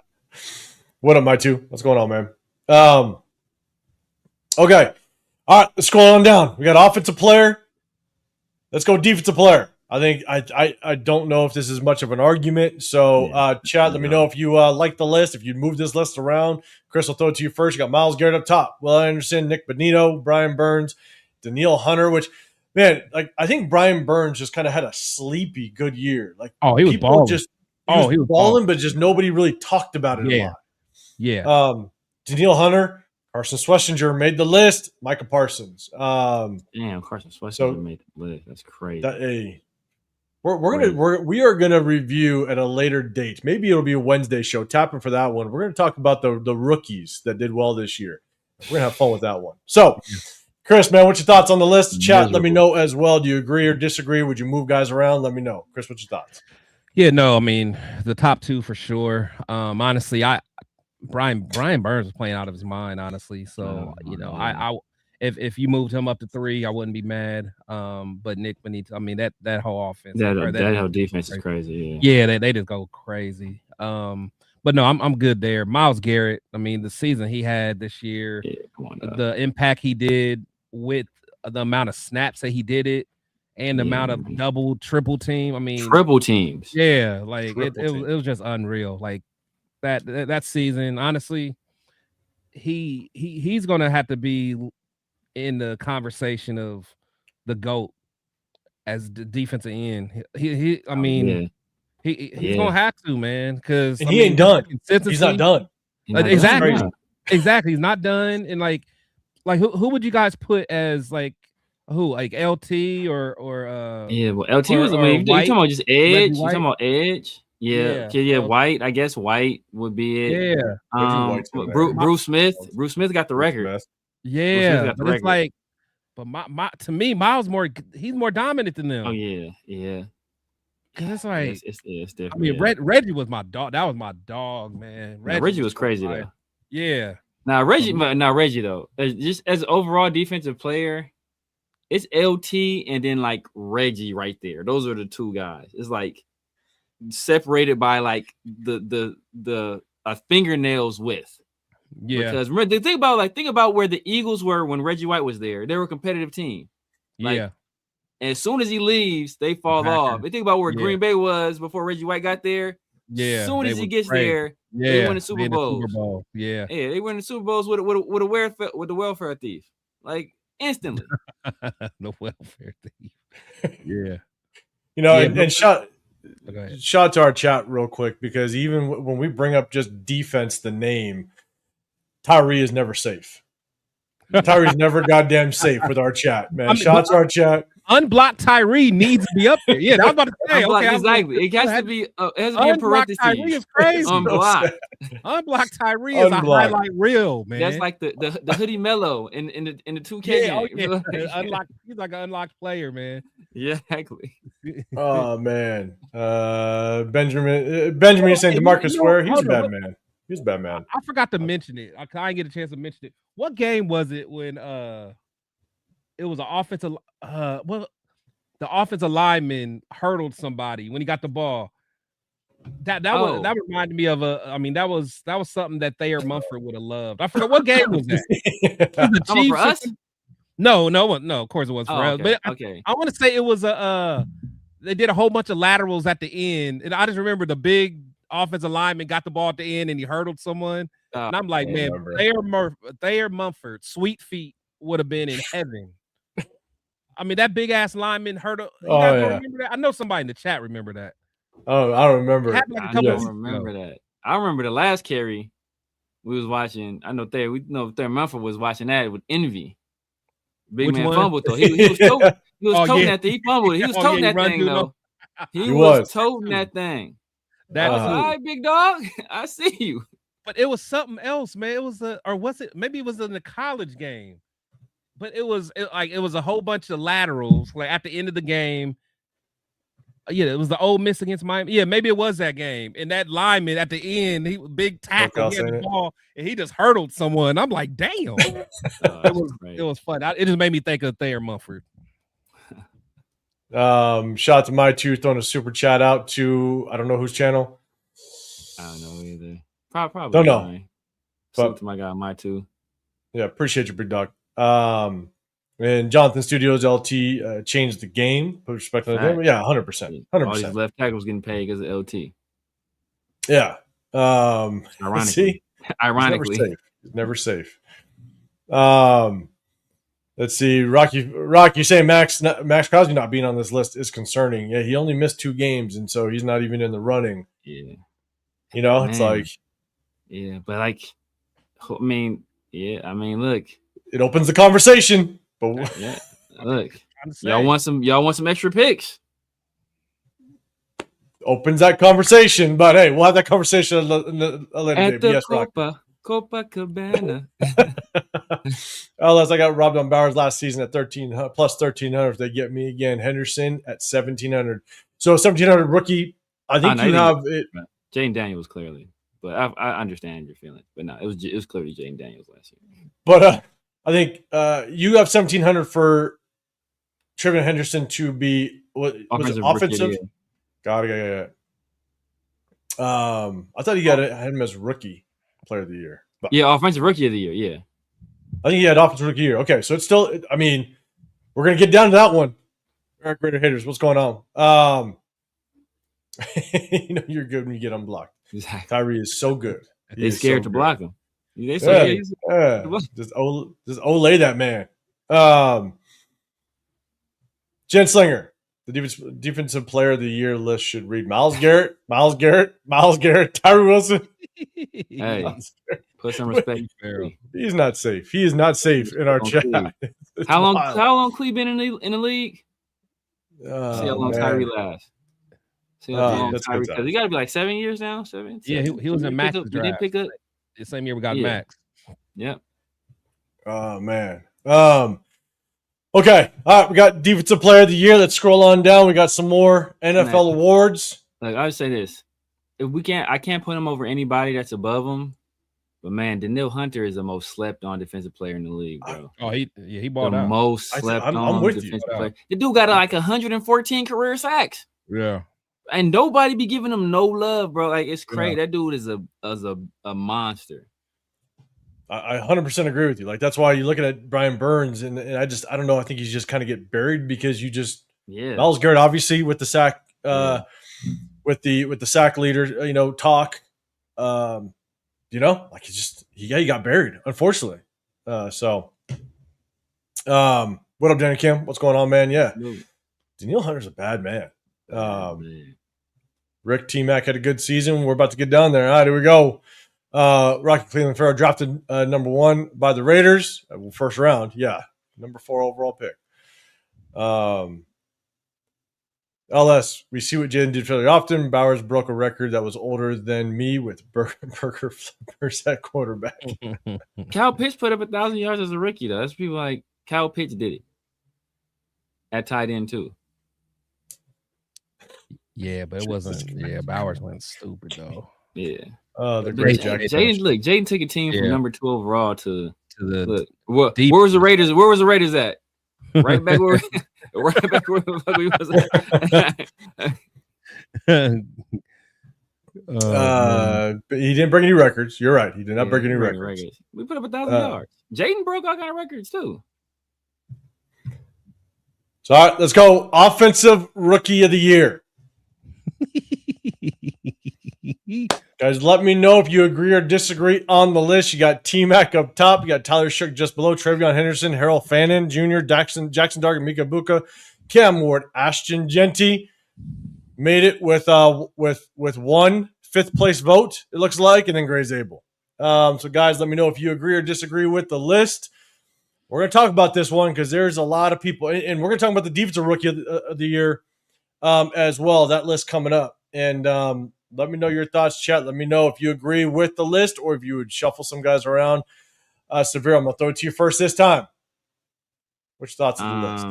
What up, my two? What's going on, man? Okay. All right, let's scroll on down. We got offensive player. Let's go defensive player. I think I don't know if this is much of an argument. So, chat, let me know if you like the list, if you move this list around. Chris, I'll throw it to you first. You got Myles Garrett up top, Will Anderson, Nick Bonito, Brian Burns, Danielle Hunter, which, man, like I think Brian Burns just kind of had a sleepy good year. Like, he was balling. He was balling, but just nobody really talked about it a lot. Yeah. Danielle Hunter, Carson Schlesinger made the list. Micah Parsons. Damn, Carson Schlesinger made the list. That's crazy. We are gonna review at a later date. Maybe it'll be a Wednesday show. Tapping for that one. We're gonna talk about the rookies that did well this year. We're gonna have fun with that one. So, Chris, man, what's your thoughts on the list? Chat, let me know as well. Do you agree or disagree? Would you move guys around? Let me know. Chris, what's your thoughts? Yeah, no, I mean the top two for sure. Honestly, Brian Burns was playing out of his mind, honestly. So I if you moved him up to 3, I wouldn't be mad. But Nick Benito, I mean that whole offense, that whole defense is crazy. Yeah, they just go crazy. But no, I'm good there. Myles Garrett, I mean the season he had this year, the impact he did with the amount of snaps that he did it, and the amount of double, triple team. I mean, triple teams. Yeah, like it was just unreal. Like that season, honestly, he's gonna have to be in the conversation of the GOAT as the defensive end. He's gonna have to, man, because he ain't done. He's not done. Exactly. He's not done. And like who would you guys put as like LT or LT was you talking about just edge? You talking about edge? Yeah. White. I guess White would be it. Yeah. Bruce Smith. Bruce Smith got the record. Yeah, but it's like, but to me, Miles he's more dominant than them. Oh yeah. Cause it's like it's different. I mean, Reggie was my dog. That was my dog, man. Reggie was crazy though. Yeah. Now Reggie though, just as an overall defensive player, it's LT and then like Reggie right there. Those are the two guys. It's like separated by like the fingernails width. Yeah. Because remember, think about where the Eagles were when Reggie White was there. They were a competitive team. And as soon as he leaves, they fall off. They think about where Green Bay was before Reggie White got there. Yeah. As soon as he gets there, they win the Super Bowls. Yeah, they win the Super Bowls with the welfare thief. Like instantly. The welfare thief. Yeah. And shout to our chat real quick, because even when we bring up just defense, the name Tyree is never safe. Tyree's never goddamn safe with our chat, man. Shout to our chat. Unblocked Tyree needs to be up there. Yeah, I was about to say. Exactly. It has to be in parentheses. Tyree is crazy. Unblocked Tyree is a highlight reel, man. That's like the Hoodie Mello in the 2K game. He's like an unlocked player, man. Yeah, exactly. Oh man. Benjamin saying DeMarcus Ware. He's a bad man. He's a bad man. I forgot to mention it. I didn't get a chance to mention it. What game was it when it was an offensive the offensive lineman hurdled somebody when he got the ball? That reminded me of that was something that Thayer Mumford would have loved. I forgot what game was that. Was the Chiefs for us? No, of course it was for us. Okay. But I want to say it was they did a whole bunch of laterals at the end, and I just remember the big offensive lineman got the ball at the end and he hurdled someone. And I'm like, man, Thayer Mumford, sweet feet would have been in heaven. I mean, that big ass lineman hurdled. Remember that? I know somebody in the chat remember that. Oh, I don't remember. I don't remember that. I remember the last carry we was watching. I know Thayer Mumford was watching that with envy. Big man fumbled though. He was toting that thing. He fumbled it. He was toting that thing though. He was toting that thing. That was all right, big dog. I see you. But it was something else, man. It was maybe it was in the college game. But it was a whole bunch of laterals like at the end of the game. Yeah, it was the Ole Miss against Miami. Yeah, maybe it was that game. And that lineman at the end, he was big tackle, he had the ball, and he just hurdled someone. I'm like, damn. It was fun. It just made me think of Thayer Mumford. Shout out to my two throwing a super chat out to I don't know whose channel. I don't know either. Probably don't know. But to my guy, my two. Yeah, appreciate you, big dog. And Jonathan Studios LT changed the game, put respect to the game. Yeah, 100%. All these left tackles getting paid because of LT. Yeah. Ironically. He's never safe. Let's see. Rocky saying Max Crosby not being on this list is concerning. Yeah, he only missed 2 games, and so he's not even in the running. Yeah. It's like. Yeah, but like, I mean, look. It opens the conversation. But yeah, look, y'all want some extra picks? Opens that conversation, but hey, we'll have that conversation a later at day. The Copacabana. Unless I got robbed on Bowers last season at 13 plus 1,300. If they get me again, Henderson at 1,700. So 1,700 rookie. I think you have it. Jaden Daniels clearly, but I understand your feeling. But no, it was clearly Jaden Daniels last year. But I think you have 1,700 for Trevin Henderson to be was it offensive? Got it. I thought you had him as rookie player of the year. But yeah, offensive rookie of the year. Yeah, I think he had offensive rookie year. Okay, so it's still. I mean, we're gonna get down to that one. Eric Raider haters, what's going on? You know you're good when you get unblocked. Exactly. Tyree is so good. They're scared to block him. Just olay that man. Jen Slinger, the defensive player of the year list should read Myles Garrett, Tyree Wilson. Hey, put some respect. He's not safe. He is not safe in our chat. How long Clee been in the league? See how long Tyree lasts. See how long Tyree, because he got to be like 7 years now. 7. Yeah, he was in Max draft. He didn't pick up the same year we got Max. Yep. Oh man. Okay. All right. We got defensive player of the year. Let's scroll on down. We got some more NFL awards. Like I would say this: if I can't put him over anybody that's above him. But man, Danielle Hunter is the most slept on defensive player in the league, bro. He bought the out. most slept on defensive player. The dude got like 114 career sacks. Yeah. And nobody be giving him no love, bro. Like it's crazy. Yeah. That dude is a monster. I 100% agree with you. Like that's why you're looking at Brian Burns, and I don't know. I think he's just kind of get buried because you just Myles Garrett obviously with the sack, with the sack leader, talk, like he got buried unfortunately. What up, Danny Kim? What's going on, man? Yeah, Danielle Hunter's a bad man. Rick T-Mac had a good season. We're about to get down there. All right, here we go. Rocky Cleveland Pharaoh drafted number 1 by the Raiders. First round. Yeah. Number 4 overall pick. LS, we see what Jaden did fairly often. Bowers broke a record that was older than me with burger flippers at quarterback. Kyle Pitts put up 1,000 yards as a rookie, though. That's people like Kyle Pitts did it. At tight end, too. Yeah, but it wasn't. Yeah, Bowers went stupid, though. Yeah. The great Jaden took a team from number 2 overall to the where was the Raiders? Where was the Raiders at? Right back where the fuck we was. But he didn't break any records. You're right. He did not break any records. We put up 1,000 yards. Jaden broke all kind of records too. So all right, let's go. Offensive Rookie of the Year. Guys, let me know if you agree or disagree on the list. You got T-Mac up top. You got Tyler Shook just below. Travion Henderson, Harold Fannin Jr., Jackson Dargan, Mika Buka, Cam Ward, Ashton Genty. Made it with 1 fifth place vote, it looks like, and then Gray Zabel. So, guys, let me know if you agree or disagree with the list. We're going to talk about this one because there's a lot of people, and we're going to talk about the Defensive Rookie of the Year as well, that list coming up. And let me know your thoughts, chat. Let me know if you agree with the list or if you would shuffle some guys around. Severe, I'm going to throw it to you first this time. Which thoughts of the list?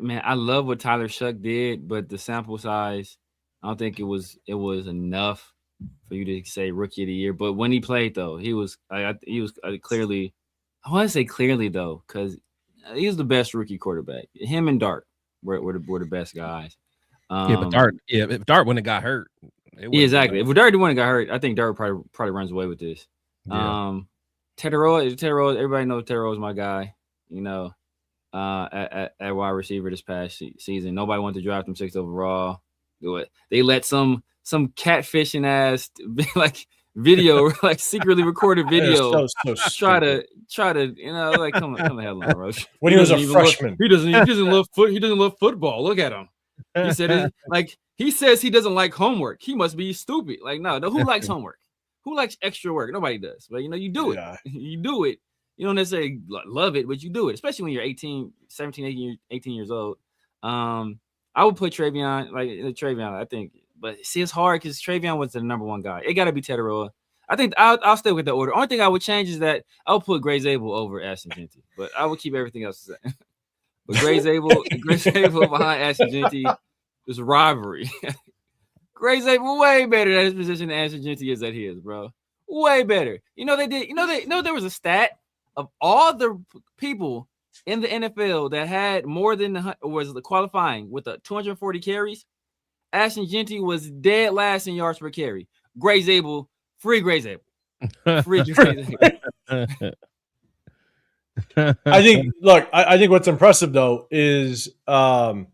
Man, I love what Tyler Shook did, but the sample size, I don't think it was enough for you to say Rookie of the Year. But when he played, though, he was clearly – I want to say clearly, though, because he was the best rookie quarterback. Him and Dart were the best guys. But Dart, if Dart wouldn't have got hurt. Exactly. If Dart wouldn't have got hurt, I think Dart probably runs away with this. Yeah. Teteroa, everybody knows Teteroa is my guy, at wide receiver this past season. Nobody wanted to draft him 6th overall. They let some catfishing ass like video, like secretly recorded video, try to like come the hell on, bro. When he was a freshman, he doesn't love football. Look at him. He said he says he doesn't like homework. He must be stupid. Like no, who likes homework? Who likes extra work? Nobody does. But you do it. Yeah. You do it. You don't necessarily love it, but you do it, especially when you're 17, 18 years old. I would put Travion, I think. But see, it's hard because Travion was the number 1 guy. It got to be Teteroa. I think I'll stay with the order. Only thing I would change is that I'll put Gray Zabel over Ashton Jeanty, but I would keep everything else the same. But Gray Zabel behind Ashton Jeanty is rivalry. Gray Zabel way better at his position than Ashton Jeanty is at his, bro. Way better. There was a stat of all the people in the NFL that had more than was the qualifying with 240 carries. Ashton Jeanty was dead last in yards per carry. Gray Zabel, free Gray Zabel. Free Gray Zabel. I think what's impressive though is that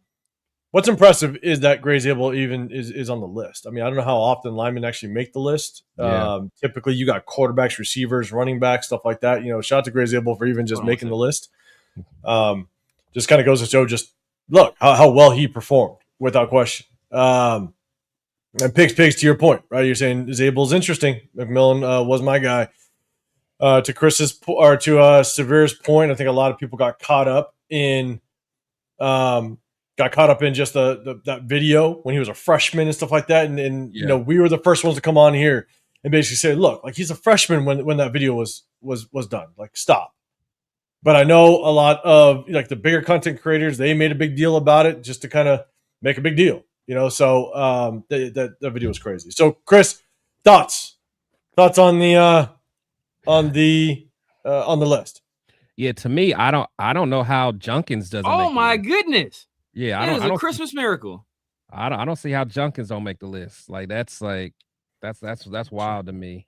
Gray Zabel even is on the list. I mean, I don't know how often linemen actually make the list. Yeah. Typically, you got quarterbacks, receivers, running backs, stuff like that. Shout out to Gray Zabel for even just making the list. Just kind of goes to show, just look how well he performed without question. And Pigs, to your point, right? You're saying Zabel's interesting. McMillan was my guy. To Chris's or to Severe's point, I think a lot of people got caught up in just that video when he was a freshman and stuff like that. And we were the first ones to come on here and basically say, look, like he's a freshman when that video was done. Like, stop. But I know a lot of like the bigger content creators, they made a big deal about it just to kind of make a big deal, So that video was crazy. So Chris, thoughts on the list? Yeah, to me, I don't know how Junkins doesn't. Oh my goodness! Yeah, I don't. Christmas miracle. I don't see how Junkins don't make the list. That's wild to me.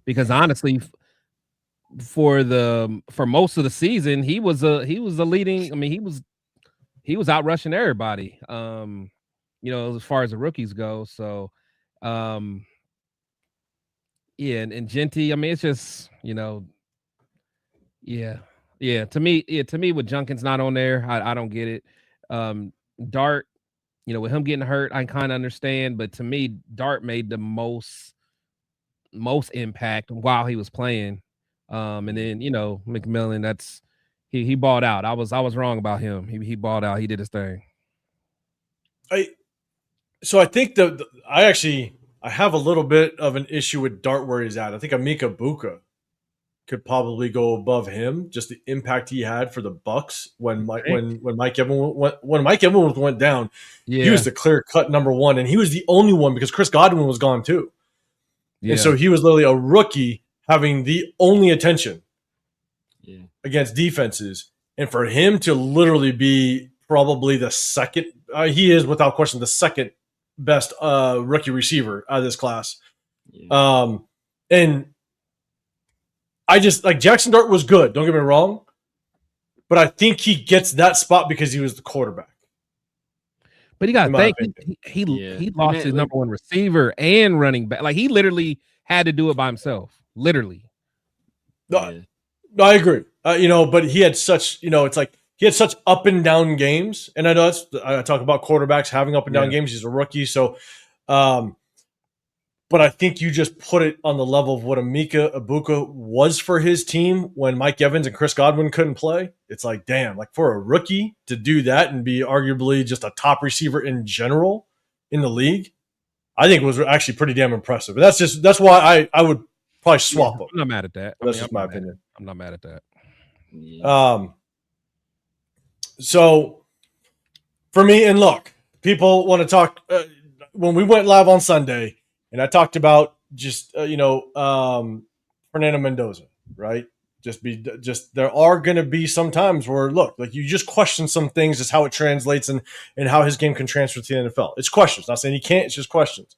Because honestly, for most of the season, he was a leading. I mean, he was out rushing everybody. As far as the rookies go. So, yeah, and Jeanty, I mean, it's just, yeah. To me, with Junkins not on there, I don't get it. Dart, with him getting hurt, I kind of understand, but to me, Dart made the most impact while he was playing. And then McMillan, he balled out. I was wrong about him. He balled out. He did his thing. So I think I have a little bit of an issue with Dart where he's at. I think Emeka Buka could probably go above him, just the impact he had for the Bucks when Mike Evans went down. Yeah. He was the clear cut number one, and he was the only one because Chris Godwin was gone too. Yeah. And so he was literally a rookie having the only attention against defenses, and for him to literally be probably the second, he is without question the second best rookie receiver out of this class. Yeah. And I just like Jackson Dart was good. Don't get me wrong, but I think he gets that spot because he was the quarterback. But he got to think he lost his number one receiver and running back. Like he literally had to do it by himself. Literally. No, I agree. But he had such. It's like he had such up and down games, and I know I talk about quarterbacks having up and down games. He's a rookie, so. But I think you just put it on the level of what Emeka Egbuka was for his team when Mike Evans and Chris Godwin couldn't play. It's like, damn, like for a rookie to do that and be arguably just a top receiver in general in the league, I think it was actually pretty damn impressive. But that's why I would probably swap them. I'm not mad at that. That's just my opinion. I'm not mad at that. Yeah. So for me, and look, people want to talk when we went live on Sunday. And I talked about just Fernando Mendoza, right? Just there are going to be some times where look, like you just question some things, just how it translates and how his game can transfer to the NFL. It's questions. Not saying he can't. It's just questions.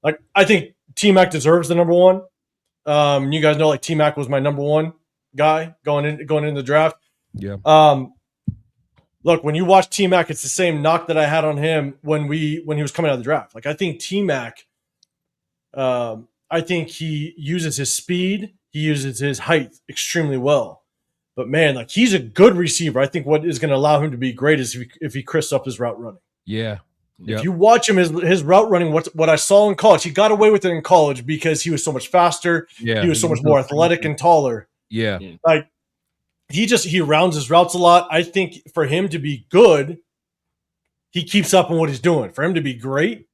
Like I think T-Mac deserves the number one. You guys know like T-Mac was my number one guy going in the draft. Yeah. Look, when you watch T-Mac, it's the same knock that I had on him when he was coming out of the draft. Like I think T-Mac. I think he uses his speed. He uses his height extremely well. But, man, like he's a good receiver. I think what is going to allow him to be great is if he crisps up his route running. Yeah. Yep. If you watch him, his route running, what I saw in college, he got away with it in college because he was so much faster. Yeah. He was so much more athletic and taller. Yeah. Like he rounds his routes a lot. I think for him to be good, he keeps up on what he's doing. For him to be great,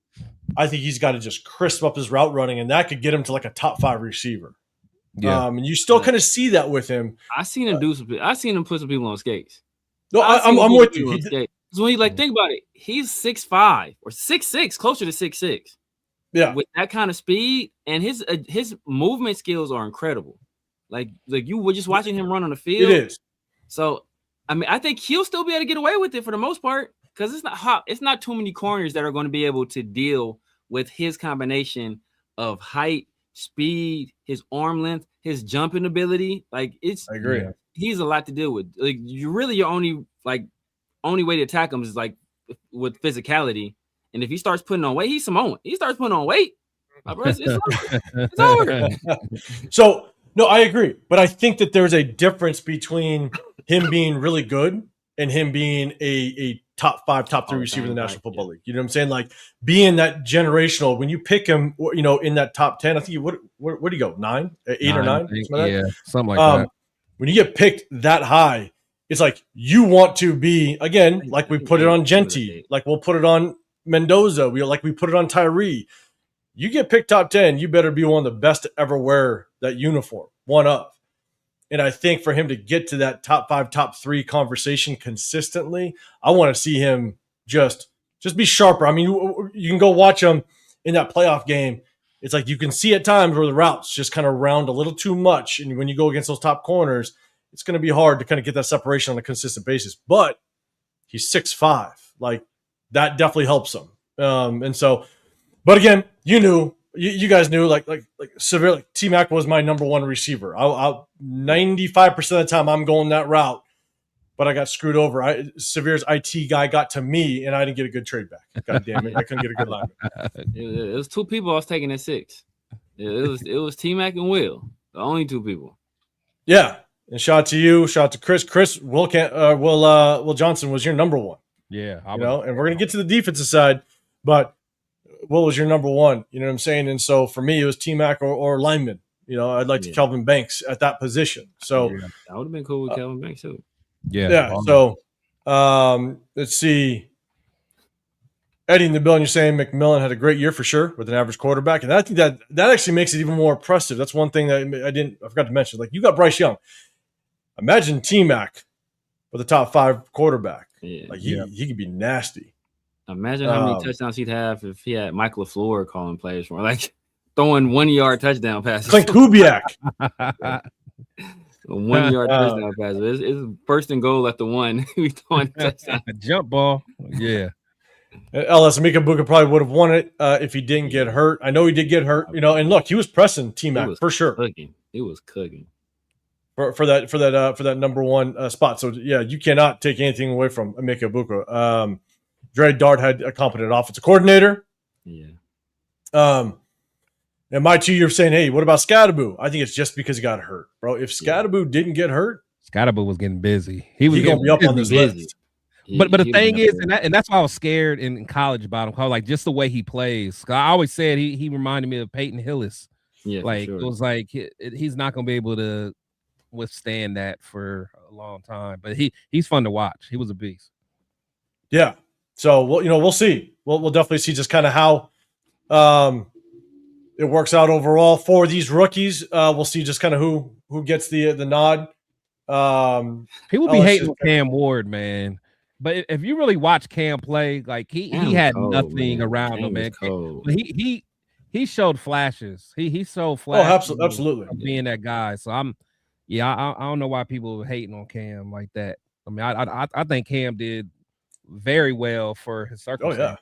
I think he's got to just crisp up his route running, and that could get him to like a top 5 receiver. Yeah. And you still kind of see that with him. I seen him do some. I seen him put some people on skates. No, I'm with you. So when you like think about it, he's 6'5" or 6'6", closer to 6'6". Yeah, with that kind of speed, and his movement skills are incredible. Like you were just watching him run on the field. It is. So I mean, I think he'll still be able to get away with it for the most part because it's not too many corners that are going to be able to deal with his combination of height, speed, his arm length, his jumping ability. Like I agree. He's a lot to deal with. Like your only way to attack him is like with physicality. And if he starts putting on weight, he's Samoan. He starts putting on weight, it's over. So no, I agree, but I think that there's a difference between him being really good and him being a top 5, top 3 receiver in the National Football League. You know what I'm saying? Like being that generational. When you pick him, in that top 10, I think where do you go? 9, 8 or 9? Something like that. When you get picked that high, it's like you want to be again, like we put it on Genty, like we'll put it on Mendoza. We put it on Tyree. You get picked top 10, you better be one of the best to ever wear that uniform. One of. And I think for him to get to that top 5, top 3 conversation consistently, I want to see him just be sharper. I mean, you can go watch him in that playoff game. It's like you can see at times where the routes just kind of round a little too much. And when you go against those top corners, it's going to be hard to kind of get that separation on a consistent basis. But he's 6'5". Like, that definitely helps him. And so, but again, you guys knew, like Severe, like T-Mac was my number 1 receiver. 95% of the time I'm going that route, but I got screwed over. Severe's IT guy got to me, and I didn't get a good trade back. God damn it. I couldn't get a good lineman. It was 2 people I was taking at 6. It was T-Mac and Will, the only 2 people. Yeah. And shout out to you. Shout out to Chris. Will Johnson was your number 1. Yeah. And we're going to get to the defensive side, but Will was your number 1. You know what I'm saying? And so for me, it was T-Mac or lineman. I'd like to Kelvin Banks at that position. So that would have been cool with Kelvin Banks too. Yeah. So let's see. Eddie in the building, you're saying McMillan had a great year for sure with an average quarterback. And I think that actually makes it even more impressive. That's one thing that I forgot to mention. Like, you got Bryce Young. Imagine T-Mac with a top 5 quarterback. Yeah. Like he could be nasty. Imagine how many touchdowns he'd have if he had Mike LaFleur calling plays for him, like throwing 1-yard touchdown passes. Clint Kubiak. 1-yard touchdown passes. It's 1st and goal at the 1. We throwing touchdown. Jump ball. Yeah. LS Mikabuka probably would have won it if he didn't get hurt. I know he did get hurt, and look, he was pressing T-Mac for sure. He was cooking. For that number 1 spot. So yeah, you cannot take anything away from Emeka Ibuka. Dre Dart had a competent offensive coordinator. Yeah. And my 2, you're saying, hey, what about Scadaboo? I think it's just because he got hurt, bro. If Scadaboo didn't get hurt, Scadaboo was getting busy. He was going to be up on this list. But the thing is, and that's why I was scared in college about him. How, like, just the way he plays. I always said he reminded me of Peyton Hillis. Yeah, like sure. It was like he's not going to be able to withstand that for a long time. But he's fun to watch. He was a beast. Yeah. So we'll see. We'll definitely see just kind of how it works out overall for these rookies. We'll see just kind of who gets the nod. People be hating on Cam Ward, man. But if you really watch Cam play, like he had nothing around him, man. But he showed flashes. He showed flashes. Oh, absolutely. Of being that guy. So I don't know why people are hating on Cam like that. I mean, I think Cam did very well for his circumstances. Oh, yeah.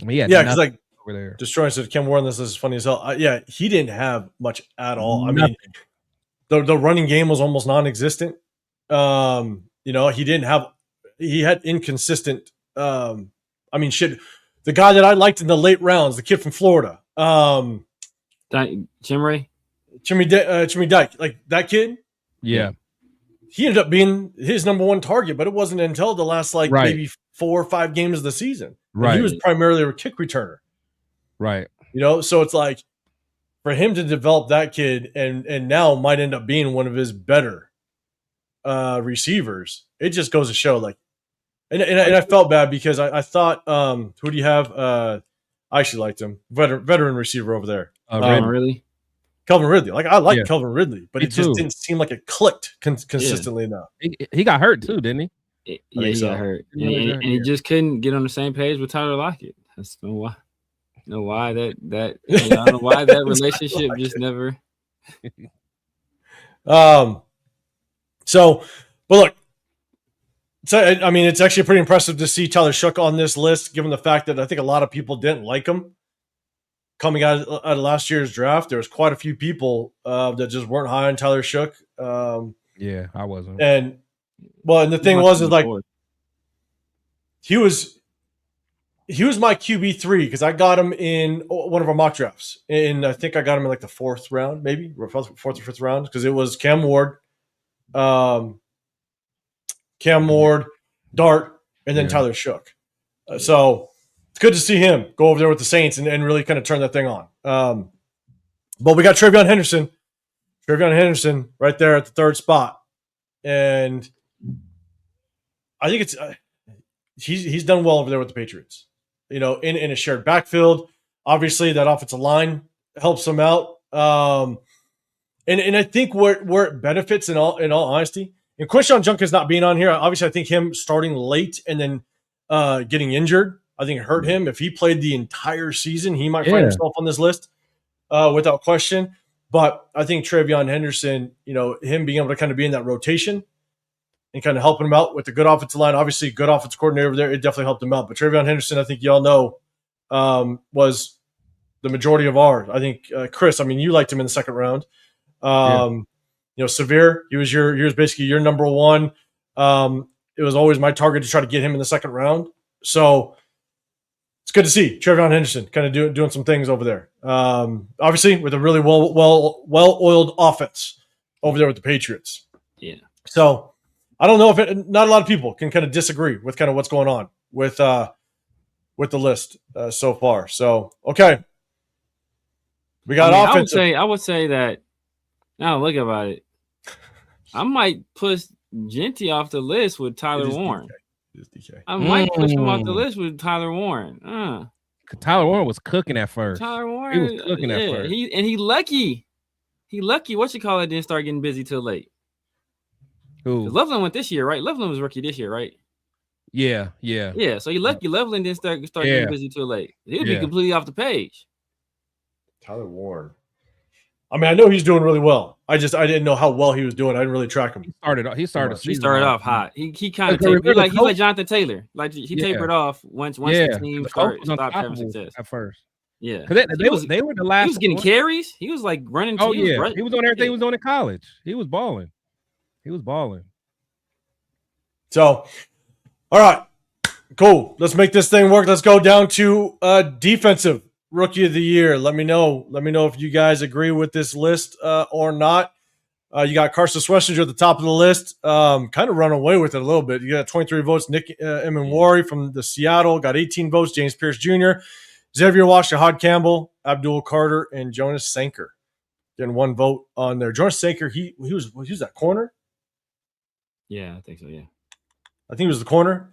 I mean, because like over there. Destroying said Cam Warren, this is funny as hell. He didn't have much at all. Nothing. I mean, the running game was almost non-existent. He had inconsistent. The guy that I liked in the late rounds, the kid from Florida, Chimmy Dyke, like that kid. Yeah. He ended up being his number 1 target, but it wasn't until the last maybe 4 or 5 games of the season. Right. He was primarily a kick returner. Right. So it's like for him to develop that kid and now might end up being one of his better receivers. It just goes to show and I felt bad because I thought who do you have? I actually liked him. Veteran receiver over there. Really? Kelvin Ridley. Like, I like Kelvin Ridley, but Me it just too. didn't seem like it clicked consistently enough. He got hurt too, didn't he? He got hurt. And he just couldn't get on the same page with Tyler Lockett. That's why. I don't know why that I don't know why that relationship just never. So, but look, so I mean, it's actually pretty impressive to see Tyler Shook on this list, given the fact that I think a lot of people didn't like him coming out of last year's draft. There was quite a few people that just weren't high on Tyler Shook. Yeah, I wasn't. And the thing was like he was my QB3 because I got him in one of our mock drafts, and I think I got him in like the fourth round, maybe fourth or fifth round, because it was Cam Ward, Dart, and then Tyler Shook. So it's good to see him go over there with the Saints and really kind of turn that thing on. But we got TreVeyon Henderson right there at the third spot, and I think it's he's done well over there with the Patriots. You know, in a shared backfield, obviously that offensive line helps him out. And I think where it benefits in all honesty, and Quinshon Judkins not being on here, obviously I think him starting late and then getting injured, I think it hurt him. If he played the entire season, he might find himself on this list without question. But I think TreVeyon Henderson, you know, him being able to kind of be in that rotation and kind of helping him out with the good offensive line, obviously good offensive coordinator over there, it definitely helped him out. But TreVeyon Henderson, I think y'all know, was the majority of ours. I think Chris, I mean, you liked him in the second round. You know, Severe, he was basically your number one. It was always my target to try to get him in the second round. So it's good to see TreVeyon Henderson kind of doing some things over there. Obviously, with a really well-oiled offense over there with the Patriots. Yeah. So I don't know if not a lot of people can kind of disagree with kind of what's going on with the list so far. So okay, we got offensive. I would say that. Now look about it. I might push Genty off the list with Tyler Warren. I might push him off the list with Tyler Warren. Tyler Warren was cooking at first. Tyler Warren, he was cooking at first. He lucky. He lucky. What you call it? Didn't start getting busy till late. Who? Loveland went this year, right? Loveland was rookie this year, right? Yeah. So he lucky. Loveland didn't start getting busy till late. He would be completely off the page. Tyler Warren. I mean, I know he's doing really well. I didn't know how well he was doing. I didn't really track him. He started off hot. He kind of tapered. He's like Jonathan Taylor. Like he tapered off once the team stopped having success at first. Yeah, they were the last. He was getting carries. He was like running. Oh yeah, he was on everything. He was doing in college. He was balling. So, all right, cool. Let's make this thing work. Let's go down to defensive Rookie of the Year. Let me know if you guys agree with this list or not. You got Carson Schwarzenegger at the top of the list. Kind of run away with it a little bit. You got 23 votes. Nick Emenwari from the Seattle got 18 votes. James Pierce Jr., Xavier Wash, Shahad Campbell, Abdul Carter, and Jonas Sanker getting one vote on there. Jonas Sanker, he was that corner. Yeah, I think so. Yeah, I think he was the corner.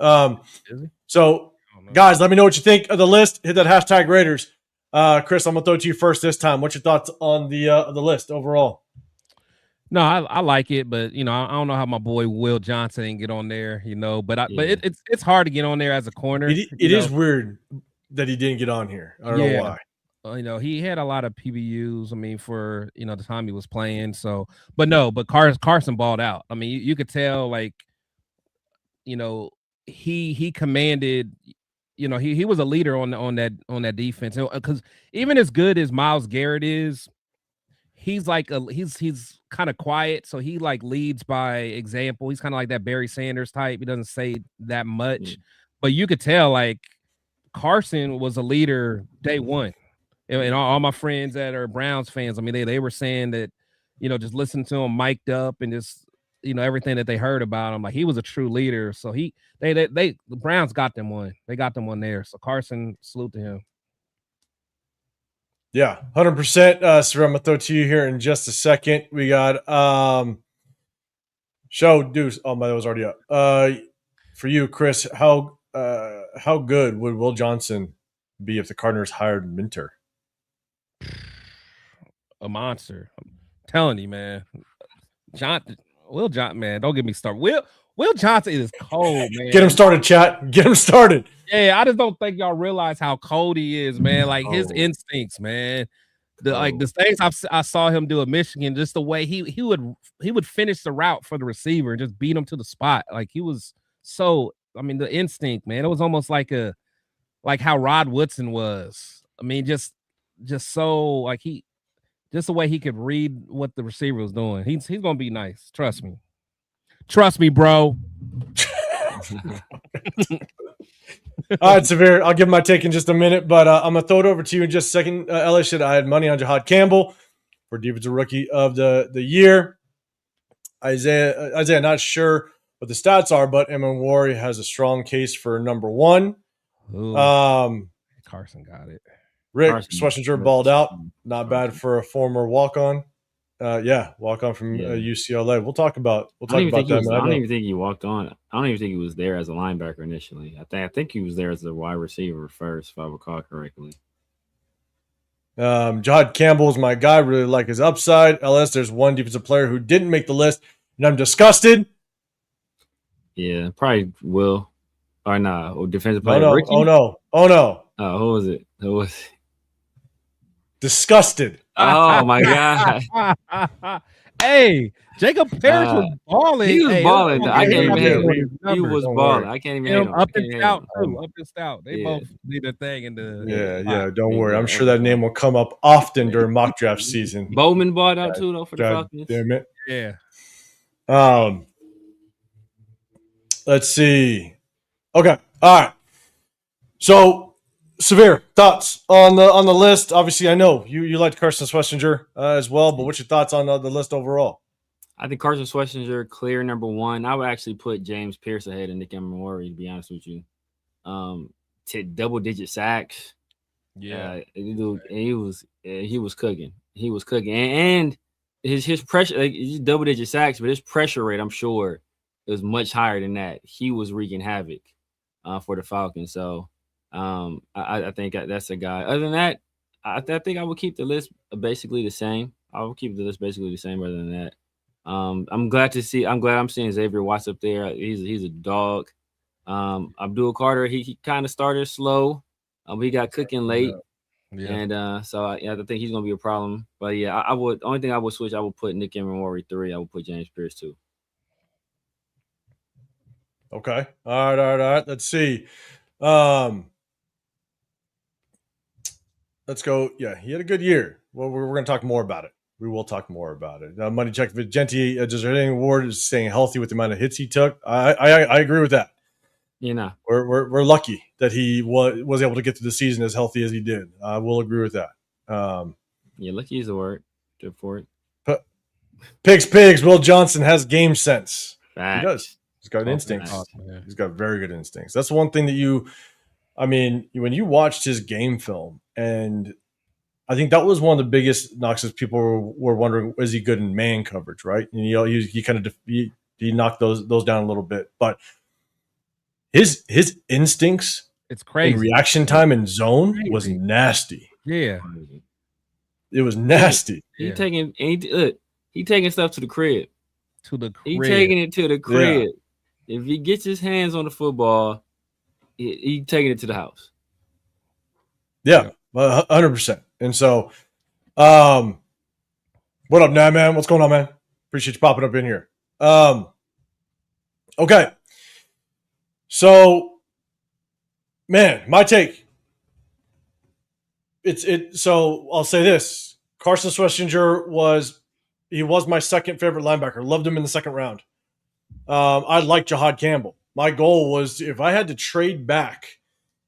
So, guys, let me know what you think of the list. Hit that hashtag Raiders. Chris, I'm gonna throw it to you first this time. What's your thoughts on the list overall? No, I like it, but you know, I don't know how my boy Will Johnson didn't get on there. You know, but it's hard to get on there as a corner. It is weird that he didn't get on here. I don't know why. You know, he had a lot of PBUs. I mean, for the time he was playing. So, but Carson balled out. I mean, you could tell, like, he commanded. He was a leader on that defense. Because even as good as Myles Garrett is, he's like he's kind of quiet, so he like leads by example. He's kind of like that Barry Sanders type. He doesn't say that much, but you could tell like Carson was a leader day one. And all my friends that are Browns fans, I mean, they were saying that, just listen to him mic'd up and just, everything that they heard about him, like he was a true leader. So the Browns got them one. They got them one there. So Carson, salute to him. Yeah, 100%. So I'm gonna throw it to you here in just a second. We got Show Deuce. Oh, my, that was already up. For you, Chris, how good would Will Johnson be if the Cardinals hired Minter? A monster. I'm telling you, man. Will Johnson, man, don't get me started. Will Johnson is cold, man. Get him started, chat. Get him started. Yeah, I just don't think y'all realize how cold he is, man. Like his instincts, man. The things I saw him do at Michigan, just the way he would finish the route for the receiver and just beat him to the spot. Like he was so. I mean, the instinct, man. It was almost like how Rod Woodson was. I mean, just so like just the way he could read what the receiver was doing. He's gonna be nice. Trust me, bro. All right, Severe. I'll give my take in just a minute, but I'm gonna throw it over to you in just a second. Ellis said I had money on Jahad Campbell for defensive rookie of the year. Isaiah, not sure what the stats are, but Wari has a strong case for number one. Ooh, Carson got it. Rick Schlesinger balled out. Not bad for a former walk-on. Walk-on from UCLA. We'll talk about that. I don't even think he walked on. I don't even think he was there as a linebacker initially. I think he was there as a wide receiver first, if I recall correctly. Jahad Campbell is my guy. Really like his upside. LS, there's one defensive player who didn't make the list, and I'm disgusted. Yeah, probably Will. Or nah, or defensive player. Oh no. Who was it? Disgusted. Oh my god. Hey, Jacob Parrish was balling. He was balling. I can't even hate him. He was balling. I can't even hate him. Up and stout too. Up and stout. They both did a thing in the. Yeah. Don't worry. I'm sure that name will come up often during mock draft season. Bowman bought out too though for the Falcons. Damn it. Yeah. Let's see. Okay. All right. So. Severe thoughts on the list. Obviously, I know you liked Carson Schlesinger as well, but what's your thoughts on the list overall? I think Carson Schlesinger clear number one. I would actually put James Pierce ahead of Nick Emery, to be honest with you. To double-digit sacks. Yeah, he was cooking. He was cooking, and his pressure, like double-digit sacks, but his pressure rate, I'm sure, was much higher than that. He was wreaking havoc for the Falcons. So. I think that's a guy. Other than that, I think I would keep the list basically the same. I will keep the list basically the same. Other than that, I'm glad I'm seeing Xavier Watts up there. He's a dog. Abdul Carter, he kind of started slow. He got cooking late, and so I think he's gonna be a problem. But yeah, I would. Only thing I would switch, I would put Nick Emery 3. I would put James Pierce 2. Okay. All right. Let's see. Let's go. Yeah, he had a good year. Well, we're going to talk more about it. We will talk more about it. Money Check Vigenti deserving award is staying healthy with the amount of hits he took. I agree with that. You know, we're lucky that he was able to get through the season as healthy as he did. I will agree with that. Yeah, lucky is the word. Good for it. But pigs. Will Johnson has game sense. Facts. He does. He's got instincts. He's got very good instincts. That's the one thing that when you watched his game film, and I think that was one of the biggest knocks is people were wondering, is he good in man coverage, right? And he kind of he knocked those down a little bit, but his instincts, it's crazy. In reaction time and zone was nasty. Yeah, it was nasty. He taking stuff to the crib. He taking it to the crib. Yeah. If he gets his hands on the football, he taking it to the house. Yeah, 100%. And so, what up, now, man? What's going on, man? Appreciate you popping up in here. Okay. So, man, my take. So I'll say this: Carson Schlesinger was my second favorite linebacker. Loved him in the second round. I like Jahad Campbell. My goal was if I had to trade back,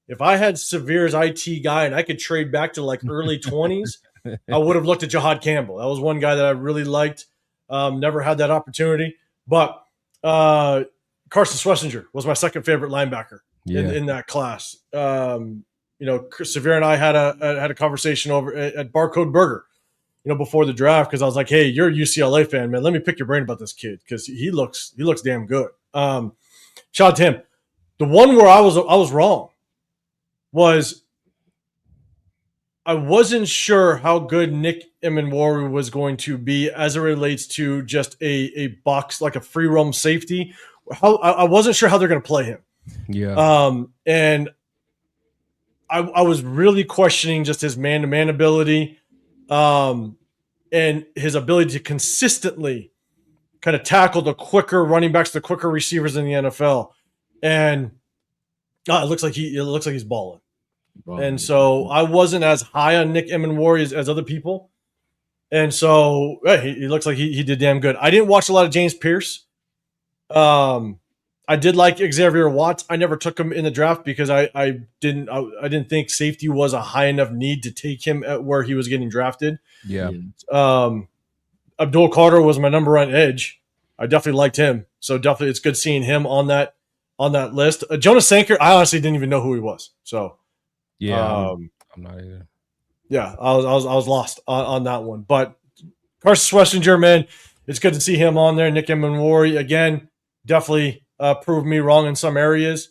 if I had Severe's IT guy and I could trade back to like early 20s, I would have looked at Jahad Campbell. That was one guy that I really liked. Never had that opportunity. But Carson Schlesinger was my second favorite linebacker in that class. Severe and I had a conversation over at Barcode Burger, before the draft, because I was like, hey, you're a UCLA fan, man. Let me pick your brain about this kid because he looks damn good. Shout out to him. The one where I was wrong was I wasn't sure how good Nick Emenwari was going to be as it relates to just a box, like a free roam safety. I wasn't sure how they're going to play him. Yeah. And I was really questioning just his man-to-man ability, and his ability to consistently kind of tackle the quicker running backs, the quicker receivers in the NFL. And it looks like he's balling. And so I wasn't as high on Nick Emenwari as other people. And so he looks like he did damn good. I didn't watch a lot of James Pierce. I did like Xavier Watts. I never took him in the draft because I didn't think safety was a high enough need to take him at where he was getting drafted. Yeah. Abdul Carter was my number one edge. I definitely liked him. So definitely it's good seeing him on that list. Jonas Sanker, I honestly didn't even know who he was. So yeah, I'm not either. Yeah, I was lost on that one. But Carson Schlesinger, man, it's good to see him on there. Nick Emenwari, again, definitely proved me wrong in some areas.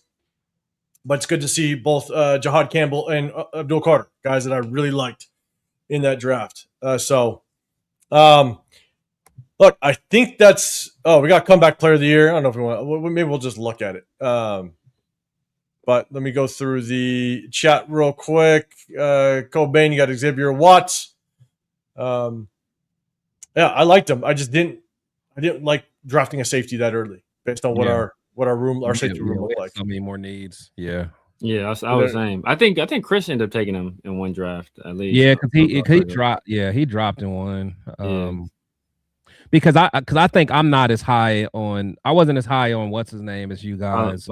But it's good to see both Jahad Campbell and Abdul Carter, guys that I really liked in that draft. Look, I think that's – we got comeback player of the year. I don't know if we want – maybe we'll just look at it. But let me go through the chat real quick. Cobain, you got Xavier Watts. Yeah, I liked him. I didn't like drafting a safety that early based on what our safety room looked like. So many more needs. Yeah. Yeah, I was saying. I think Chris ended up taking him in one draft at least. Yeah, because he dropped. Yeah, he dropped in one. Because I think I'm not as high on. I wasn't as high on what's his name as you guys.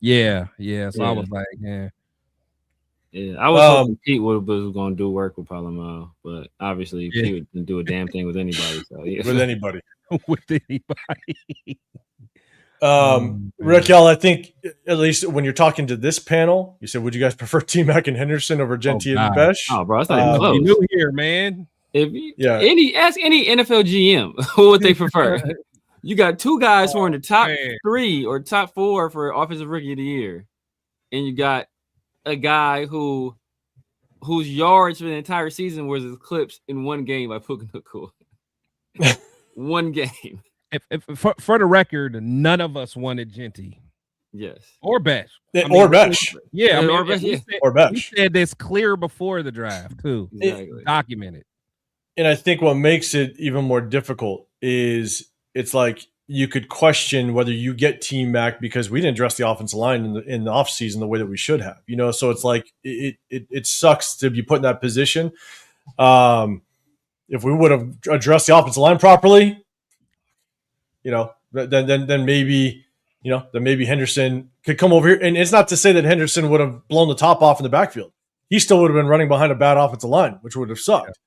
Yeah. So I was like, yeah. I was hoping Pete was going to do work with Palomar, but obviously Pete would do a damn thing with anybody. So yeah. With anybody. With anybody. Raquel, I think at least when you're talking to this panel, you said, would you guys prefer T-Mac and Henderson over Gentee and Besh? Oh, bro, that's not even close. You new here, man. Ask any NFL GM who would they prefer. You got two guys who are in the top 3 or top 4 for offensive rookie of the year, and you got a guy whose yards for the entire season was eclipsed in one game by Puka Nacua. One game. If for the record, none of us wanted Gentee. Yes. Or Besh. Or Besh. Yeah. Or Besh. We said this clear before the draft, too. Exactly. Documented. And I think what makes it even more difficult is it's like you could question whether you get T-Mac because we didn't address the offensive line in the offseason the way that we should have. So it's like it sucks to be put in that position. If we would have addressed the offensive line properly, then maybe Henderson could come over here. And it's not to say that Henderson would have blown the top off in the backfield. He still would have been running behind a bad offensive line, which would have sucked.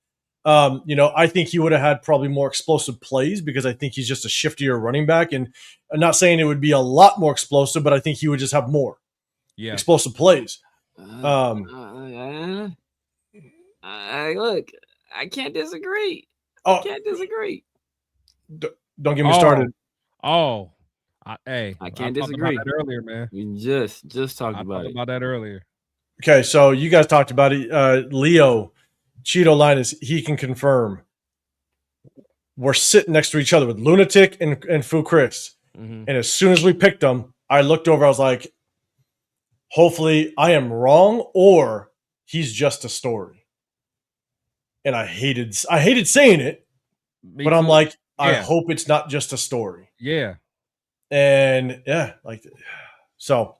I think he would have had probably more explosive plays because I think he's just a shiftier running back. And I'm not saying it would be a lot more explosive, but I think he would just have more explosive plays. Look, I can't disagree. Don't get me started. I can't disagree. About that earlier, man. We just talked about that earlier. Okay, so you guys talked about it. Leo Cheeto Linus, he can confirm. We're sitting next to each other with Lunatic and Fu Chris. Mm-hmm. And as soon as we picked them, I looked over. I was like, hopefully I am wrong or he's just a story. And I hated saying it, but I'm like, I hope it's not just a story. Yeah. And it sucks.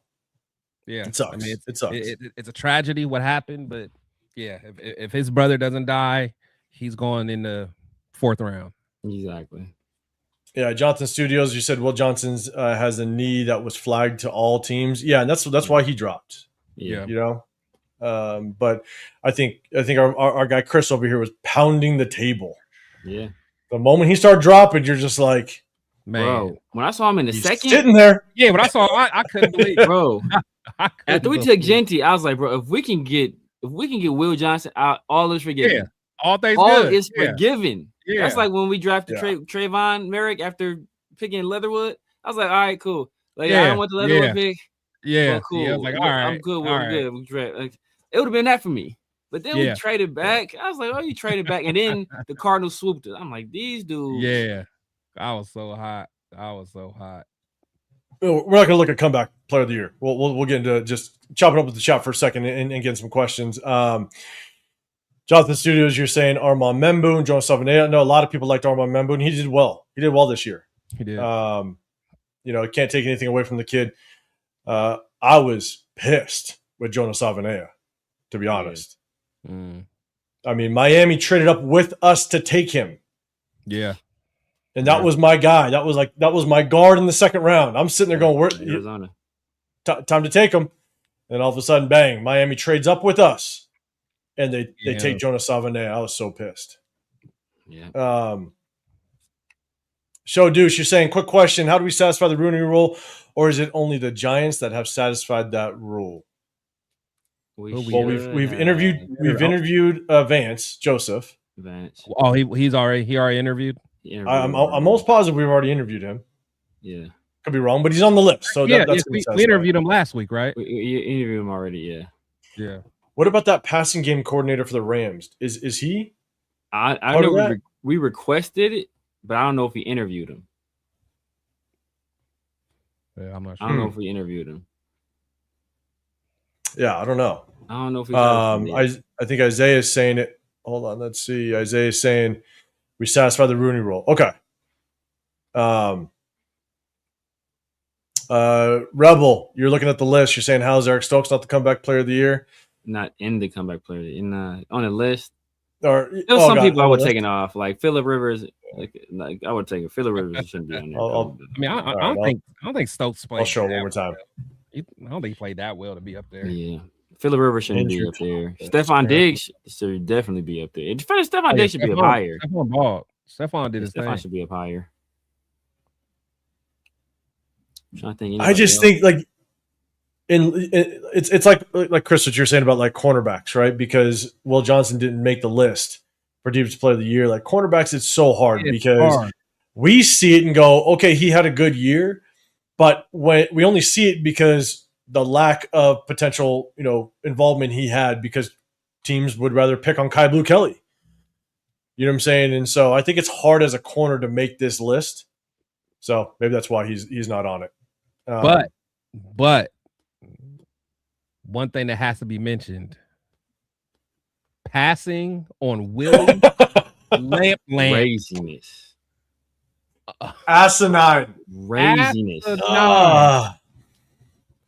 I mean, it sucks. It's a tragedy what happened, but yeah, if his brother doesn't die, he's going in the 4th round. Exactly. Yeah, Johnson Studios, you said Will Johnson's has a knee that was flagged to all teams. Yeah, and that's why he dropped. Yeah. But I think our guy Chris over here was pounding the table. Yeah. The moment he started dropping, you're just like, man. Bro, when I saw him in the second, sitting there. Yeah, when I saw him, I couldn't believe it. Bro. After we took Gentee, I was like, bro, if we can get Will Johnson out, all is forgiven. Yeah, all good. Is forgiven. Yeah. That's like when we drafted Trayvon Merrick after picking Leatherwood. I was like, all right, cool. Like, I don't want the Leatherwood pick. Yeah, well, cool. Yeah, I was like, all right, I'm good. We're good. It would have been that for me. But then we traded back. I was like, oh, you traded back. And then the Cardinals swooped it. I'm like, these dudes. Yeah. I was so hot. We're not going to look at comeback player of the year. We'll get into just chopping up with the chat for a second and getting some questions. Jonathan Studios, you're saying Armand Membu and Jonas Savanea. No, a lot of people liked Armand Membu, and he did well. He did well this year. He did. Can't take anything away from the kid. I was pissed with Jonas Savanea, to be honest. I mean, Miami traded up with us to take him. Yeah. And that was my guy. That was my guard in the second round. I'm sitting there going, Arizona. Time to take him. And all of a sudden, bang, Miami trades up with us. And they take Jonas Savanea. I was so pissed. Yeah. Show Douche, you're saying, quick question, how do we satisfy the Rooney rule? Or is it only the Giants that have satisfied that rule? We've interviewed Vance Joseph. Vance. Oh, he already interviewed. I'm almost positive we've already interviewed him. Yeah, could be wrong, but he's on the list. So we interviewed him last week, right? We interviewed him already. Yeah. What about that passing game coordinator for the Rams? Is he? I know we requested it, but I don't know if we interviewed him. Yeah, I'm not sure. I don't know if we interviewed him. Yeah, I don't know. I don't know if we. I think Isaiah is saying it. Hold on, let's see. Isaiah is saying we satisfy the Rooney rule. Okay. Rebel, you're looking at the list. You're saying how's Eric Stokes not the comeback player of the year? Not in the comeback player on the list. Or there was some people I would take it off, like Phillip Rivers. Like I would take it. Phillip Rivers shouldn't be on there. I don't think Stokes played. I'll show it one more time. I don't think he played that well to be up there. Yeah, Phillip Rivers shouldn't be up there. Stephon Diggs should definitely be up there. Stephon Diggs should be up higher. Stephon did his thing. Stephon should be up higher. I'm trying to think. I just think like it's like Chris, what you're saying about like cornerbacks, right? Because Will Johnson didn't make the list for Defensive Player of the Year. Like cornerbacks, it's so hard because we see it and go, okay, he had a good year, but when we only see it because the lack of potential, involvement he had because teams would rather pick on Kai Blue Kelly. You know what I'm saying? And so I think it's hard as a corner to make this list. So maybe that's why he's not on it. But one thing that has to be mentioned: passing on Willie Lamp. Craziness. Asinine. Craziness.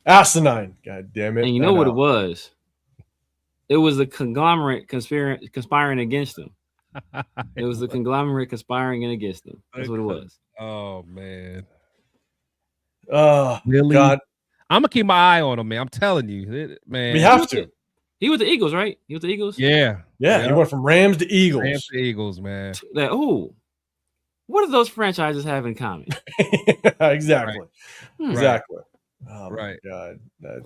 Asinine. God damn it. And you know what it was? It was a conglomerate conspiring against him. It was a conglomerate conspiring against him. That's what it was. Oh, man. Oh, really? God. I'm going to keep my eye on him, man. I'm telling you, man. We have to. He was the Eagles, right? He was the Eagles? Yeah. He went from Rams to Eagles. Rams to Eagles, man. What do those franchises have in common? Exactly. Right. Exactly. Oh, right. God.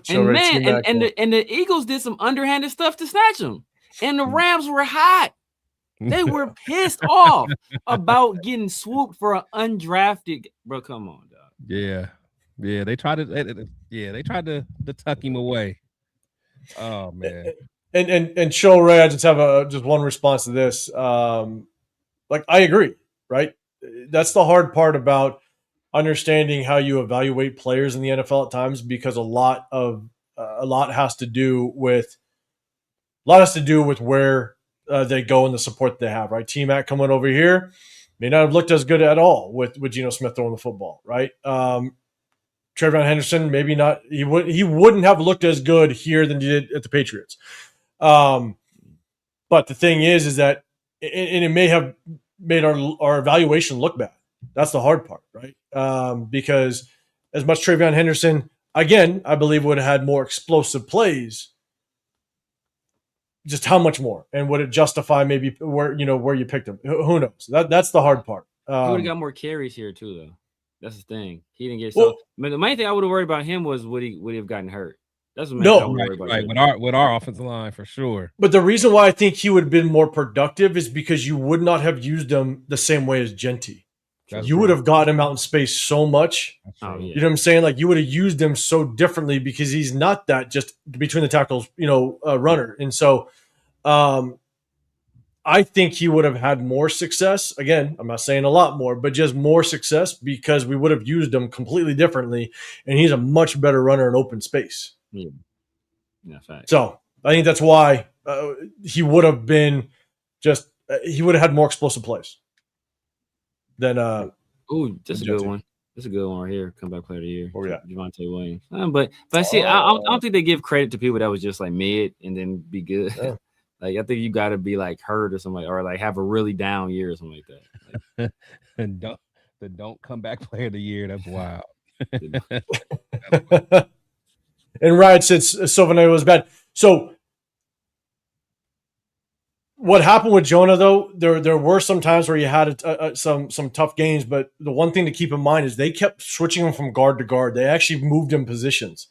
And the Eagles did some underhanded stuff to snatch him. And the Rams were hot. They were pissed off about getting swooped for an undrafted. Bro, come on, dog. Yeah. They tried to tuck him away. Oh man. And Show Ray, I just have just one response to this. Like I agree, right? That's the hard part about understanding how you evaluate players in the NFL at times, because a lot has to do with where they go and the support they have, right? T-Mac coming over here may not have looked as good at all with Geno Smith throwing the football, right? Trayvon Henderson, maybe not. He wouldn't have looked as good here than he did at the Patriots. But the thing is that it may have made our evaluation look bad. That's the hard part, right? Because as much Trayvon Henderson, again, I believe would have had more explosive plays. Just how much more, and would it justify maybe where you picked him? Who knows? That's the hard part. He would have got more carries here too, though. That's the thing. He didn't get so. The main thing I would have worried about him was would he have gotten hurt? That's what I would worry about. Right, with our offensive line for sure. But the reason why I think he would have been more productive is because you would not have used him the same way as Genty. You would have got him out in space so much. Oh, yeah. You know what I'm saying? Like you would have used him so differently because he's not that just between the tackles, runner. And so I think he would have had more success. Again, I'm not saying a lot more, but just more success because we would have used him completely differently, and he's a much better runner in open space. Yeah, fact. So I think that's why he would have been he would have had more explosive plays than. Oh, that's a good one. That's a good one right here. Comeback player of the year. Oh yeah, Javonte Williams. But see, I don't think they give credit to people that was just like mid and then be good. Yeah. Like I think you got to be like hurt or something, or like have a really down year or something like that. Like, don't come back player of the year. That's wild. And Riot said Sylvain was bad. So what happened with Jonah though? There were some times where you had some tough games, but the one thing to keep in mind is they kept switching him from guard to guard. They actually moved him positions.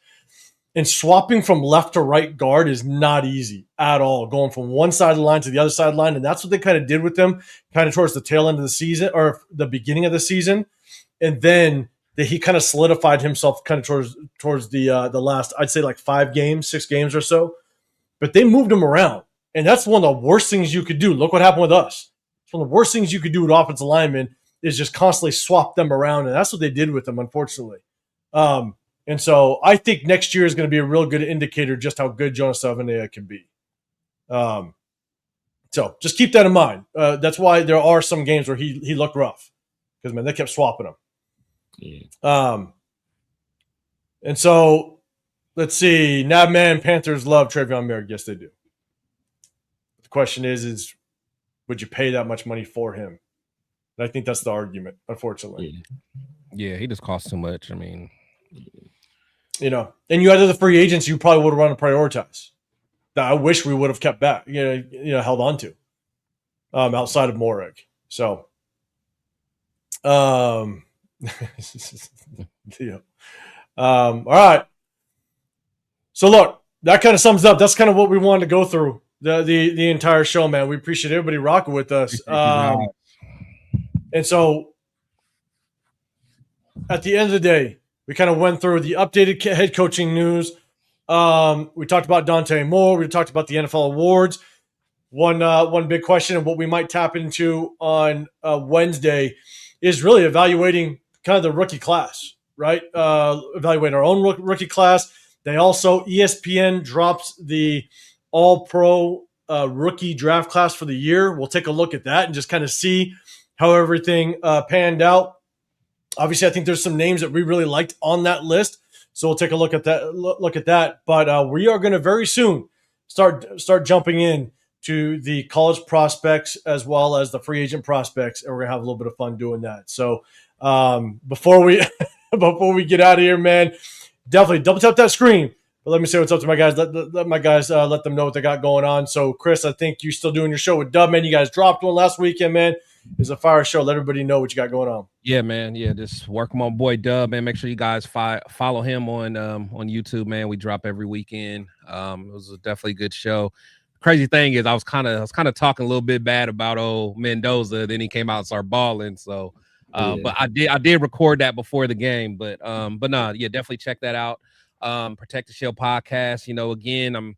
And swapping from left to right guard is not easy at all, going from one side of the line to the other side of the line. And that's what they kind of did with them kind of towards the tail end of the season or the beginning of the season. And then he kind of solidified himself kind of towards the last, I'd say like 6 games or so. But they moved him around. And that's one of the worst things you could do. Look what happened with us. It's one of the worst things you could do with offensive linemen is just constantly swap them around. And that's what they did with them, unfortunately. And so I think next year is going to be a real good indicator just how good Jonas Savaiinaea can be. So just keep that in mind. That's why there are some games where he looked rough because, man, they kept swapping him. Yeah. And so let's see. Nabman Panthers love Travion Merrick. Yes, they do. The question is would you pay that much money for him? And I think that's the argument, unfortunately. Yeah, he just costs too much. I mean, and you had other free agents you probably would have run to prioritize that I wish we would have kept back, held on to outside of Morrig. So, all right. So look, that kind of sums up. That's kind of what we wanted to go through the entire show, man. We appreciate everybody rocking with us. And so at the end of the day, we kind of went through the updated head coaching news. We talked about Dante Moore. We talked about the NFL awards. One big question and what we might tap into on Wednesday is really evaluating kind of the rookie class, right? Evaluate our own rookie class. They also, ESPN drops the All-Pro rookie draft class for the year. We'll take a look at that and just kind of see how everything panned out. Obviously, I think there's some names that we really liked on that list, so we'll take a look at that. But we are going to very soon start jumping in to the college prospects as well as the free agent prospects, and we're gonna have a little bit of fun doing that. So before we get out of here, man, definitely double tap that screen. But let me say what's up to my guys. Let my guys let them know what they got going on. So Chris, I think you're still doing your show with Dub, man. You guys dropped one last weekend, man. It's a fire show. Let everybody know what you got going on. Yeah, man. Yeah, just working my boy Dub, man. Make sure you guys follow him on YouTube, man. We drop every weekend. It was definitely a good show. Crazy thing is I was kind of talking a little bit bad about old Mendoza. Then he came out and started balling. So, but I did record that before the game. But no, yeah, definitely check that out. Protect the Shield podcast. Again, I'm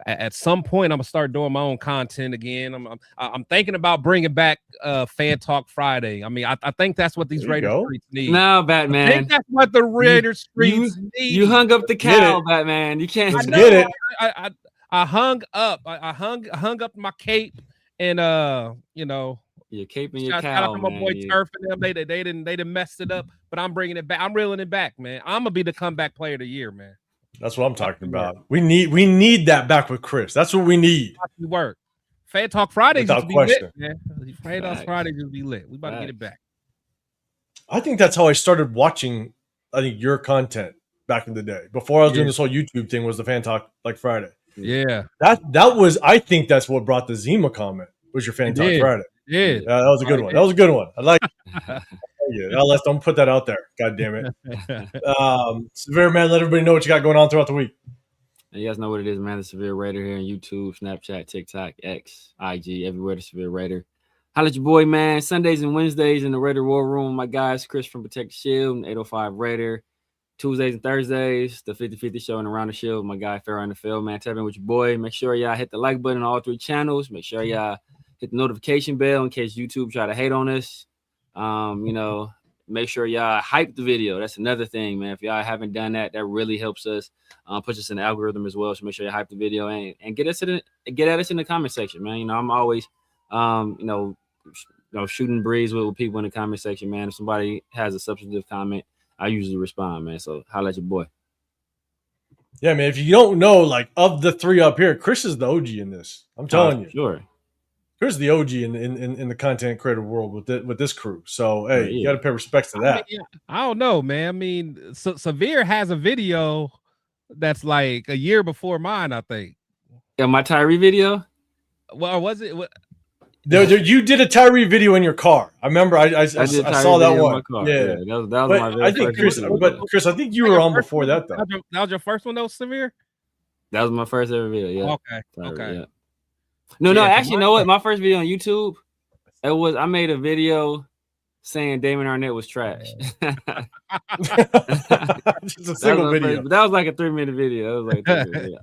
at some point I'm gonna start doing my own content again. I'm thinking about bringing back Fan Talk Friday. I mean, I think that's what these Raiders streets need. No, Batman. I think that's what the Raiders streets need. You hung up the cow, Batman. You can't get it. I hung up. I hung up my cape and your cape and your cow. Shout out to my boy Turf and them. They didn't messed it up, but I'm bringing it back. I'm reeling it back, man. I'm gonna be the comeback player of the year, man. That's what I'm talking about. We need that back with Chris. That's what we need. Work. Fan Talk Fridays Without just be question. lit, man. Fan Talk Fridays just be lit. We about to get it back. I think that's how I started watching. I think your content back in the day before I was doing this whole YouTube thing was the Fan Talk like Friday. Yeah, that was. I think that's what brought the Zima comment. Was your Fan Talk Friday? Yeah, that was a good one. That was a good one. I like. Don't put that out there. God damn it. Severe man, let everybody know what you got going on throughout the week. You guys know what it is, man. The Severe Raider here on YouTube, Snapchat, TikTok, X, IG, everywhere. The Severe Raider. Holla at your boy, man. Sundays and Wednesdays in the Raider War Room. My guys, Chris from Protect the Shield and 805 Raider. Tuesdays and Thursdays, the 50-50 show and Around the Shield with my guy PharoahNFL, man. Tap in with your boy. Make sure y'all hit the like button on all 3 channels. Make sure y'all hit the notification bell in case YouTube try to hate on us. Make sure y'all hype the video. That's another thing, man. If y'all haven't done that, that really helps us, push us in the algorithm as well. So make sure you hype the video and get at us in the comment section, man. I'm always, shooting breeze with people in the comment section, man. If somebody has a substantive comment, I usually respond, man. So holla at your boy. Yeah, man. If you don't know, like, of the 3 up here, Chris is the OG in this. I'm telling you. Sure. Chris is the OG in the content creator world with this crew. So hey, you got to pay respects to that. I don't know, man. I mean, Severe has a video that's like a year before mine, I think. Yeah, my Tyree video. Well, was it? You did a Tyree video in your car. I remember. I saw that one. Yeah, that was my very first video. Chris, I think you were on before that though. That was your first one, though, Severe. That was my first ever video. Yeah. Okay. Tyree, okay. Yeah. No. Actually, you know what? My first video on YouTube, I made a video saying Damon Arnett was trash. Just a single video. That was like a 3-minute video. That was like a 3-minute video.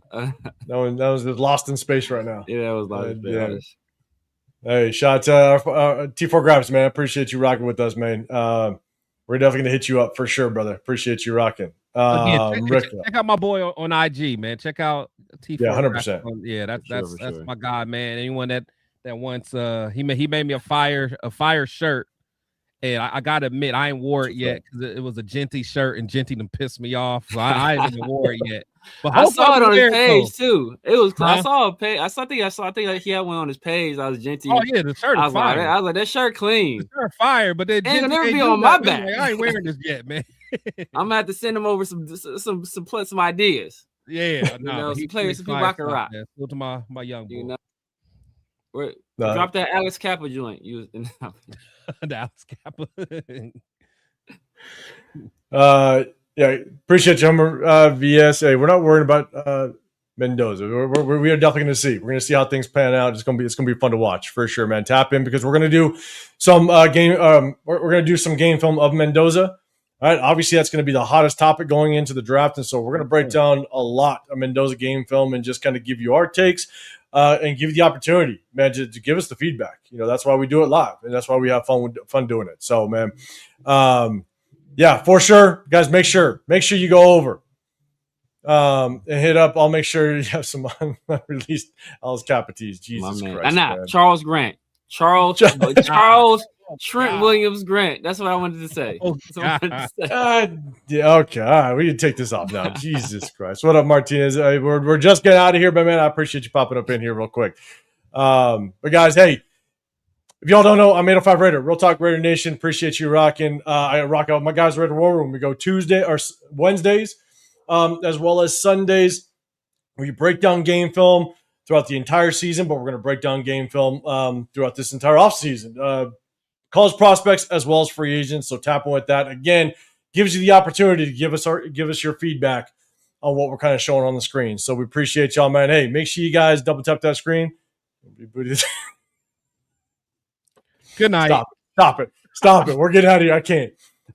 that was lost in space right now. Yeah, that was lost in space. Yeah. Hey, shout out to T4 Grabs, man. Appreciate you rocking with us, man. We're definitely gonna hit you up for sure, brother. Appreciate you rocking. Check out my boy on IG, man. Check out T4. Yeah, 100%. Yeah, that's my guy, man. Anyone that wants he made me a fire shirt, and I gotta admit I ain't wore it yet because it was a Genty shirt and Genty done pissed me off, so I ain't even wore it yet. But I saw it on his page too. It was. Huh? I saw a page. I think like he had one on his page. I was Genty. Oh yeah, the shirt is fire. I was like, that shirt clean. The shirt fire, but then ain't gonna never be on my back. Like, I ain't wearing this yet, man. I'm gonna have to send him over some ideas. Yeah, some players, some people I can rock. Still to my young boy. Drop that Alex Kappa joint. The Alex Kappa. Yeah, appreciate you, Hummer VS. Hey, we're not worried about Mendoza. We are definitely going to see. We're going to see how things pan out. It's going to be fun to watch for sure, man. Tap in because we're going to do some game. We're going to do some game film of Mendoza. All right, obviously that's going to be the hottest topic going into the draft, and so we're going to break down a lot of Mendoza game film and just kind of give you our takes and give you the opportunity, man, to give us the feedback. That's why we do it live, and that's why we have fun doing it. So, man. Yeah, for sure, guys. Make sure you go over and hit up. I'll make sure you have some unreleased Alice Capites. Jesus Christ, man. Charles Grant, Charles Trent Williams Grant. That's what I wanted to say. Yeah, okay, all right. We can take this off now. Jesus Christ, what up, Martinez? We're just getting out of here, but man, I appreciate you popping up in here real quick. But guys, hey. If y'all don't know, I'm 805 Raider, Real Talk Raider Nation. Appreciate you rocking. I rock out with my guys, Raider War Room. We go Wednesdays, as well as Sundays. We break down game film throughout the entire season, but we're going to break down game film throughout this entire offseason. College prospects as well as free agents. So tap in with that. Again, gives you the opportunity to give us your feedback on what we're kind of showing on the screen. So we appreciate y'all, man. Hey, make sure you guys double tap that screen. Good night. Stop it. We're getting out of here.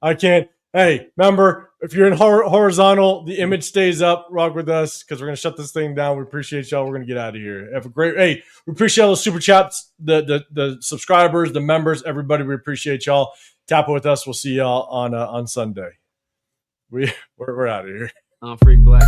I can't. Hey, remember, if you're in horizontal, the image stays up. Rock with us because we're going to shut this thing down. We appreciate y'all. We're going to get out of here. Have a great, we appreciate all the super chats, the subscribers, the members, everybody. We appreciate y'all. Tap it with us. We'll see y'all on Sunday. We're out of here. I'm Freak Black.